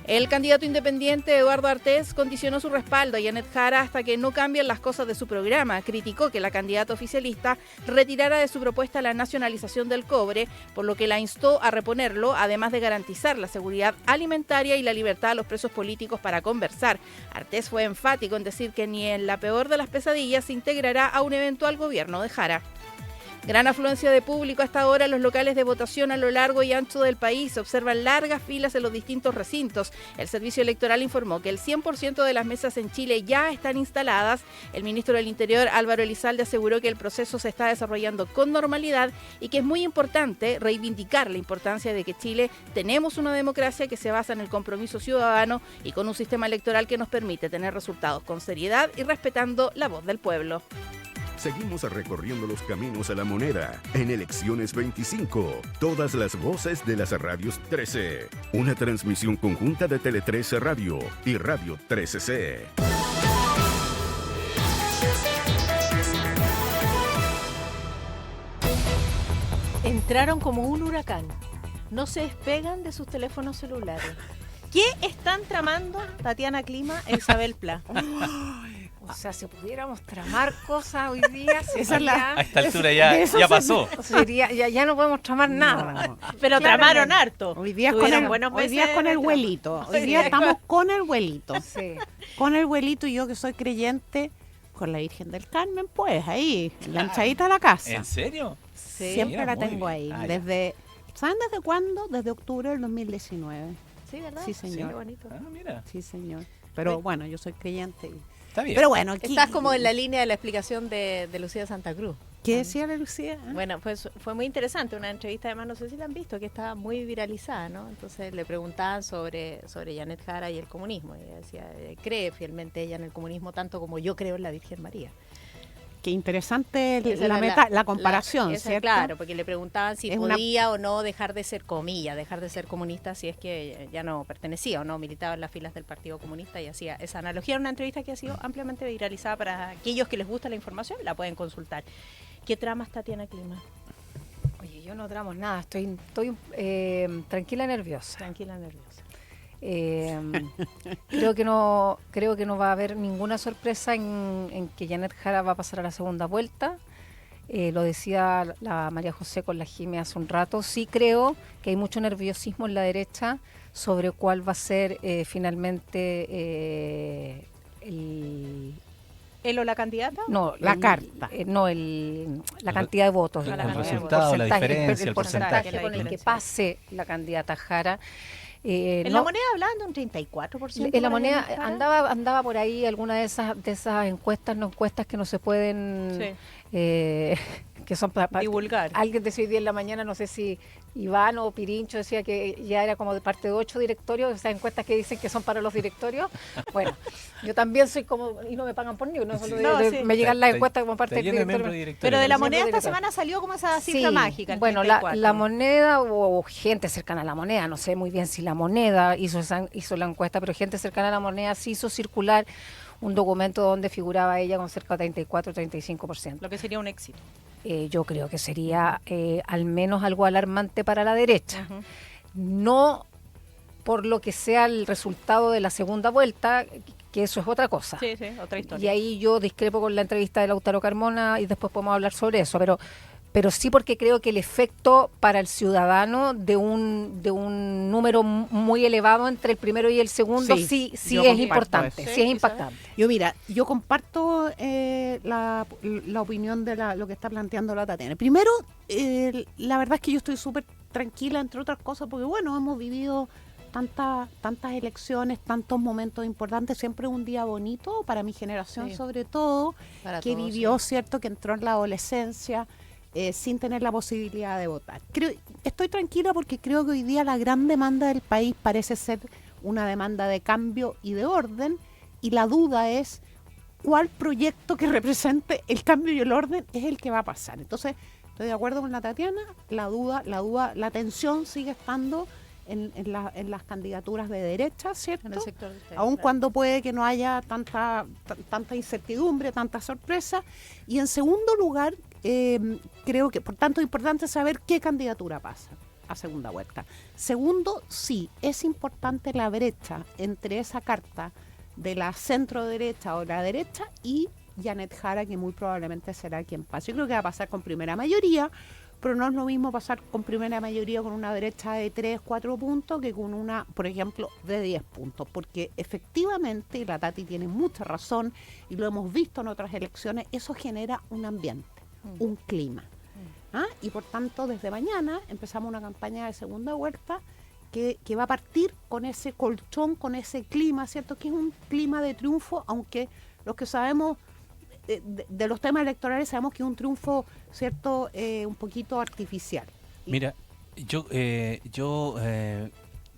El candidato independiente Eduardo Artés condicionó su respaldo a Janet Jara hasta que no cambien las cosas de su programa. Criticó que la candidata oficialista retirara de su propuesta la nacionalización del cobre, por lo que la instó a reponerlo, además de garantizar la seguridad alimentaria y la libertad a los presos políticos para conversar. Artés fue enfático en decir que ni en la peor de las pesadillas se integrará a un eventual gobierno de Jara. Gran afluencia de público hasta ahora en los locales de votación a lo largo y ancho del país. Se observan largas filas en los distintos recintos. El Servicio Electoral informó que el 100% de las mesas en Chile ya están instaladas. El ministro del Interior, Álvaro Elizalde, aseguró que el proceso se está desarrollando con normalidad y que es muy importante reivindicar la importancia de que Chile tenemos una democracia que se basa en el compromiso ciudadano y con un sistema electoral que nos permite tener resultados con seriedad y respetando la voz del pueblo. Seguimos recorriendo los caminos a la moneda en Elecciones 25. Todas las voces de las radios 13. Una transmisión conjunta de Tele 13 Radio y Radio 13C. Entraron como un huracán. No se despegan de sus teléfonos celulares. ¿Qué están tramando Tatiana Clima e Isabel Pla? O sea, si pudiéramos tramar cosas hoy día, a esta altura ya pasó. Ya no podemos tramar nada. Pero tramaron harto. Hoy día es con el huelito. Hoy día estamos con el huelito. Sí. Con el huelito, y yo que soy creyente, con la Virgen del Carmen, pues ahí, en la enchadita de la casa. ¿En serio? Sí. Siempre Mira, la muy tengo bien. ahí. ¿Saben desde cuándo? Desde octubre del 2019. Sí, ¿verdad? Sí, señor. Qué bonito. Mira. Sí, señor. Pero bueno, yo soy creyente. Está bien. Pero bueno, Estás como en la línea de la explicación de Lucía Santa Cruz. ¿Qué decía la Lucía? Bueno, pues fue muy interesante, una entrevista, además no sé si la han visto, que estaba muy viralizada, ¿no? Entonces le preguntaban sobre Janet Jara y el comunismo, y ella decía, cree fielmente ella en el comunismo tanto como yo creo en la Virgen María. Qué interesante Esa la comparación, esa, ¿cierto? Claro, porque le preguntaban si Es podía o no dejar de ser dejar de ser comunista si es que ya no pertenecía o no militaba en las filas del Partido Comunista, y hacía esa analogía. Una entrevista que ha sido ampliamente viralizada para aquellos que les gusta la información, la pueden consultar. ¿Qué tramas Tatiana Clima? Oye, yo no tramo nada, estoy tranquila y nerviosa. Tranquila, nerviosa. Creo que no va a haber ninguna sorpresa en que Janet Jara va a pasar a la segunda vuelta. Lo decía la María José con la Jimé hace un rato. Sí creo que hay mucho nerviosismo en la derecha sobre cuál va a ser finalmente ¿Él o la candidata? No, la carta. La cantidad de votos. El resultado, la diferencia, el porcentaje. Con el que pase la candidata Jara. En la moneda hablaban de un 34%. En la moneda andaba por ahí alguna de esas encuestas, no encuestas que no se pueden que son para divulgar. Alguien decía hoy día en la mañana, no sé si Iván o Pirincho decía que ya era como de parte de 8 directorios, esas encuestas que dicen que son para los directorios. Bueno, yo también soy como, y no me pagan por ni uno, me llegan las encuestas como parte del directorio. Pero de la moneda esta semana salió como esa cifra mágica. Bueno, la moneda o gente cercana a la moneda, no sé muy bien si la moneda hizo la encuesta, pero gente cercana a la moneda sí hizo circular un documento donde figuraba ella con cerca de 34-35%. Lo que sería un éxito. Yo creo que sería al menos algo alarmante para la derecha. Uh-huh. No por lo que sea el resultado de la segunda vuelta, que eso es otra cosa. Sí, otra historia. Y ahí yo discrepo con la entrevista de Lautaro Carmona y después podemos hablar sobre eso, pero sí porque creo que el efecto para el ciudadano de un número muy elevado entre el primero y el segundo sí es importante, sí es impactante. Yo comparto la opinión de lo que está planteando la Tatiana. Primero, la verdad es que yo estoy súper tranquila, entre otras cosas, porque bueno, hemos vivido tantas elecciones, tantos momentos importantes, siempre un día bonito para mi generación, sobre todo, para que todos, vivió, ¿cierto?, que entró en la adolescencia, sin tener la posibilidad de votar. Estoy tranquila porque creo que hoy día la gran demanda del país parece ser una demanda de cambio y de orden, y la duda es cuál proyecto que represente el cambio y el orden es el que va a pasar. Entonces, estoy de acuerdo con la Tatiana, la tensión sigue estando en las candidaturas de derecha, ¿cierto? En el sector de ustedes, aun cuando puede que no haya tanta incertidumbre, tanta sorpresa. Y en segundo lugar, creo que por tanto es importante saber qué candidatura pasa. a segunda vuelta. Segundo, sí, es importante la brecha entre esa carta de la centro derecha o la derecha y Janet Jara, que muy probablemente será quien pase. Yo creo que va a pasar con primera mayoría, pero no es lo mismo pasar con primera mayoría con una derecha de 3, 4 puntos que con una, por ejemplo, de 10 puntos, porque efectivamente, y la Tati tiene mucha razón, y lo hemos visto en otras elecciones, eso genera un ambiente, un clima. Y por tanto, desde mañana empezamos una campaña de segunda vuelta que va a partir con ese colchón, con ese clima, ¿cierto? Que es un clima de triunfo, aunque los que sabemos de los temas electorales sabemos que es un triunfo, ¿cierto? Un poquito artificial. Mira, yo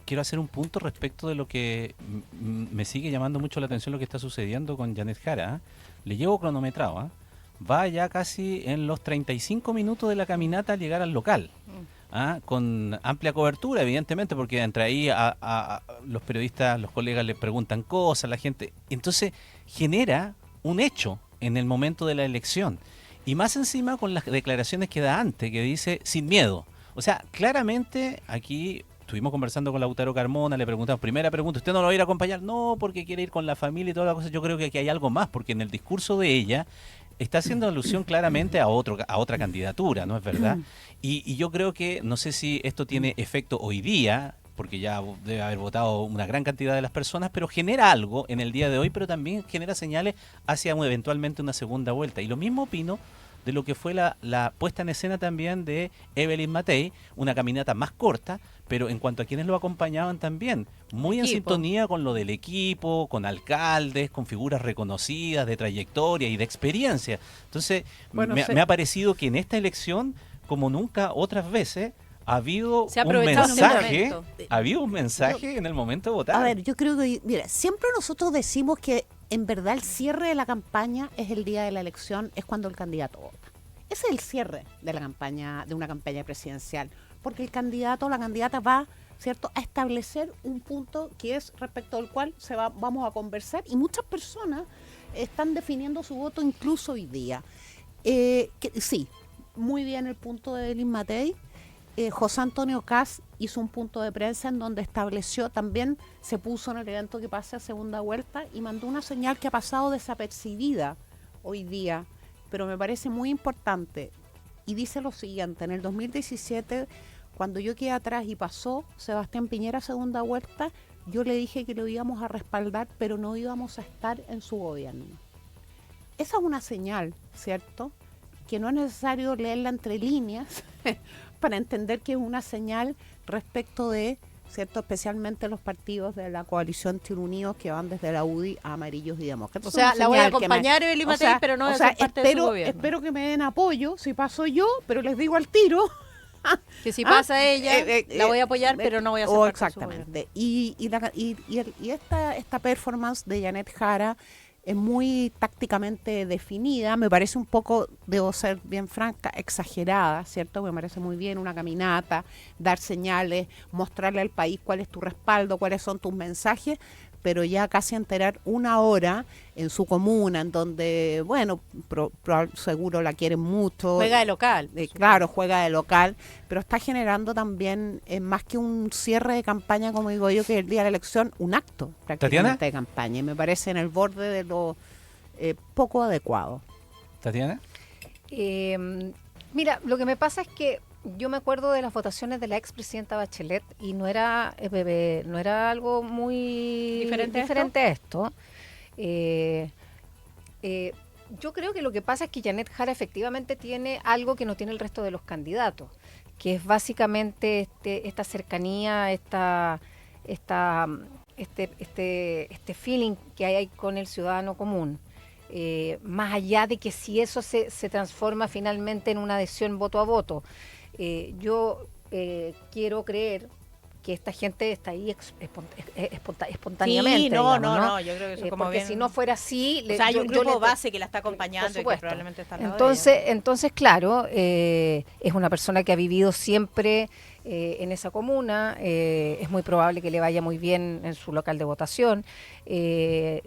quiero hacer un punto respecto de lo que me sigue llamando mucho la atención lo que está sucediendo con Janet Jara. Le llevo cronometrado, va ya casi en los 35 minutos de la caminata al llegar al local. Con amplia cobertura, evidentemente, porque entre ahí a los periodistas, los colegas le preguntan cosas, la gente. Entonces genera un hecho en el momento de la elección. Y más encima con las declaraciones que da antes, que dice sin miedo. O sea, claramente aquí estuvimos conversando con Lautaro Carmona, le preguntamos, primera pregunta, ¿usted no lo va a ir a acompañar? No, porque quiere ir con la familia y toda la cosa. Yo creo que aquí hay algo más, porque en el discurso de ella está haciendo alusión claramente a otra candidatura, ¿no es verdad? Y yo creo que, no sé si esto tiene efecto hoy día, porque ya debe haber votado una gran cantidad de las personas, pero genera algo en el día de hoy, pero también genera señales hacia eventualmente una segunda vuelta. Y lo mismo opino de lo que fue la puesta en escena también de Evelyn Matei, una caminata más corta, pero en cuanto a quienes lo acompañaban también, muy en sintonía con lo del equipo, con alcaldes, con figuras reconocidas de trayectoria y de experiencia. Entonces, bueno, me ha parecido que en esta elección, como nunca otras veces, ha habido un mensaje en el momento de votar. A ver, yo creo que, mira, siempre nosotros decimos que en verdad el cierre de la campaña es el día de la elección, es cuando el candidato vota. Ese es el cierre de la campaña, de una campaña presidencial, porque el candidato o la candidata va, ¿cierto?, a establecer un punto que es respecto al cual vamos a conversar, y muchas personas están definiendo su voto incluso hoy día. Sí, muy bien el punto de Evelyn Matei. José Antonio Kast hizo un punto de prensa en donde estableció, también se puso en el evento que pase a segunda vuelta y mandó una señal que ha pasado desapercibida hoy día, pero me parece muy importante, y dice lo siguiente: en el 2017, cuando yo quedé atrás y pasó Sebastián Piñera a segunda vuelta, yo le dije que lo íbamos a respaldar, pero no íbamos a estar en su gobierno. Esa es una señal, ¿cierto?, que no es necesario leerla entre líneas para entender que es una señal respecto de, ¿cierto?, especialmente los partidos de la coalición Chile Unidos, que van desde la UDI a Amarillos y Demócratas. O sea, la voy a acompañar, Evelyn Matei, pero no voy a ser parte de su gobierno. Espero que me den apoyo, si paso yo, pero les digo al tiro. Que si pasa ella, la voy a apoyar, pero no voy a ser parte de su gobierno. Exactamente. Y esta performance de Janet Jara es muy tácticamente definida, me parece un poco, debo ser bien franca, exagerada, ¿cierto? Me parece muy bien una caminata, dar señales, mostrarle al país cuál es tu respaldo, cuáles son tus mensajes, pero ya casi enterar una hora en su comuna, en donde, bueno, seguro la quieren mucho. Juega de local. Claro, juega de local, pero está generando también, más que un cierre de campaña, como digo yo, que el día de la elección, un acto prácticamente de campaña. Y me parece en el borde de lo poco adecuado. ¿Tatiana? Mira, lo que me pasa es que yo me acuerdo de las votaciones de la expresidenta Bachelet y no era algo muy diferente a esto. Yo creo que lo que pasa es que Janet Jara efectivamente tiene algo que no tiene el resto de los candidatos, que es básicamente esta cercanía, este feeling que hay con el ciudadano común. Más allá de que si eso se transforma finalmente en una adhesión voto a voto. Yo quiero creer que esta gente está ahí espontáneamente. Sí, no, yo creo que eso como porque bien... si no fuera así... O sea, hay un grupo base que la está acompañando y que probablemente está al lado entonces, claro, es una persona que ha vivido siempre en esa comuna, es muy probable que le vaya muy bien en su local de votación,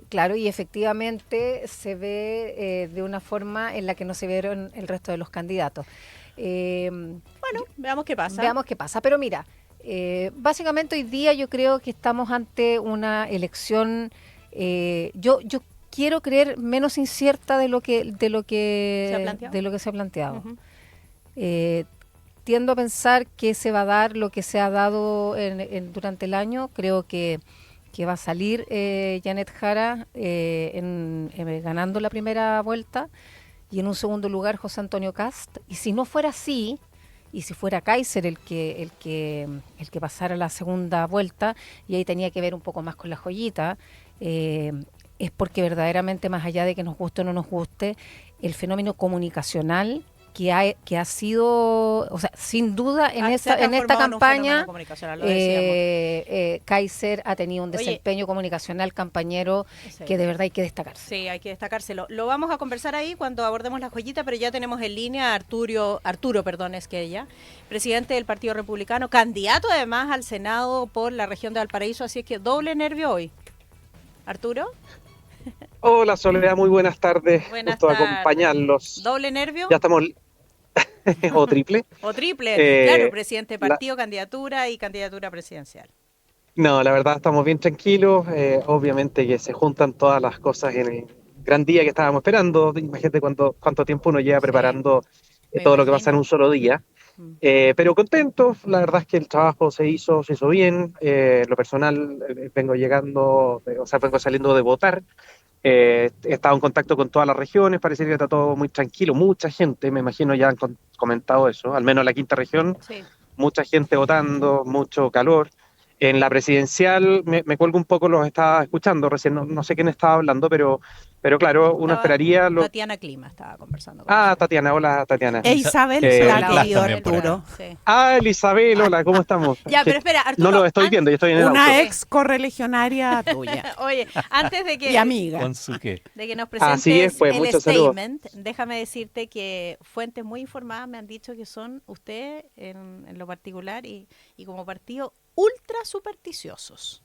claro, y efectivamente se ve de una forma en la que no se vieron el resto de los candidatos. Bueno, veamos qué pasa. Veamos qué pasa. Pero mira, básicamente hoy día yo creo que estamos ante una elección, yo quiero creer menos incierta de lo que se ha planteado. Ujú. Tiendo a pensar que se va a dar lo que se ha dado durante el año. Creo que va a salir Janet Jara ganando la primera vuelta y en un segundo lugar José Antonio Cast. Y si no fuera así, y si fuera Kaiser el que pasara la segunda vuelta, y ahí tenía que ver un poco más con la joyita, es porque verdaderamente, más allá de que nos guste o no nos guste, el fenómeno comunicacional que ha sido, o sea, sin duda en esta campaña, Kaiser ha tenido un desempeño comunicacional campañero que de verdad hay que destacarse. Sí, hay que destacárselo. Lo vamos a conversar ahí cuando abordemos la joyita, pero ya tenemos en línea a Arturo, Esquella, presidente del Partido Republicano, candidato además al Senado por la región de Valparaíso, así es que doble nervio hoy. ¿Arturo? Hola Soledad, muy buenas tardes. Buenas Gusto tardes. acompañarlos. ¿Doble nervio? Ya estamos... ¿O triple? O triple, claro, presidente de partido, candidatura y candidatura presidencial. No, la verdad estamos bien tranquilos. Obviamente que se juntan todas las cosas en el gran día que estábamos esperando. Imagínate cuánto tiempo uno lleva preparando todo lo que pasa en un solo día. Pero contentos, la verdad es que el trabajo se hizo bien. Lo personal, vengo saliendo de votar. He estado en contacto con todas las regiones, parece que está todo muy tranquilo, mucha gente, me imagino ya han comentado eso, al menos en la quinta región, sí. Mucha gente votando, mucho calor. En la presidencial me cuelgo un poco, los estaba escuchando recién, no sé quién estaba hablando, pero claro, uno esperaría... Tatiana Clima estaba conversando con Tatiana, hola Tatiana. Isabel, querido Arturo. Sí. Isabel, hola, ¿cómo estamos? Ya, pero espera, Arturo. No lo estoy viendo, yo estoy en el auto. Una ex correligionaria tuya. Oye, antes de que... Y amiga. De que nos presentes Así es, pues, el statement, déjame decirte que fuentes muy informadas me han dicho que son ustedes, en lo particular y como partido, ultra supersticiosos.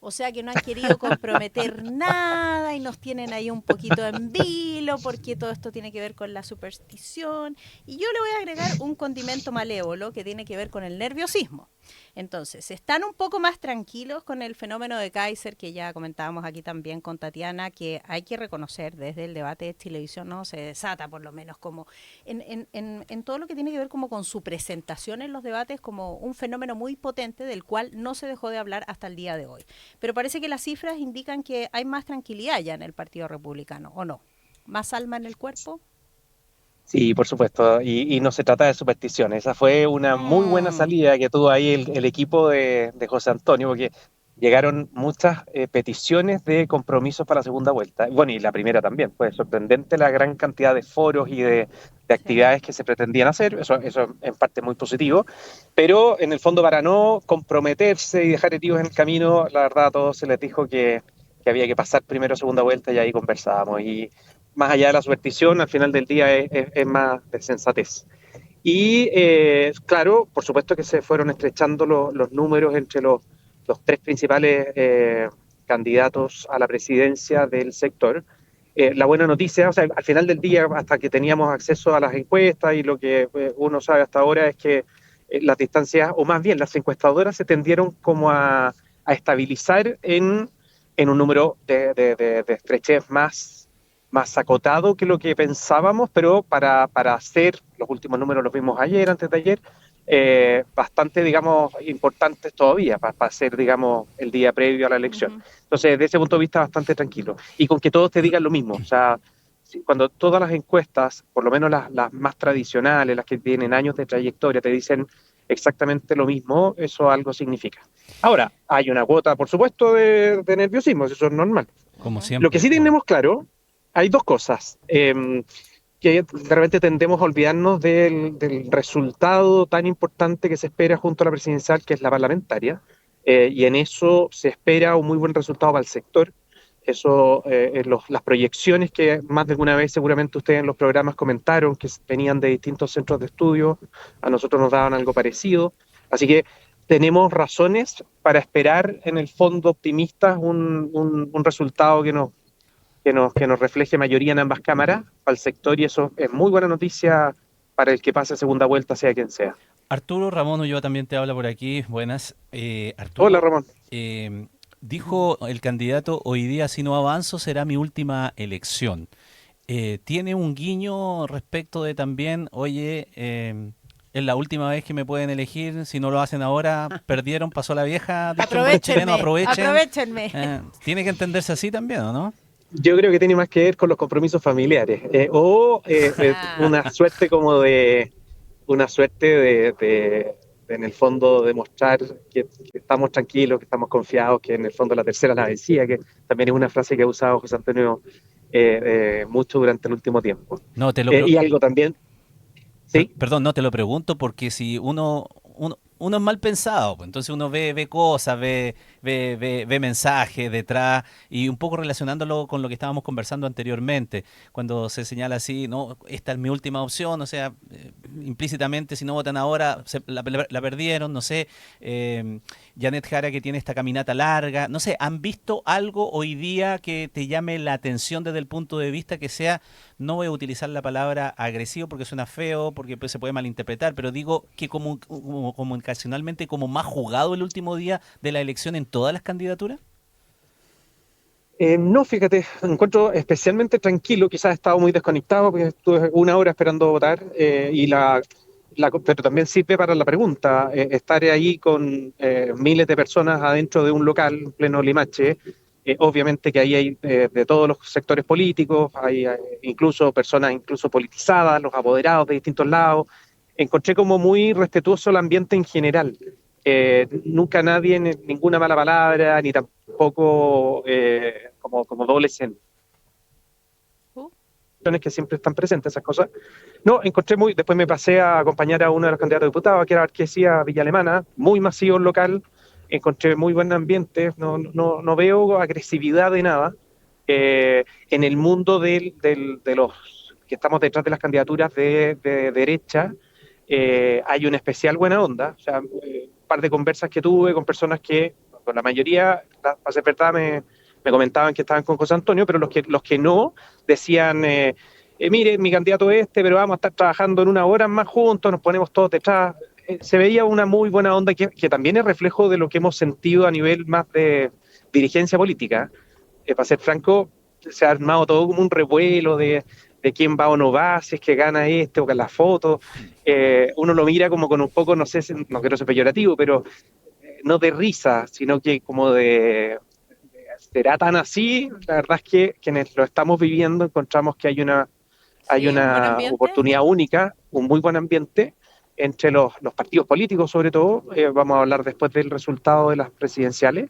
O sea que no han querido comprometer nada y nos tienen ahí un poquito en vilo porque todo esto tiene que ver con la superstición. Y yo le voy a agregar un condimento malévolo que tiene que ver con el nerviosismo. Entonces, están un poco más tranquilos con el fenómeno de Kaiser, que ya comentábamos aquí también con Tatiana, que hay que reconocer desde el debate de televisión, ¿no? Se desata por lo menos como en todo lo que tiene que ver como con su presentación en los debates como un fenómeno muy potente del cual no se dejó de hablar hasta el día de hoy. Pero parece que las cifras indican que hay más tranquilidad ya en el Partido Republicano, ¿o no? ¿Más alma en el cuerpo? Sí, por supuesto, y no se trata de superstición. Esa fue una muy buena salida que tuvo ahí el equipo de José Antonio, porque llegaron muchas peticiones de compromisos para la segunda vuelta. Bueno, y la primera también. Fue sorprendente la gran cantidad de foros y de actividades que se pretendían hacer. Eso en parte muy positivo. Pero en el fondo, para no comprometerse y dejar heridos en el camino, la verdad a todos se les dijo que había que pasar primero segunda vuelta y ahí conversábamos. Y más allá de la superstición, al final del día es más de sensatez. Y claro, por supuesto que se fueron estrechando los números entre los tres principales candidatos a la presidencia del sector. La buena noticia, o sea, al final del día, hasta que teníamos acceso a las encuestas y lo que uno sabe hasta ahora es que las distancias, o más bien las encuestadoras se tendieron como a estabilizar en un número de estrechez más acotado que lo que pensábamos, pero para hacer, los últimos números los vimos ayer, antes de ayer, bastante, digamos, importantes todavía para ser, digamos, el día previo a la elección. Entonces, desde ese punto de vista, bastante tranquilo. Y con que todos te digan lo mismo, o sea, cuando todas las encuestas, por lo menos las más tradicionales, las que tienen años de trayectoria, te dicen exactamente lo mismo, eso algo significa. Ahora, hay una cuota, por supuesto, de nerviosismo, eso es normal. Como siempre. Lo que sí tenemos claro, hay dos cosas. Que de repente tendemos a olvidarnos del resultado tan importante que se espera junto a la presidencial, que es la parlamentaria, y en eso se espera un muy buen resultado para el sector. Eso, las proyecciones que más de alguna vez seguramente ustedes en los programas comentaron, que venían de distintos centros de estudio, a nosotros nos daban algo parecido. Así que tenemos razones para esperar, en el fondo, optimistas, un resultado que nos refleje mayoría en ambas cámaras para el sector, y eso es muy buena noticia para el que pase segunda vuelta, sea quien sea. Arturo, Ramón Ulloa también te habla por aquí. Buenas. Arturo, Hola, Ramón. Dijo el candidato, hoy día si no avanzo será mi última elección. Tiene un guiño respecto de también, oye, es la última vez que me pueden elegir, si no lo hacen ahora, perdieron, pasó la vieja, dicho un buen chileno, Aprovechenme. Tiene que entenderse así también, ¿o no? Yo creo que tiene más que ver con los compromisos familiares una suerte de en el fondo demostrar que estamos tranquilos, que estamos confiados, que en el fondo la tercera la vencía, que también es una frase que ha usado José Antonio mucho durante el último tiempo. No, y algo también. ¿Sí? Perdón, no te lo pregunto porque si uno es mal pensado, pues, entonces uno ve cosas, ve mensajes detrás y un poco relacionándolo con lo que estábamos conversando anteriormente, cuando se señala así, no, esta es mi última opción, o sea, implícitamente si no votan ahora la perdieron, no sé, Janet Jara que tiene esta caminata larga, no sé, ¿han visto algo hoy día que te llame la atención desde el punto de vista que sea, no voy a utilizar la palabra agresivo porque suena feo, porque pues, se puede malinterpretar, pero digo que comunicacionalmente como más jugado el último día de la elección en todas las candidaturas? No, fíjate, me encuentro especialmente tranquilo, quizás he estado muy desconectado porque estuve una hora esperando votar pero también sirve para la pregunta, estar ahí con miles de personas adentro de un local en pleno Limache, obviamente que ahí hay de todos los sectores políticos, hay incluso personas politizadas, los apoderados de distintos lados. Encontré como muy respetuoso el ambiente en general. Nunca nadie, ninguna mala palabra, ni tampoco como doble escena. Que siempre están presentes esas cosas. No, después me pasé a acompañar a uno de los candidatos a diputados, que era Arquesía Villa Alemana, muy masivo el local, encontré muy buen ambiente, no veo agresividad de nada. En el mundo de los que estamos detrás de las candidaturas de derecha, hay una especial buena onda, o sea, un par de conversas que tuve con personas que, con la mayoría, para ser verdad, me comentaban que estaban con José Antonio, pero los que no, decían, mire, mi candidato es pero vamos a estar trabajando en unas horas más juntos, nos ponemos todos detrás. Se veía una muy buena onda que también es reflejo de lo que hemos sentido a nivel más de dirigencia política. Para ser franco, se ha armado todo como un revuelo de quién va o no va, si es que gana o con las fotos. Uno lo mira como con un poco, no sé, no quiero ser peyorativo, pero no de risa, sino que como será tan así. La verdad es que quienes lo estamos viviendo encontramos que hay una oportunidad única, un muy buen ambiente entre los partidos políticos sobre todo. Vamos a hablar después del resultado de las presidenciales,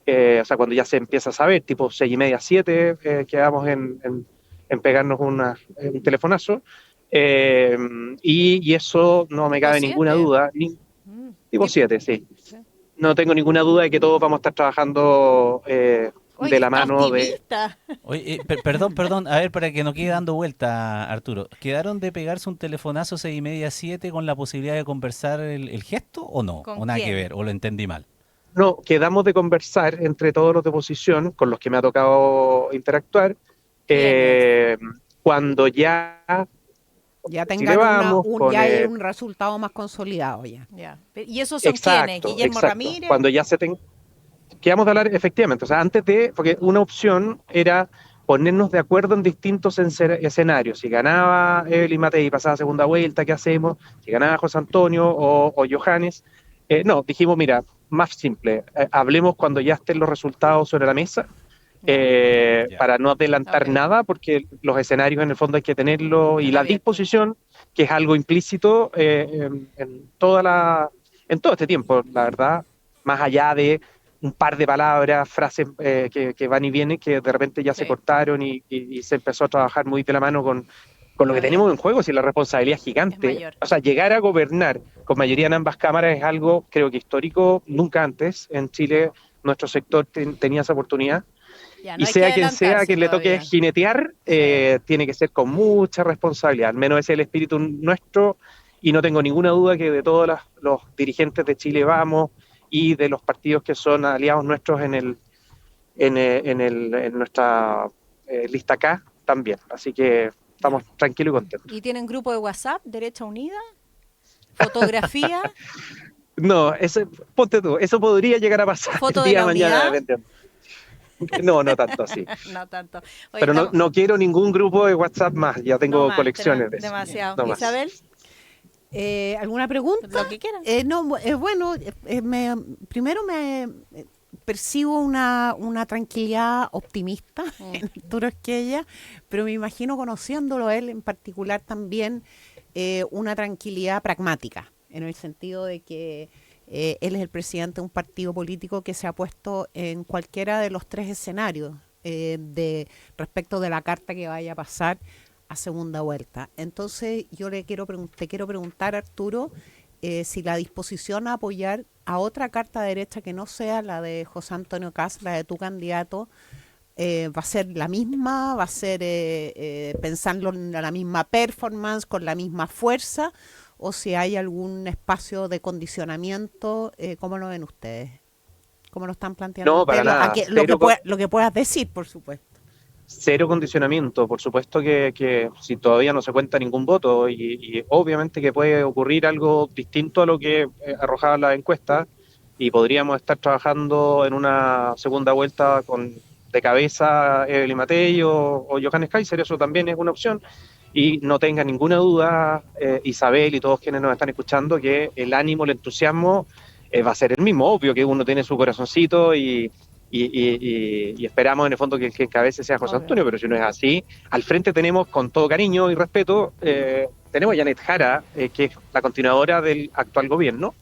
o sea, cuando ya se empieza a saber, tipo 6:30, 7, quedamos en pegarnos un telefonazo, y eso no me cabe ninguna duda, tipo 7, sí. No tengo ninguna duda de que todos vamos a estar trabajando de la mano de... Oye, perdón, a ver, para que no quede dando vuelta, Arturo, ¿quedaron de pegarse un telefonazo 6:30, 7 con la posibilidad de conversar el gesto o no? ¿O nada que ver? ¿O lo entendí mal? No, quedamos de conversar entre todos los de oposición con los que me ha tocado interactuar, cuando ya tengan hay un resultado más consolidado ya. ¿Y esos son quiénes? Guillermo Ramírez. Cuando ya quedamos de hablar efectivamente, o sea, porque una opción era ponernos de acuerdo en distintos escenarios. Si ganaba Evelyn Matei y pasaba segunda vuelta, ¿qué hacemos? Si ganaba José Antonio o Johannes. No, dijimos, mira, más simple, hablemos cuando ya estén los resultados sobre la mesa, para no adelantar nada, porque los escenarios en el fondo hay que tenerlo, y la disposición, que es algo implícito en todo este tiempo, la verdad, más allá de un par de palabras, frases que van y vienen, que de repente ya se cortaron y se empezó a trabajar muy de la mano con lo que tenemos en juego, si la responsabilidad es gigante. O sea, llegar a gobernar con mayoría en ambas cámaras es algo, creo que histórico, nunca antes. En Chile, nuestro sector tenía esa oportunidad. Y sea quien le toque jinetear, tiene que ser con mucha responsabilidad. Al menos ese es el espíritu nuestro, y no tengo ninguna duda que de todos los dirigentes de Chile Vamos y de los partidos que son aliados nuestros en nuestra lista K también. Así que estamos tranquilos y contentos. ¿Y tienen grupo de WhatsApp, Derecha Unida? ¿Fotografía? No, ponte tú, eso podría llegar a pasar ¿Foto el de día la de mañana. unidad? Dependiendo. No, no tanto así. No tanto. Oye, Pero no quiero ningún grupo de WhatsApp más, ya tengo no más, colecciones de eso. demasiado. No más. Isabel, ¿Alguna pregunta? lo que quieran. Bueno, primero me percibo una tranquilidad optimista en Arturo Esquella, pero me imagino, conociéndolo a él en particular también, una tranquilidad pragmática, en el sentido de que él es el presidente de un partido político que se ha puesto en cualquiera de los tres escenarios respecto de la carta que vaya a pasar a segunda vuelta. Entonces yo te quiero preguntar, Arturo, si la disposición a apoyar a otra carta derecha que no sea la de José Antonio Kast, la de tu candidato, va a ser la misma, va a ser pensando en la misma performance, con la misma fuerza, o si hay algún espacio de condicionamiento. ¿Cómo lo ven ustedes? ¿Cómo lo están planteando? No, para nada. Lo que puedas decir, por supuesto. Cero condicionamiento, por supuesto que si todavía no se cuenta ningún voto y obviamente que puede ocurrir algo distinto a lo que arrojaba la encuesta y podríamos estar trabajando en una segunda vuelta de cabeza Evelyn Matei o Johannes Kaiser, eso también es una opción. Y no tenga ninguna duda, Isabel y todos quienes nos están escuchando, que el ánimo, el entusiasmo va a ser el mismo. Obvio que uno tiene su corazoncito y esperamos en el fondo que el que encabece sea José Antonio, pero si no es así, al frente tenemos, con todo cariño y respeto, tenemos a Janet Jara, que es la continuadora del actual gobierno,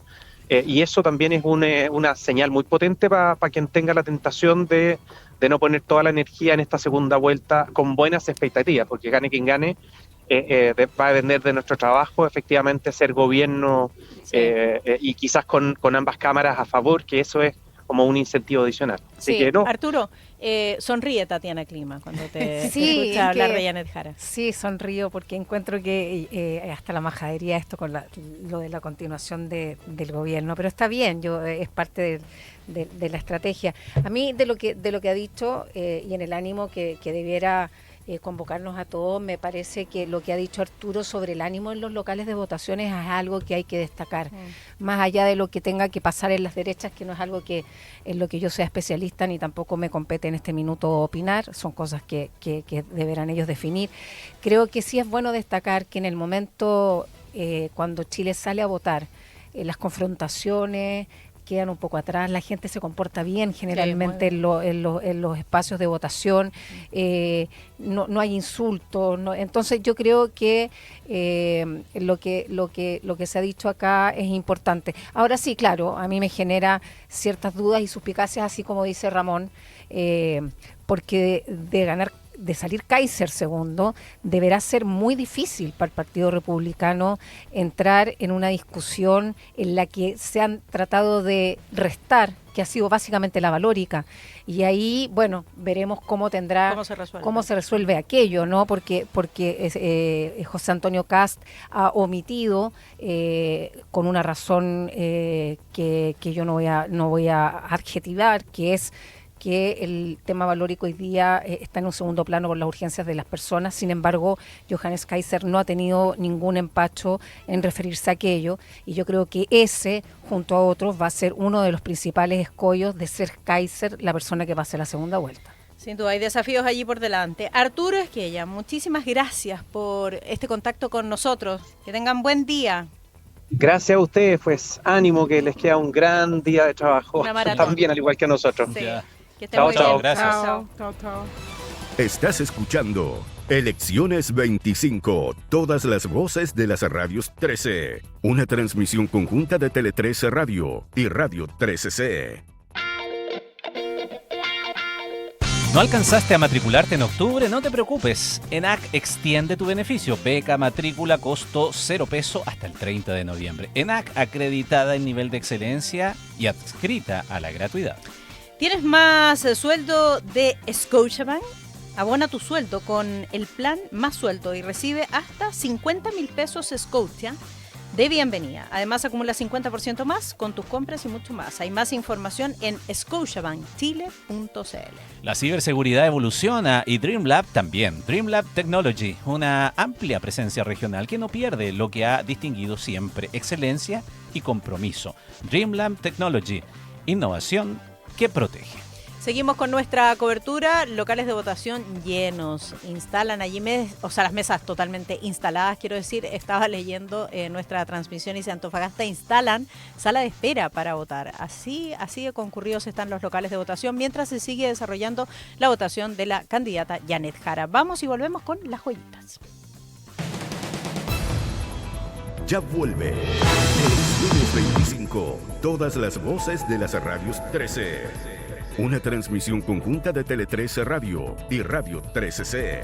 y eso también es una señal muy potente para quien tenga la tentación de no poner toda la energía en esta segunda vuelta con buenas expectativas, porque gane quien gane, va a depender de nuestro trabajo, efectivamente, ser gobierno, y quizás con ambas cámaras a favor, que eso es como un incentivo adicional. Así que no. Arturo, sonríe Tatiana Clima cuando te escucha hablar de Janet Jara. Sí, sonrío porque encuentro que hasta la majadería esto con lo de la continuación del gobierno, pero está bien, es parte de la estrategia. A mí de lo que ha dicho y en el ánimo que debiera convocarnos a todos, me parece que lo que ha dicho Arturo sobre el ánimo en los locales de votaciones es algo que hay que destacar, más allá de lo que tenga que pasar en las derechas, que no es algo en lo que yo sea especialista, ni tampoco me compete en este minuto opinar, son cosas que deberán ellos definir. Creo que sí es bueno destacar que en el momento cuando Chile sale a votar, las confrontaciones quedan un poco atrás, la gente se comporta bien generalmente en los espacios de votación, no hay insultos, entonces yo creo que lo que se ha dicho acá es importante. Ahora sí, claro, a mí me genera ciertas dudas y suspicacias, así como dice Ramón, porque de salir Kaiser segundo, deberá ser muy difícil para el Partido Republicano entrar en una discusión en la que se han tratado de restar, que ha sido básicamente la valórica. Y ahí, bueno, veremos cómo se resuelve aquello, ¿no? Porque José Antonio Kast ha omitido, con una razón que yo no voy a adjetivar, que es que el tema valórico hoy día está en un segundo plano por las urgencias de las personas. Sin embargo, Johannes Kaiser no ha tenido ningún empacho en referirse a aquello, y yo creo que ese, junto a otros, va a ser uno de los principales escollos de ser Kaiser la persona que va a hacer la segunda vuelta. Sin duda, hay desafíos allí por delante. Arturo Esquella, muchísimas gracias por este contacto con nosotros. Que tengan buen día. Gracias a ustedes, pues ánimo, que les queda un gran día de trabajo, también al igual que a nosotros. Sí. Chao, chao. Gracias. Chao. Estás escuchando Elecciones 25, todas las voces de las radios 13. Una transmisión conjunta de Tele 13 Radio y Radio 13C. ¿No alcanzaste a matricularte en octubre? No te preocupes. ENAC extiende tu beneficio. Beca matrícula costo 0 peso hasta el 30 de noviembre. ENAC, acreditada en nivel de excelencia y adscrita a la gratuidad. ¿Tienes más sueldo de Scotiabank? Abona tu sueldo con el plan Más Sueldo y recibe hasta 50,000 pesos Scotia de bienvenida. Además, acumula 50% más con tus compras y mucho más. Hay más información en scotiabankchile.cl. La ciberseguridad evoluciona y DreamLab también. DreamLab Technology, una amplia presencia regional que no pierde lo que ha distinguido siempre: excelencia y compromiso. DreamLab Technology, innovación que protege. Seguimos con nuestra cobertura. Locales de votación llenos. Instalan allí, las mesas totalmente instaladas. Quiero decir, estaba leyendo nuestra transmisión y dice: Antofagasta instalan sala de espera para votar. Así de concurridos están los locales de votación mientras se sigue desarrollando la votación de la candidata Janet Jara. Vamos y volvemos con las joyitas. Ya vuelve Elecciones 25. Todas las voces de las radios 13. Una transmisión conjunta de Tele 13 Radio y Radio 13C.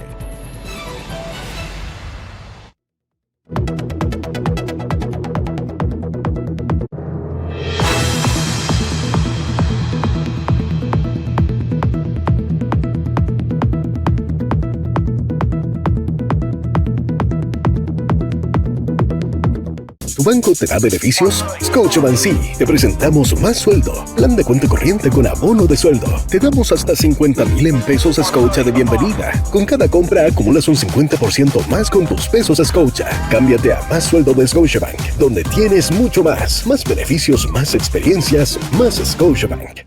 ¿Tu banco te da beneficios? Scotiabank sí. Te presentamos Más Sueldo, plan de cuenta corriente con abono de sueldo. Te damos hasta 50,000 en pesos Scotia de bienvenida. Con cada compra acumulas un 50% más con tus pesos Scotia. Cámbiate a Más Sueldo de Scotiabank, donde tienes mucho más. Más beneficios, más experiencias, más Scotiabank.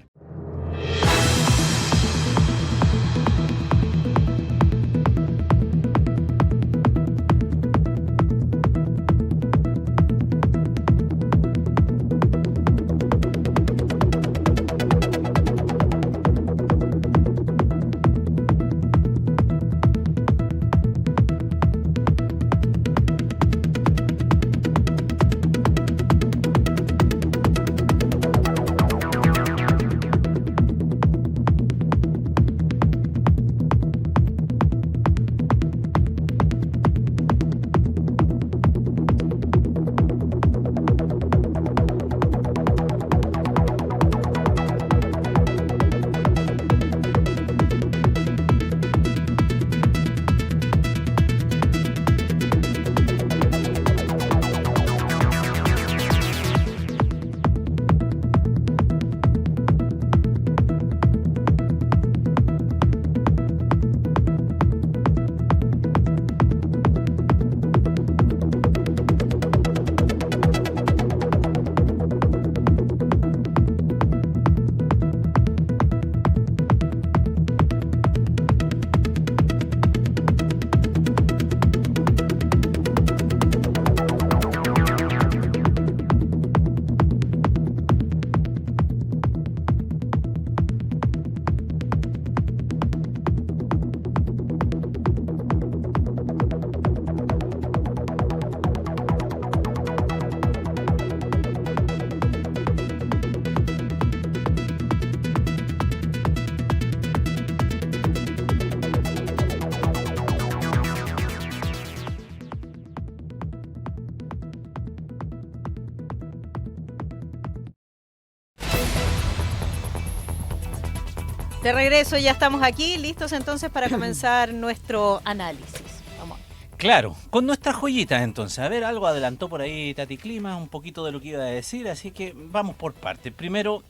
De regreso, ya estamos aquí, listos entonces para comenzar nuestro análisis. Vamos. Claro, con nuestras joyitas entonces. A ver, algo adelantó por ahí Tati Clima, un poquito de lo que iba a decir, así que vamos por partes. Primero,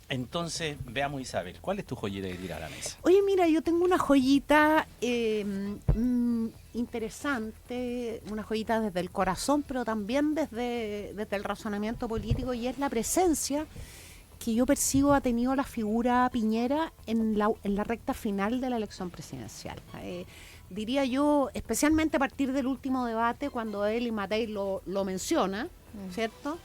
entonces, veamos, Isabel, ¿cuál es tu joyita que tira a la mesa? Oye, mira, yo tengo una joyita interesante, una joyita desde el corazón, pero también desde el razonamiento político, y es la presencia que yo percibo ha tenido la figura Piñera en la recta final de la elección presidencial. Diría yo, especialmente a partir del último debate, cuando él y Matei lo menciona, ¿cierto?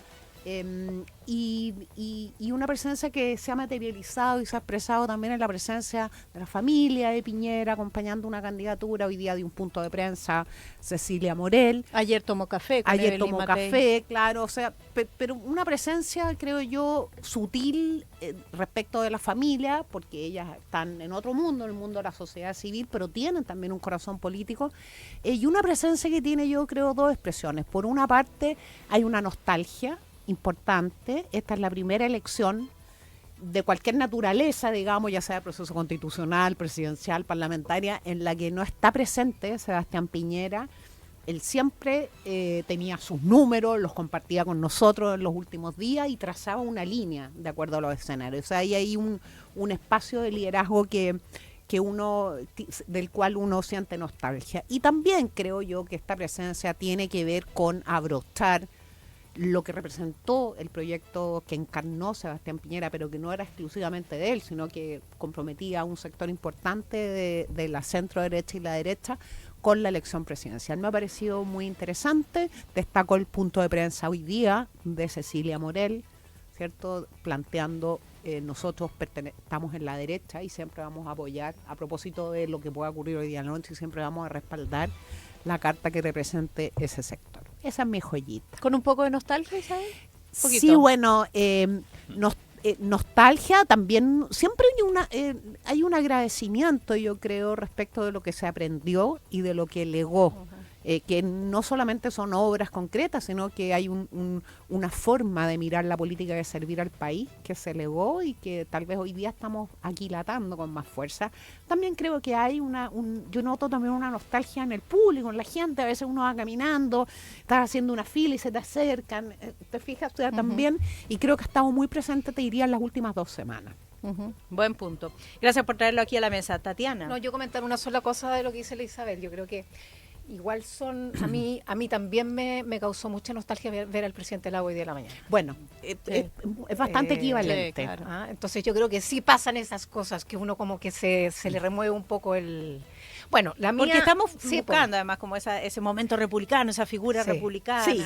Y una presencia que se ha materializado y se ha expresado también en la presencia de la familia de Piñera, acompañando una candidatura. Hoy día de un punto de prensa Cecilia Morel. Ayer tomó café con Ayer Evelyn tomó Matei. café, claro, o sea, pero una presencia, creo yo, sutil respecto de la familia, porque ellas están en otro mundo, en el mundo de la sociedad civil, pero tienen también un corazón político, y una presencia que tiene, yo creo, dos expresiones. Por una parte, hay una nostalgia importante. Esta es la primera elección de cualquier naturaleza, digamos, ya sea de proceso constitucional, presidencial, parlamentaria, en la que no está presente Sebastián Piñera, él siempre tenía sus números, los compartía con nosotros en los últimos días y trazaba una línea de acuerdo a los escenarios. O sea, ahí hay un espacio de liderazgo del cual uno siente nostalgia. Y también creo yo que esta presencia tiene que ver con abrochar lo que representó el proyecto que encarnó Sebastián Piñera, pero que no era exclusivamente de él, sino que comprometía a un sector importante de la centro derecha y la derecha con la elección presidencial. Me ha parecido muy interesante. Destaco el punto de prensa hoy día de Cecilia Morel, ¿cierto? Planteando nosotros estamos en la derecha y siempre vamos a apoyar, a propósito de lo que pueda ocurrir hoy día a la noche, y siempre vamos a respaldar la carta que represente ese sector. Esa es mi joyita. ¿Con un poco de nostalgia, Isabel? Sí, bueno, nostalgia también, siempre hay un agradecimiento, yo creo, respecto de lo que se aprendió y de lo que legó. Que no solamente son obras concretas, sino que hay una forma de mirar la política, de servir al país que se legó y que tal vez hoy día estamos aquilatando con más fuerza. También creo que hay yo noto también una nostalgia en el público, en la gente. A veces uno va caminando, estás haciendo una fila y se te acercan, te fijas también, y creo que ha estado muy presente, te diría, en las últimas 2 semanas. Buen punto. Gracias por traerlo aquí a la mesa, Tatiana. No, yo comentar una sola cosa de lo que dice la Isabel. Yo creo que igual a mí también me causó mucha nostalgia ver al presidente Lago hoy día de la mañana. Bueno, es bastante equivalente. Sí, claro. Entonces yo creo que sí pasan esas cosas, que uno como que se le remueve un poco el... Bueno, la mía... Porque estamos buscando además como ese momento republicano, esa figura republicana. Sí,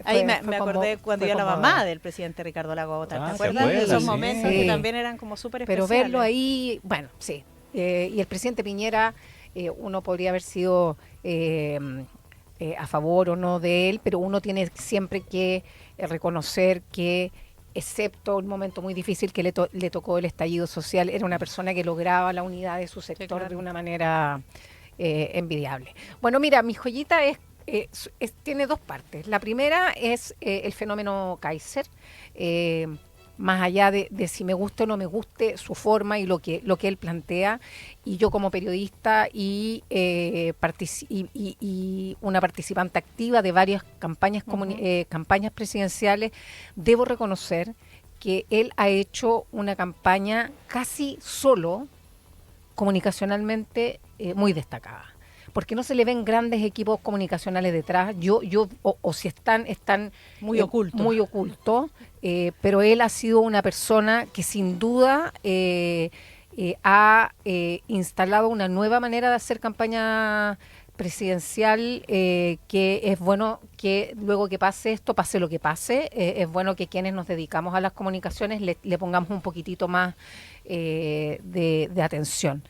ahí me acordé cuando iba la mamá del presidente Ricardo Lago a votar. ¿Te acuerdas de esos momentos que también eran como súper especiales? Pero verlo ahí, bueno, sí. Y el presidente Piñera... uno podría haber sido a favor o no de él, pero uno tiene siempre que reconocer que, excepto un momento muy difícil que le tocó el estallido social, era una persona que lograba la unidad de su sector de una manera envidiable. Bueno, mira, mi joyita tiene 2 partes. La primera es el fenómeno Kaiser. Más allá de si me guste o no me guste su forma y lo que él plantea, y yo como periodista y una participante activa de varias campañas campañas presidenciales, debo reconocer que él ha hecho una campaña casi solo, comunicacionalmente muy destacada. Porque no se le ven grandes equipos comunicacionales detrás, o si están muy ocultos, pero él ha sido una persona que sin duda ha instalado una nueva manera de hacer campaña presidencial, que es bueno que luego que pase esto, pase lo que pase, es bueno que quienes nos dedicamos a las comunicaciones le pongamos un poquitito más de atención.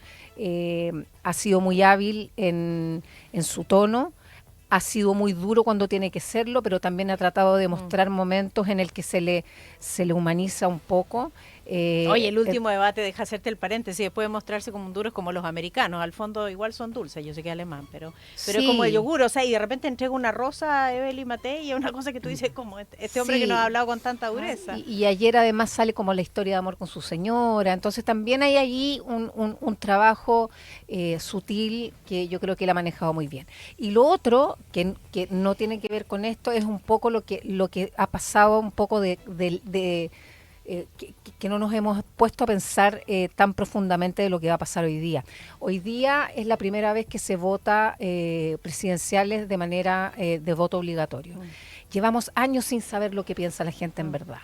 Ha sido muy hábil en su tono, ha sido muy duro cuando tiene que serlo, pero también ha tratado de mostrar momentos en el que se le humaniza un poco. Oye, el último debate, deja hacerte el paréntesis, después de mostrarse como duros como los americanos, al fondo igual son dulces, yo sé que es alemán, pero es como el yogur, o sea, y de repente entrega una rosa a Evelyn Matei y es una cosa que tú dices, como este hombre que nos ha hablado con tanta dureza. Y ayer además sale como la historia de amor con su señora, entonces también hay allí un trabajo sutil que yo creo que él ha manejado muy bien. Y lo otro, que no tiene que ver con esto, es un poco lo que ha pasado un poco que no nos hemos puesto a pensar tan profundamente de lo que va a pasar hoy día. Hoy día es la primera vez que se vota presidenciales de manera de voto obligatorio. Llevamos años sin saber lo que piensa la gente en verdad.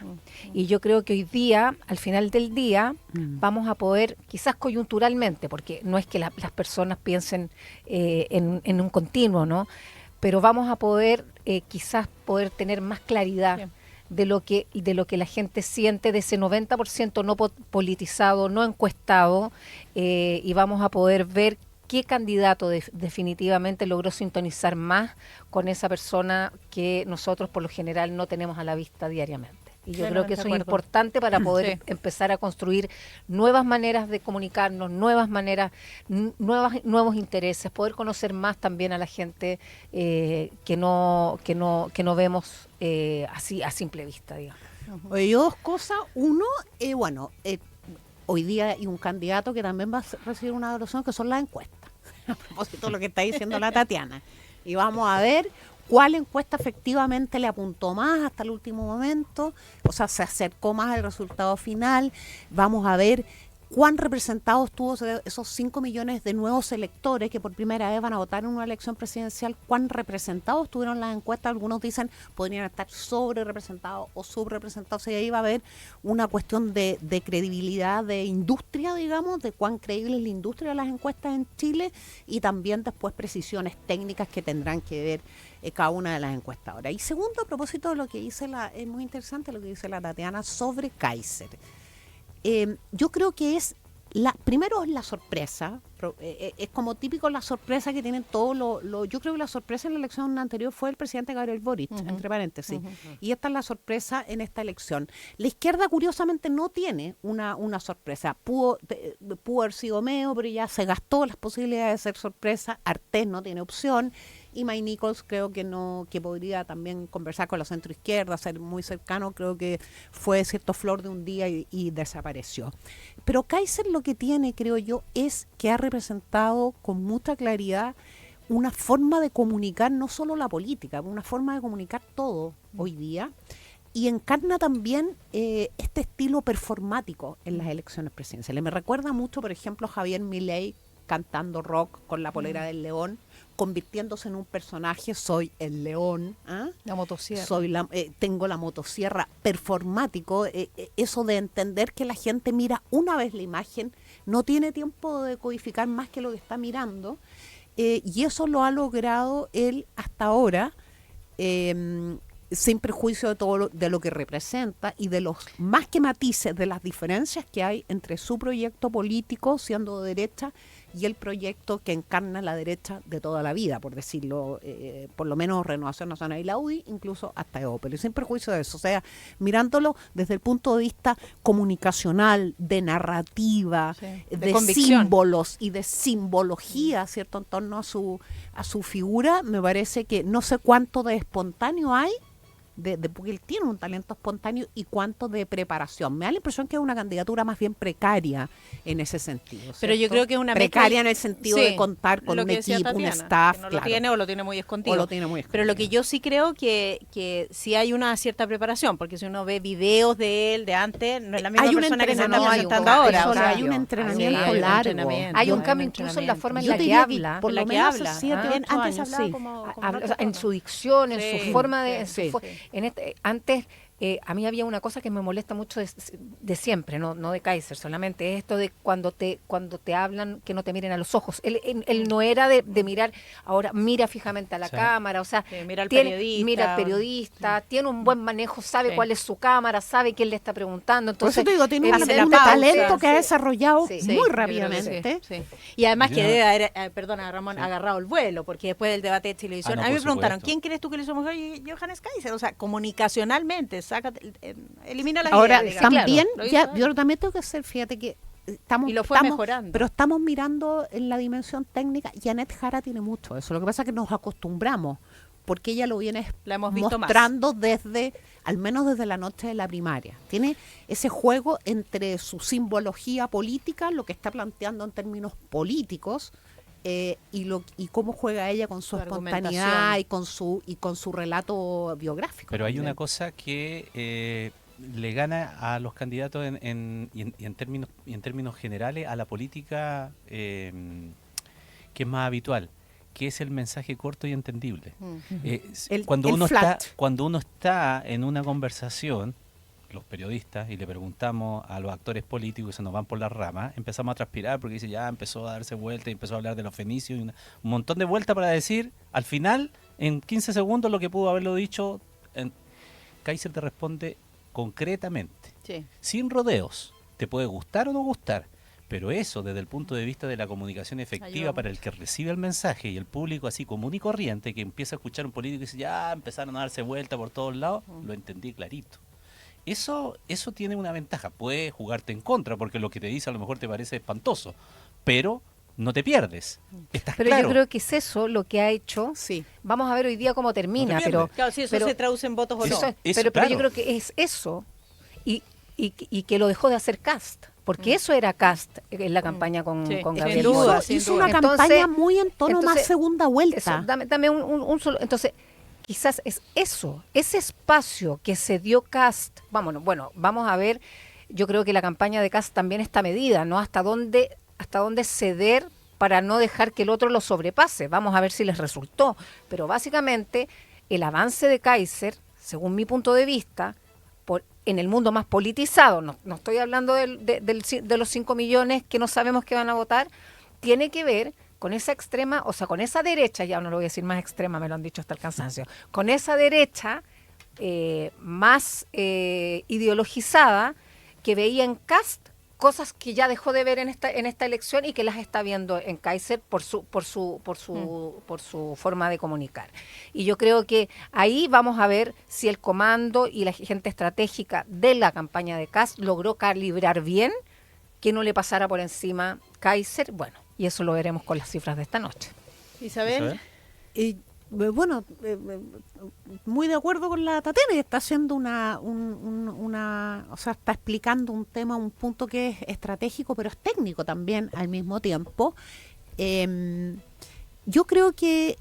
Y yo creo que hoy día, al final del día, vamos a poder, quizás coyunturalmente, porque no es que las personas piensen en un continuo, ¿no? Pero vamos a poder, quizás poder tener más claridad de lo que la gente siente, de ese 90% no politizado, no encuestado, y vamos a poder ver qué candidato definitivamente logró sintonizar más con esa persona que nosotros por lo general no tenemos a la vista diariamente. Y yo creo que eso es importante para poder empezar a construir nuevas maneras de comunicarnos, nuevas maneras, nuevos intereses, poder conocer más también a la gente que no vemos así a simple vista, digamos. Oye, 2 cosas. Uno, hoy día hay un candidato que también va a recibir una evaluación, que son las encuestas. A propósito de lo que está diciendo la Tatiana. Y vamos a ver cuál encuesta efectivamente le apuntó más hasta el último momento, o sea, se acercó más al resultado final. Vamos a ver cuán representados tuvo esos 5 millones de nuevos electores que por primera vez van a votar en una elección presidencial, cuán representados tuvieron las encuestas. Algunos dicen podrían estar sobre representados o subrepresentados, y ahí va a haber una cuestión de credibilidad de industria, digamos, de cuán creíble es la industria de las encuestas en Chile, y también después precisiones técnicas que tendrán que ver cada una de las encuestadoras. Y segundo, a propósito de lo que dice es muy interesante lo que dice la Tatiana sobre Kaiser. Yo creo que primero es la sorpresa, es como típico la sorpresa que tienen todos yo creo que la sorpresa en la elección anterior fue el presidente Gabriel Boric, entre paréntesis, y esta es la sorpresa en esta elección. La izquierda curiosamente no tiene una sorpresa, pudo haber sido Meo, pero ya se gastó las posibilidades de ser sorpresa. Artés no tiene opción, y Mike Nichols creo que podría también conversar con la centroizquierda, ser muy cercano. Creo que fue cierto flor de un día y desapareció. Pero Kaiser lo que tiene, creo yo, es que ha representado con mucha claridad una forma de comunicar no solo la política, una forma de comunicar todo hoy día, y encarna también este estilo performático en las elecciones presidenciales. Me recuerda mucho, por ejemplo, a Javier Milei cantando rock con la polera del león, convirtiéndose en un personaje. Soy el león, la motosierra, tengo la motosierra, performático, eso de entender que la gente mira una vez la imagen, no tiene tiempo de codificar más que lo que está mirando, y eso lo ha logrado él hasta ahora, sin perjuicio de todo de lo que representa y de los más que matices de las diferencias que hay entre su proyecto político siendo de derecha y el proyecto que encarna la derecha de toda la vida, por decirlo, por lo menos Renovación Nacional y la UDI, incluso hasta EO, pero sin perjuicio de eso, o sea, mirándolo desde el punto de vista comunicacional, de narrativa, de símbolos y de simbología, ¿cierto?, en torno a su figura. Me parece que no sé cuánto de espontáneo hay, porque él tiene un talento espontáneo, y cuánto de preparación. Me da la impresión que es una candidatura más bien precaria en ese sentido, ¿cierto? Pero yo creo que es una precaria en el sentido de contar con un equipo, Tatiana, un staff, que no lo tiene o lo tiene muy escondido. Pero lo que yo sí creo que sí hay una cierta preparación, porque si uno ve videos de él de antes, no es la misma persona que se está presentando ahora. Hay un entrenamiento largo. Hay un cambio incluso en la forma en la que habla. Por lo que habla. Antes hablaba como en su dicción, en su forma de... Antes a mí había una cosa que me molesta mucho de siempre, no de Kaiser solamente, es esto de cuando te hablan que no te miren a los ojos. Él no era de mirar, ahora mira fijamente a la cámara, o sea, mira al periodista, tiene un buen manejo, sabe cuál es su cámara, sabe quién le está preguntando. Entonces, por eso te digo, tiene un talento que ha desarrollado muy rápidamente. Y además que debe haber, Ramón, agarrado el vuelo, porque después del debate de televisión, a mí me preguntaron, ¿quién crees tú que le hizo mejor? Y Johannes Kaiser, o sea, comunicacionalmente, elimina la ahora idea, también yo también tengo que hacer, fíjate que estamos mejorando, pero estamos mirando en la dimensión técnica. Janet Jara tiene mucho eso, lo que pasa es que nos acostumbramos, porque ella lo viene mostrando al menos desde la noche de la primaria. Tiene ese juego entre su simbología política, lo que está planteando en términos políticos, y cómo juega ella con su espontaneidad y con su relato biográfico. Pero hay una cosa que le gana a los candidatos en términos generales a la política, que es más habitual, que es el mensaje corto y entendible. Cuando uno está en una conversación, los periodistas, y le preguntamos a los actores políticos, se nos van por las ramas, empezamos a transpirar porque dice, ya empezó a darse vueltas y empezó a hablar de los fenicios, y un montón de vueltas para decir, al final, en 15 segundos, lo que pudo haberlo dicho. Kaiser te responde concretamente, sin rodeos. Te puede gustar o no gustar, pero eso, desde el punto de vista de la comunicación efectiva para el que recibe el mensaje y el público así común y corriente, que empieza a escuchar un político y dice, ya empezaron a darse vueltas por todos lados, lo entendí clarito. Eso tiene una ventaja, puede jugarte en contra, porque lo que te dice a lo mejor te parece espantoso, pero no te pierdes. Pero claro. Yo creo que es eso lo que ha hecho. Vamos a ver hoy día cómo termina, pero claro, si eso se traduce en votos o no. Pero yo creo que es eso, y que lo dejó de hacer Kast. porque eso era Kast en la campaña con Gabriel Hizo, Boric. hizo una Entonces- campaña muy en tono más entonces, segunda vuelta. eso, dame un solo. Entonces, quizás es eso, ese espacio que se dio Kast. Bueno, vamos a ver. Yo creo que la campaña de Kast también está medida, ¿no? Hasta dónde ceder para no dejar que el otro lo sobrepase. Vamos a ver si les resultó. Pero básicamente, el avance de Kaiser, según mi punto de vista, en el mundo más politizado, no estoy hablando de los 5 millones que no sabemos que van a votar, tiene que ver con esa extrema, o sea, con esa derecha, ya no lo voy a decir más extrema, me lo han dicho hasta el cansancio, con esa derecha más ideologizada que veía en Kast cosas que ya dejó de ver en esta elección y que las está viendo en Kaiser por su forma de comunicar. Y yo creo que ahí vamos a ver si el comando y la gente estratégica de la campaña de Kast logró calibrar bien que no le pasara por encima Kaiser. Bueno, y eso lo veremos con las cifras de esta noche. Isabel. Bueno, muy de acuerdo con la Tatena, está haciendo o sea, está explicando un tema, un punto que es estratégico, pero es técnico también al mismo tiempo. Yo creo que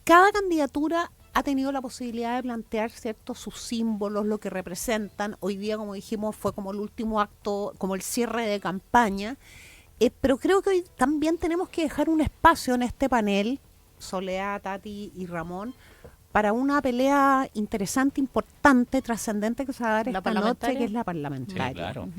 cada candidatura ha tenido la posibilidad de plantear, ¿cierto?, sus símbolos, lo que representan. Hoy día, como dijimos, fue como el último acto, como el cierre de campaña. Pero creo que hoy también tenemos que dejar un espacio en este panel, Soledad, Tati y Ramón, para una pelea interesante, importante, trascendente que se va a dar esta noche, que es la parlamentaria. Sí, claro.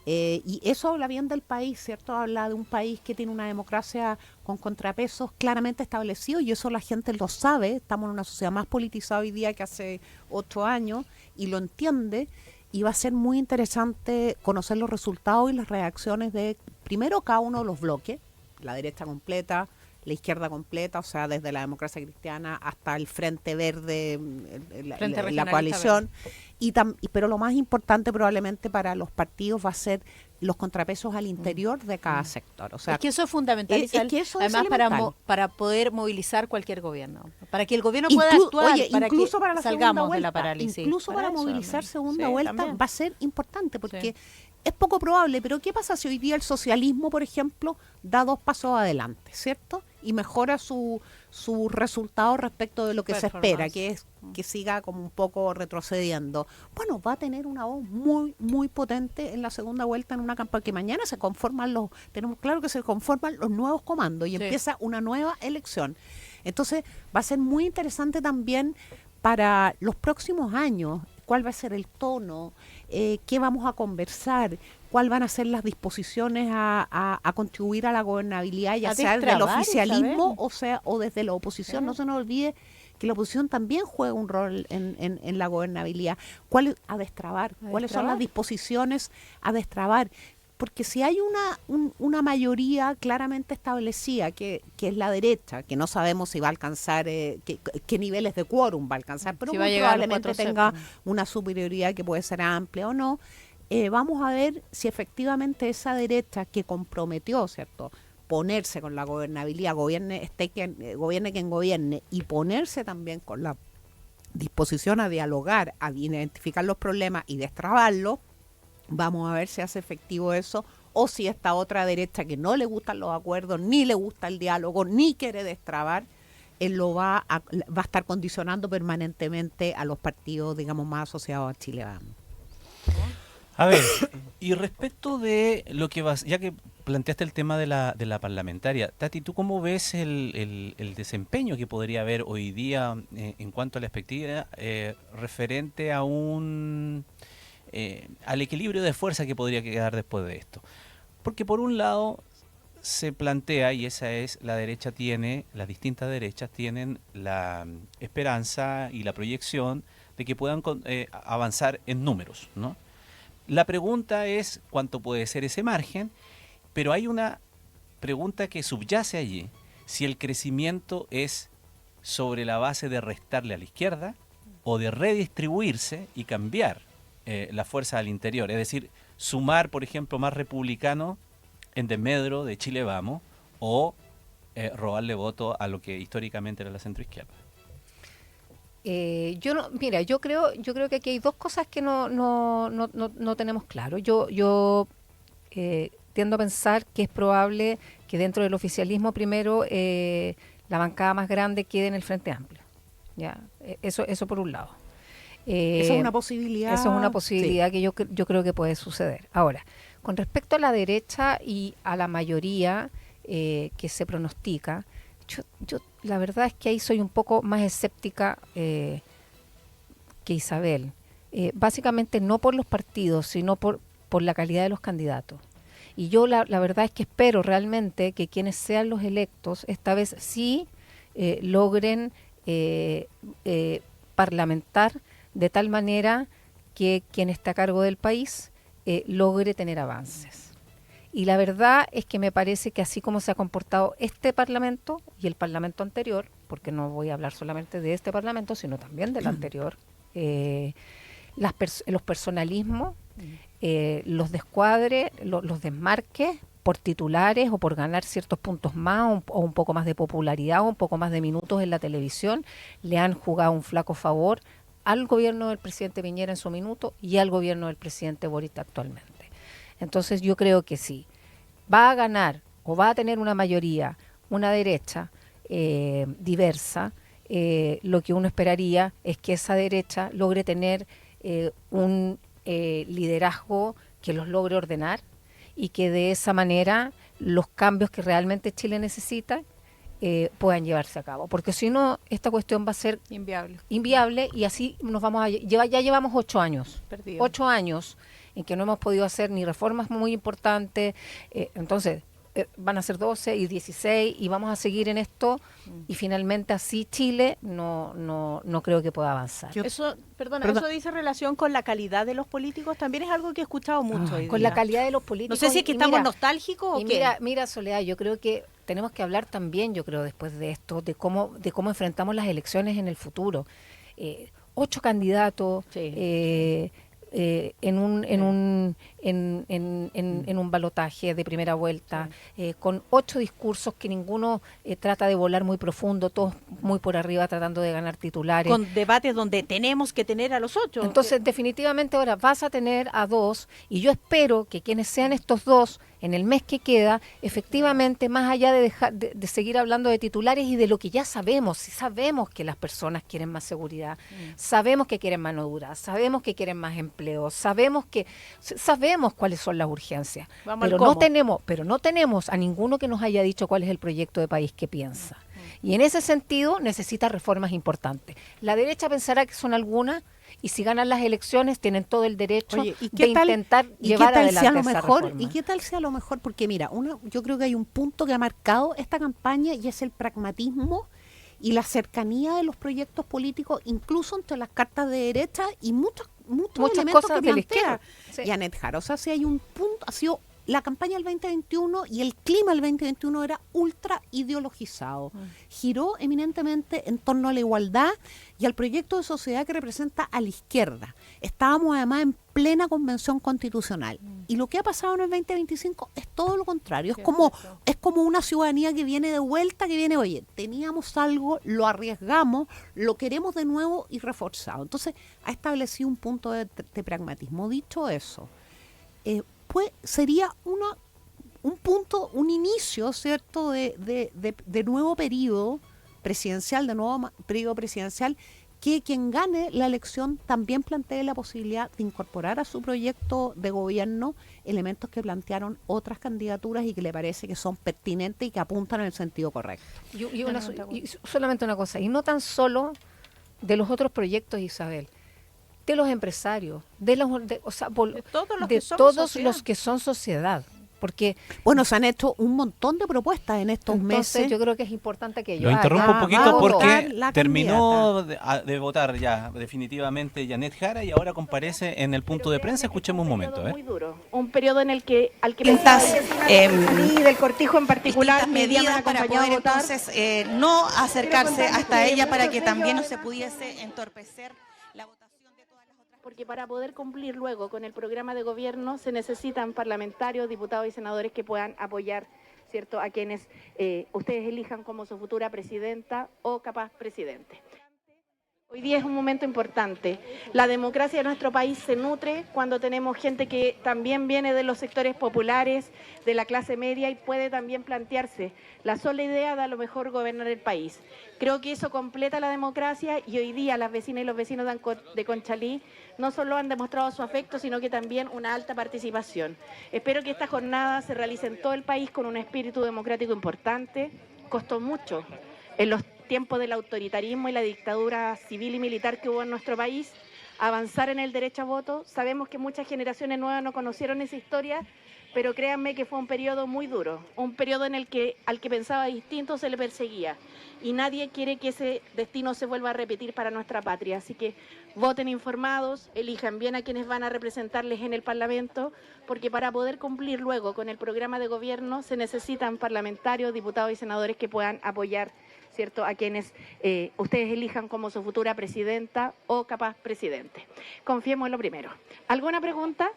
Y eso habla bien del país, ¿cierto? Habla de un país que tiene una democracia con contrapesos claramente establecidos, y eso la gente lo sabe. Estamos en una sociedad más politizada hoy día que hace 8 años, y lo entiende, y va a ser muy interesante conocer los resultados y las reacciones de, primero, cada uno de los bloques, la derecha completa, la izquierda completa, o sea, desde la democracia cristiana hasta el Frente Verde, la coalición. Pero lo más importante probablemente para los partidos va a ser los contrapesos al interior de cada sector. O sea, es que eso es fundamental, Isabel, que eso además es para poder movilizar cualquier gobierno, para que el gobierno pueda actuar, para incluso que para la salgamos vuelta, de la parálisis. Incluso para movilizar segunda vuelta también va a ser importante, porque es poco probable, pero ¿qué pasa si hoy día el socialismo, por ejemplo, da 2 pasos adelante, ¿cierto? Y mejora su resultado respecto de lo que se espera, que es que siga como un poco retrocediendo. Bueno, va a tener una voz muy, muy potente en la segunda vuelta en una campaña que mañana tenemos claro que se conforman los nuevos comandos y empieza una nueva elección. Entonces, va a ser muy interesante también para los próximos años, cuál va a ser el tono, qué vamos a conversar, cuáles van a ser las disposiciones a contribuir a la gobernabilidad, ya sea desde el oficialismo o desde la oposición. No se nos olvide que la oposición también juega un rol en la gobernabilidad. ¿Cuáles son las disposiciones a destrabar? Porque si hay una mayoría claramente establecida, que es la derecha, que no sabemos si va a alcanzar, qué niveles de quórum va a alcanzar, pero si muy probablemente tenga una superioridad que puede ser amplia o no, vamos a ver si efectivamente esa derecha que comprometió, ¿cierto?, ponerse con la gobernabilidad, gobierne quien gobierne, y ponerse también con la disposición a dialogar, a identificar los problemas y destrabarlos. Vamos a ver si hace efectivo eso, o si esta otra derecha que no le gustan los acuerdos, ni le gusta el diálogo, ni quiere destrabar, va a estar condicionando permanentemente a los partidos, digamos, más asociados a Chile Vamos. A ver, y respecto de lo que ya que planteaste el tema de la parlamentaria, Tati, ¿tú cómo ves el desempeño que podría haber hoy día en cuanto a la expectativa referente a al equilibrio de fuerza que podría quedar después de esto? Porque por un lado se plantea, y esa es, las distintas derechas tienen la esperanza y la proyección de que puedan avanzar en números, ¿no? La pregunta es cuánto puede ser ese margen, pero hay una pregunta que subyace allí: si el crecimiento es sobre la base de restarle a la izquierda o de redistribuirse y cambiar la fuerza al interior, es decir, sumar, por ejemplo, más republicanos en desmedro de Chile Vamos, o robarle voto a lo que históricamente era la centroizquierda. Yo creo que aquí hay 2 cosas que no tenemos claro. Yo tiendo a pensar que es probable que dentro del oficialismo primero la bancada más grande quede en el Frente Amplio. ¿Ya? Eso por un lado. Esa es una posibilidad. Esa es una posibilidad que yo creo que puede suceder. Ahora, con respecto a la derecha y a la mayoría que se pronostica, yo la verdad es que ahí soy un poco más escéptica que Isabel. Básicamente no por los partidos, sino por la calidad de los candidatos. Y yo la verdad es que espero realmente que quienes sean los electos, esta vez sí logren parlamentar de tal manera que quien está a cargo del país logre tener avances. Y la verdad es que me parece que así como se ha comportado este Parlamento y el Parlamento anterior, porque no voy a hablar solamente de este Parlamento, sino también del anterior, los personalismos, los descuadres, los desmarques por titulares o por ganar ciertos puntos más o un poco más de popularidad o un poco más de minutos en la televisión, le han jugado un flaco favor al gobierno del presidente Piñera en su minuto y al gobierno del presidente Boric actualmente. Entonces yo creo que sí, va a ganar o va a tener una mayoría, una derecha diversa, lo que uno esperaría es que esa derecha logre tener un liderazgo que los logre ordenar y que de esa manera los cambios que realmente Chile necesita puedan llevarse a cabo. Porque si no, esta cuestión va a ser inviable y así nos vamos a llevar. Ya llevamos 8 años. Perdido. 8 años en que no hemos podido hacer ni reformas muy importantes. Entonces, van a ser 12 y 16 y vamos a seguir en esto y finalmente así Chile no creo que pueda avanzar. Eso dice relación con la calidad de los políticos, también es algo que he escuchado mucho hoy con día. la calidad de los políticos. No sé si es que estamos nostálgicos o qué. Mira, Soledad, yo creo que tenemos que hablar también, yo creo, después de esto, de cómo enfrentamos las elecciones en el futuro. 8 candidatos, en un balotaje de primera vuelta, con 8 discursos que ninguno trata de volar muy profundo, todos muy por arriba tratando de ganar titulares. Con debates donde tenemos que tener a los 8. Entonces, definitivamente ahora vas a tener a 2 y yo espero que quienes sean estos 2 en el mes que queda, efectivamente, más allá de dejar de seguir hablando de titulares y de lo que ya sabemos, si sabemos que las personas quieren más seguridad, sabemos que quieren mano dura, sabemos que quieren más empleo, sabemos cuáles son las urgencias, pero no tenemos a ninguno que nos haya dicho cuál es el proyecto de país que piensa. Y en ese sentido necesita reformas importantes. La derecha pensará que son algunas y si ganan las elecciones tienen todo el derecho de intentar llevar adelante esa reforma. ¿Y qué tal sea lo mejor? Porque mira, yo creo que hay un punto que ha marcado esta campaña y es el pragmatismo y la cercanía de los proyectos políticos, incluso entre las cartas de derecha y muchos elementos cosas que de la plantea izquierda. Sí. Janet Jara. O sea, si hay un punto, ha sido la campaña del 2021 y el clima del 2021 era ultra ideologizado. Giró eminentemente en torno a la igualdad y al proyecto de sociedad que representa a la izquierda. Estábamos además en plena convención constitucional. Y lo que ha pasado en el 2025 es todo lo contrario. Es como una ciudadanía que viene de vuelta, que viene, oye, teníamos algo, lo arriesgamos, lo queremos de nuevo y reforzado. Entonces, ha establecido un punto de pragmatismo. Dicho eso, pues sería un punto, un inicio, ¿cierto?, de nuevo periodo presidencial, que quien gane la elección también plantee la posibilidad de incorporar a su proyecto de gobierno elementos que plantearon otras candidaturas y que le parece que son pertinentes y que apuntan en el sentido correcto. Y solamente una cosa, y no tan solo de los otros proyectos, Isabel, de los empresarios, de todos los que son sociedad. Porque bueno, se han hecho un montón de propuestas en estos meses. Yo creo que es importante que Lo interrumpo un poquito porque terminó de votar ya definitivamente Janet Jara y ahora comparece en el punto de prensa. Escuchemos un momento. Muy duro, un periodo en el que y del cortijo en particular medidas para poder entonces no acercarse hasta ella para que también no se pudiese entorpecer la votación. Porque para poder cumplir luego con el programa de gobierno se necesitan parlamentarios, diputados y senadores que puedan apoyar, ¿cierto?, a quienes ustedes elijan como su futura presidenta o capaz presidente. Hoy día es un momento importante. La democracia de nuestro país se nutre cuando tenemos gente que también viene de los sectores populares, de la clase media, y puede también plantearse la sola idea de a lo mejor gobernar el país. Creo que eso completa la democracia y hoy día las vecinas y los vecinos de Conchalí no solo han demostrado su afecto, sino que también una alta participación. Espero que esta jornada se realice en todo el país con un espíritu democrático importante. Costó mucho en los tiempos del autoritarismo y la dictadura civil y militar que hubo en nuestro país, avanzar en el derecho a voto. Sabemos que muchas generaciones nuevas no conocieron esa historia, pero créanme que fue un periodo muy duro, un periodo en el que al que pensaba distinto se le perseguía, y nadie quiere que ese destino se vuelva a repetir para nuestra patria. Así que voten informados, elijan bien a quienes van a representarles en el Parlamento, porque para poder cumplir luego con el programa de gobierno se necesitan parlamentarios, diputados y senadores que puedan apoyar, ¿cierto?, a quienes ustedes elijan como su futura presidenta o capaz presidente. Confiemos en lo primero. ¿Alguna pregunta?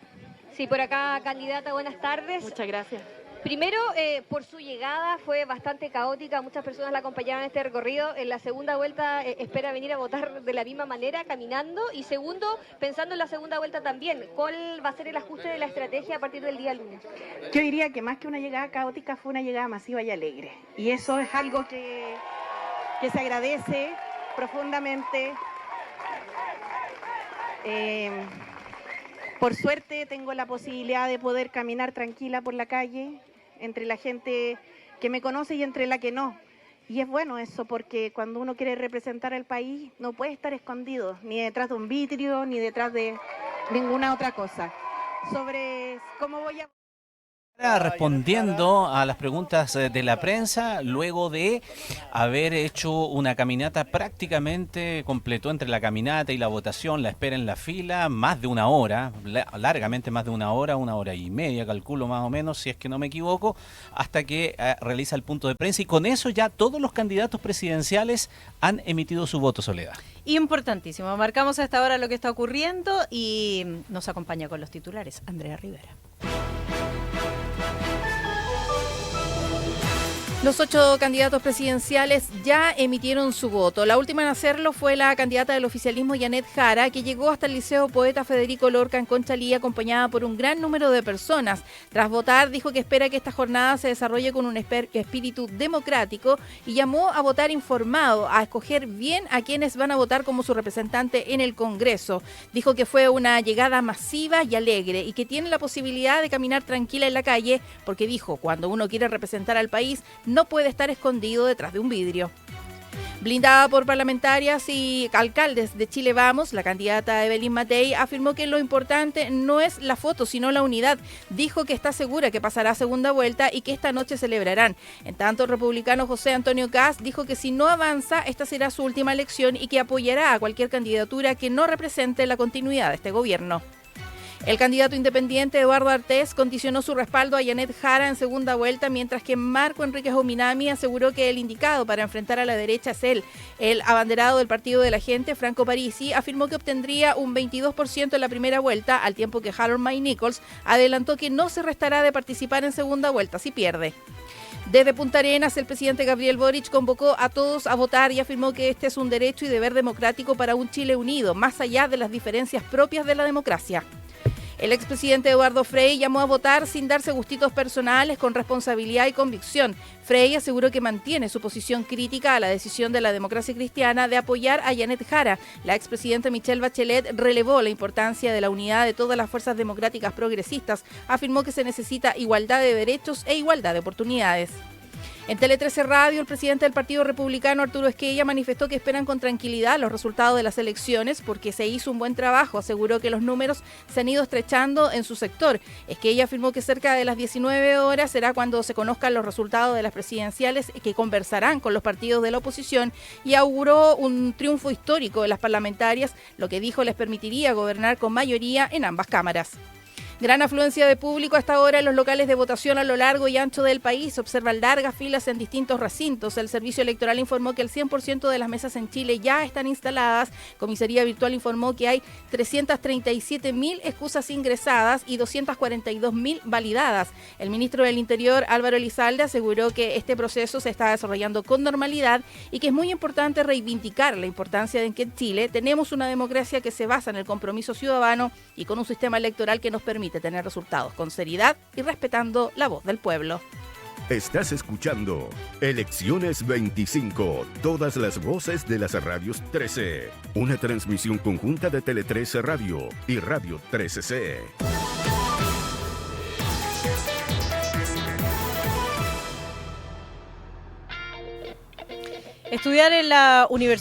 Sí, por acá, candidata, buenas tardes. Muchas gracias. Primero, por su llegada fue bastante caótica, muchas personas la acompañaron en este recorrido. En la segunda vuelta espera venir a votar de la misma manera, caminando. Y segundo, pensando en la segunda vuelta también, ¿cuál va a ser el ajuste de la estrategia a partir del día lunes? Yo diría que más que una llegada caótica fue una llegada masiva y alegre. Y eso es algo que se agradece profundamente. Por suerte tengo la posibilidad de poder caminar tranquila por la calle, entre la gente que me conoce y entre la que no. Y es bueno eso, porque cuando uno quiere representar al país no puede estar escondido, ni detrás de un vidrio, ni detrás de ninguna otra cosa. Sobre cómo voy a... Respondiendo a las preguntas de la prensa, luego de haber hecho una caminata prácticamente completó entre la caminata y la votación, la espera en la fila, más de una hora, largamente más de una hora y media, calculo más o menos, si es que no me equivoco, hasta que realiza el punto de prensa, y con eso ya todos los candidatos presidenciales han emitido su voto, Soledad. Importantísimo. Marcamos a esta hora lo que está ocurriendo y nos acompaña con los titulares Andrea Rivera. Los 8 candidatos presidenciales ya emitieron su voto. La última en hacerlo fue la candidata del oficialismo, Janet Jara, que llegó hasta el Liceo Poeta Federico Lorca en Conchalí, acompañada por un gran número de personas. Tras votar, dijo que espera que esta jornada se desarrolle con un espíritu democrático y llamó a votar informado, a escoger bien a quienes van a votar como su representante en el Congreso. Dijo que fue una llegada masiva y alegre y que tiene la posibilidad de caminar tranquila en la calle, porque dijo, cuando uno quiere representar al país, no puede estar escondido detrás de un vidrio. Blindada por parlamentarias y alcaldes de Chile Vamos, la candidata Evelyn Matei afirmó que lo importante no es la foto, sino la unidad. Dijo que está segura que pasará a segunda vuelta y que esta noche celebrarán. En tanto, el republicano José Antonio Kast dijo que si no avanza, esta será su última elección y que apoyará a cualquier candidatura que no represente la continuidad de este gobierno. El candidato independiente Eduardo Artés condicionó su respaldo a Janet Jara en segunda vuelta, mientras que Marco Enríquez Ominami aseguró que el indicado para enfrentar a la derecha es él. El abanderado del Partido de la Gente, Franco Parisi, afirmó que obtendría un 22% en la primera vuelta, al tiempo que Harold May Nichols adelantó que no se restará de participar en segunda vuelta si pierde. Desde Punta Arenas, el presidente Gabriel Boric convocó a todos a votar y afirmó que este es un derecho y deber democrático para un Chile unido, más allá de las diferencias propias de la democracia. El expresidente Eduardo Frei llamó a votar sin darse gustitos personales, con responsabilidad y convicción. Frei aseguró que mantiene su posición crítica a la decisión de la democracia cristiana de apoyar a Janet Jara. La expresidenta Michelle Bachelet relevó la importancia de la unidad de todas las fuerzas democráticas progresistas. Afirmó que se necesita igualdad de derechos e igualdad de oportunidades. En Tele 13 Radio, el presidente del Partido Republicano, Arturo Esquella, manifestó que esperan con tranquilidad los resultados de las elecciones porque se hizo un buen trabajo. Aseguró que los números se han ido estrechando en su sector. Esquella afirmó que cerca de las 19 horas será cuando se conozcan los resultados de las presidenciales, que conversarán con los partidos de la oposición, y auguró un triunfo histórico de las parlamentarias, lo que dijo les permitiría gobernar con mayoría en ambas cámaras. Gran afluencia de público hasta ahora en los locales de votación a lo largo y ancho del país. Se observan largas filas en distintos recintos. El Servicio Electoral informó que el 100% de las mesas en Chile ya están instaladas. Comisaría Virtual informó que hay 337.000 excusas ingresadas y 242.000 validadas. El ministro del Interior, Álvaro Elizalde, aseguró que este proceso se está desarrollando con normalidad y que es muy importante reivindicar la importancia de que en Chile tenemos una democracia que se basa en el compromiso ciudadano y con un sistema electoral que nos permite tener resultados con seriedad y respetando la voz del pueblo. Estás escuchando Elecciones 25, todas las voces de las radios 13. Una transmisión conjunta de Tele 13 Radio y Radio 13C. Estudiar en la Universidad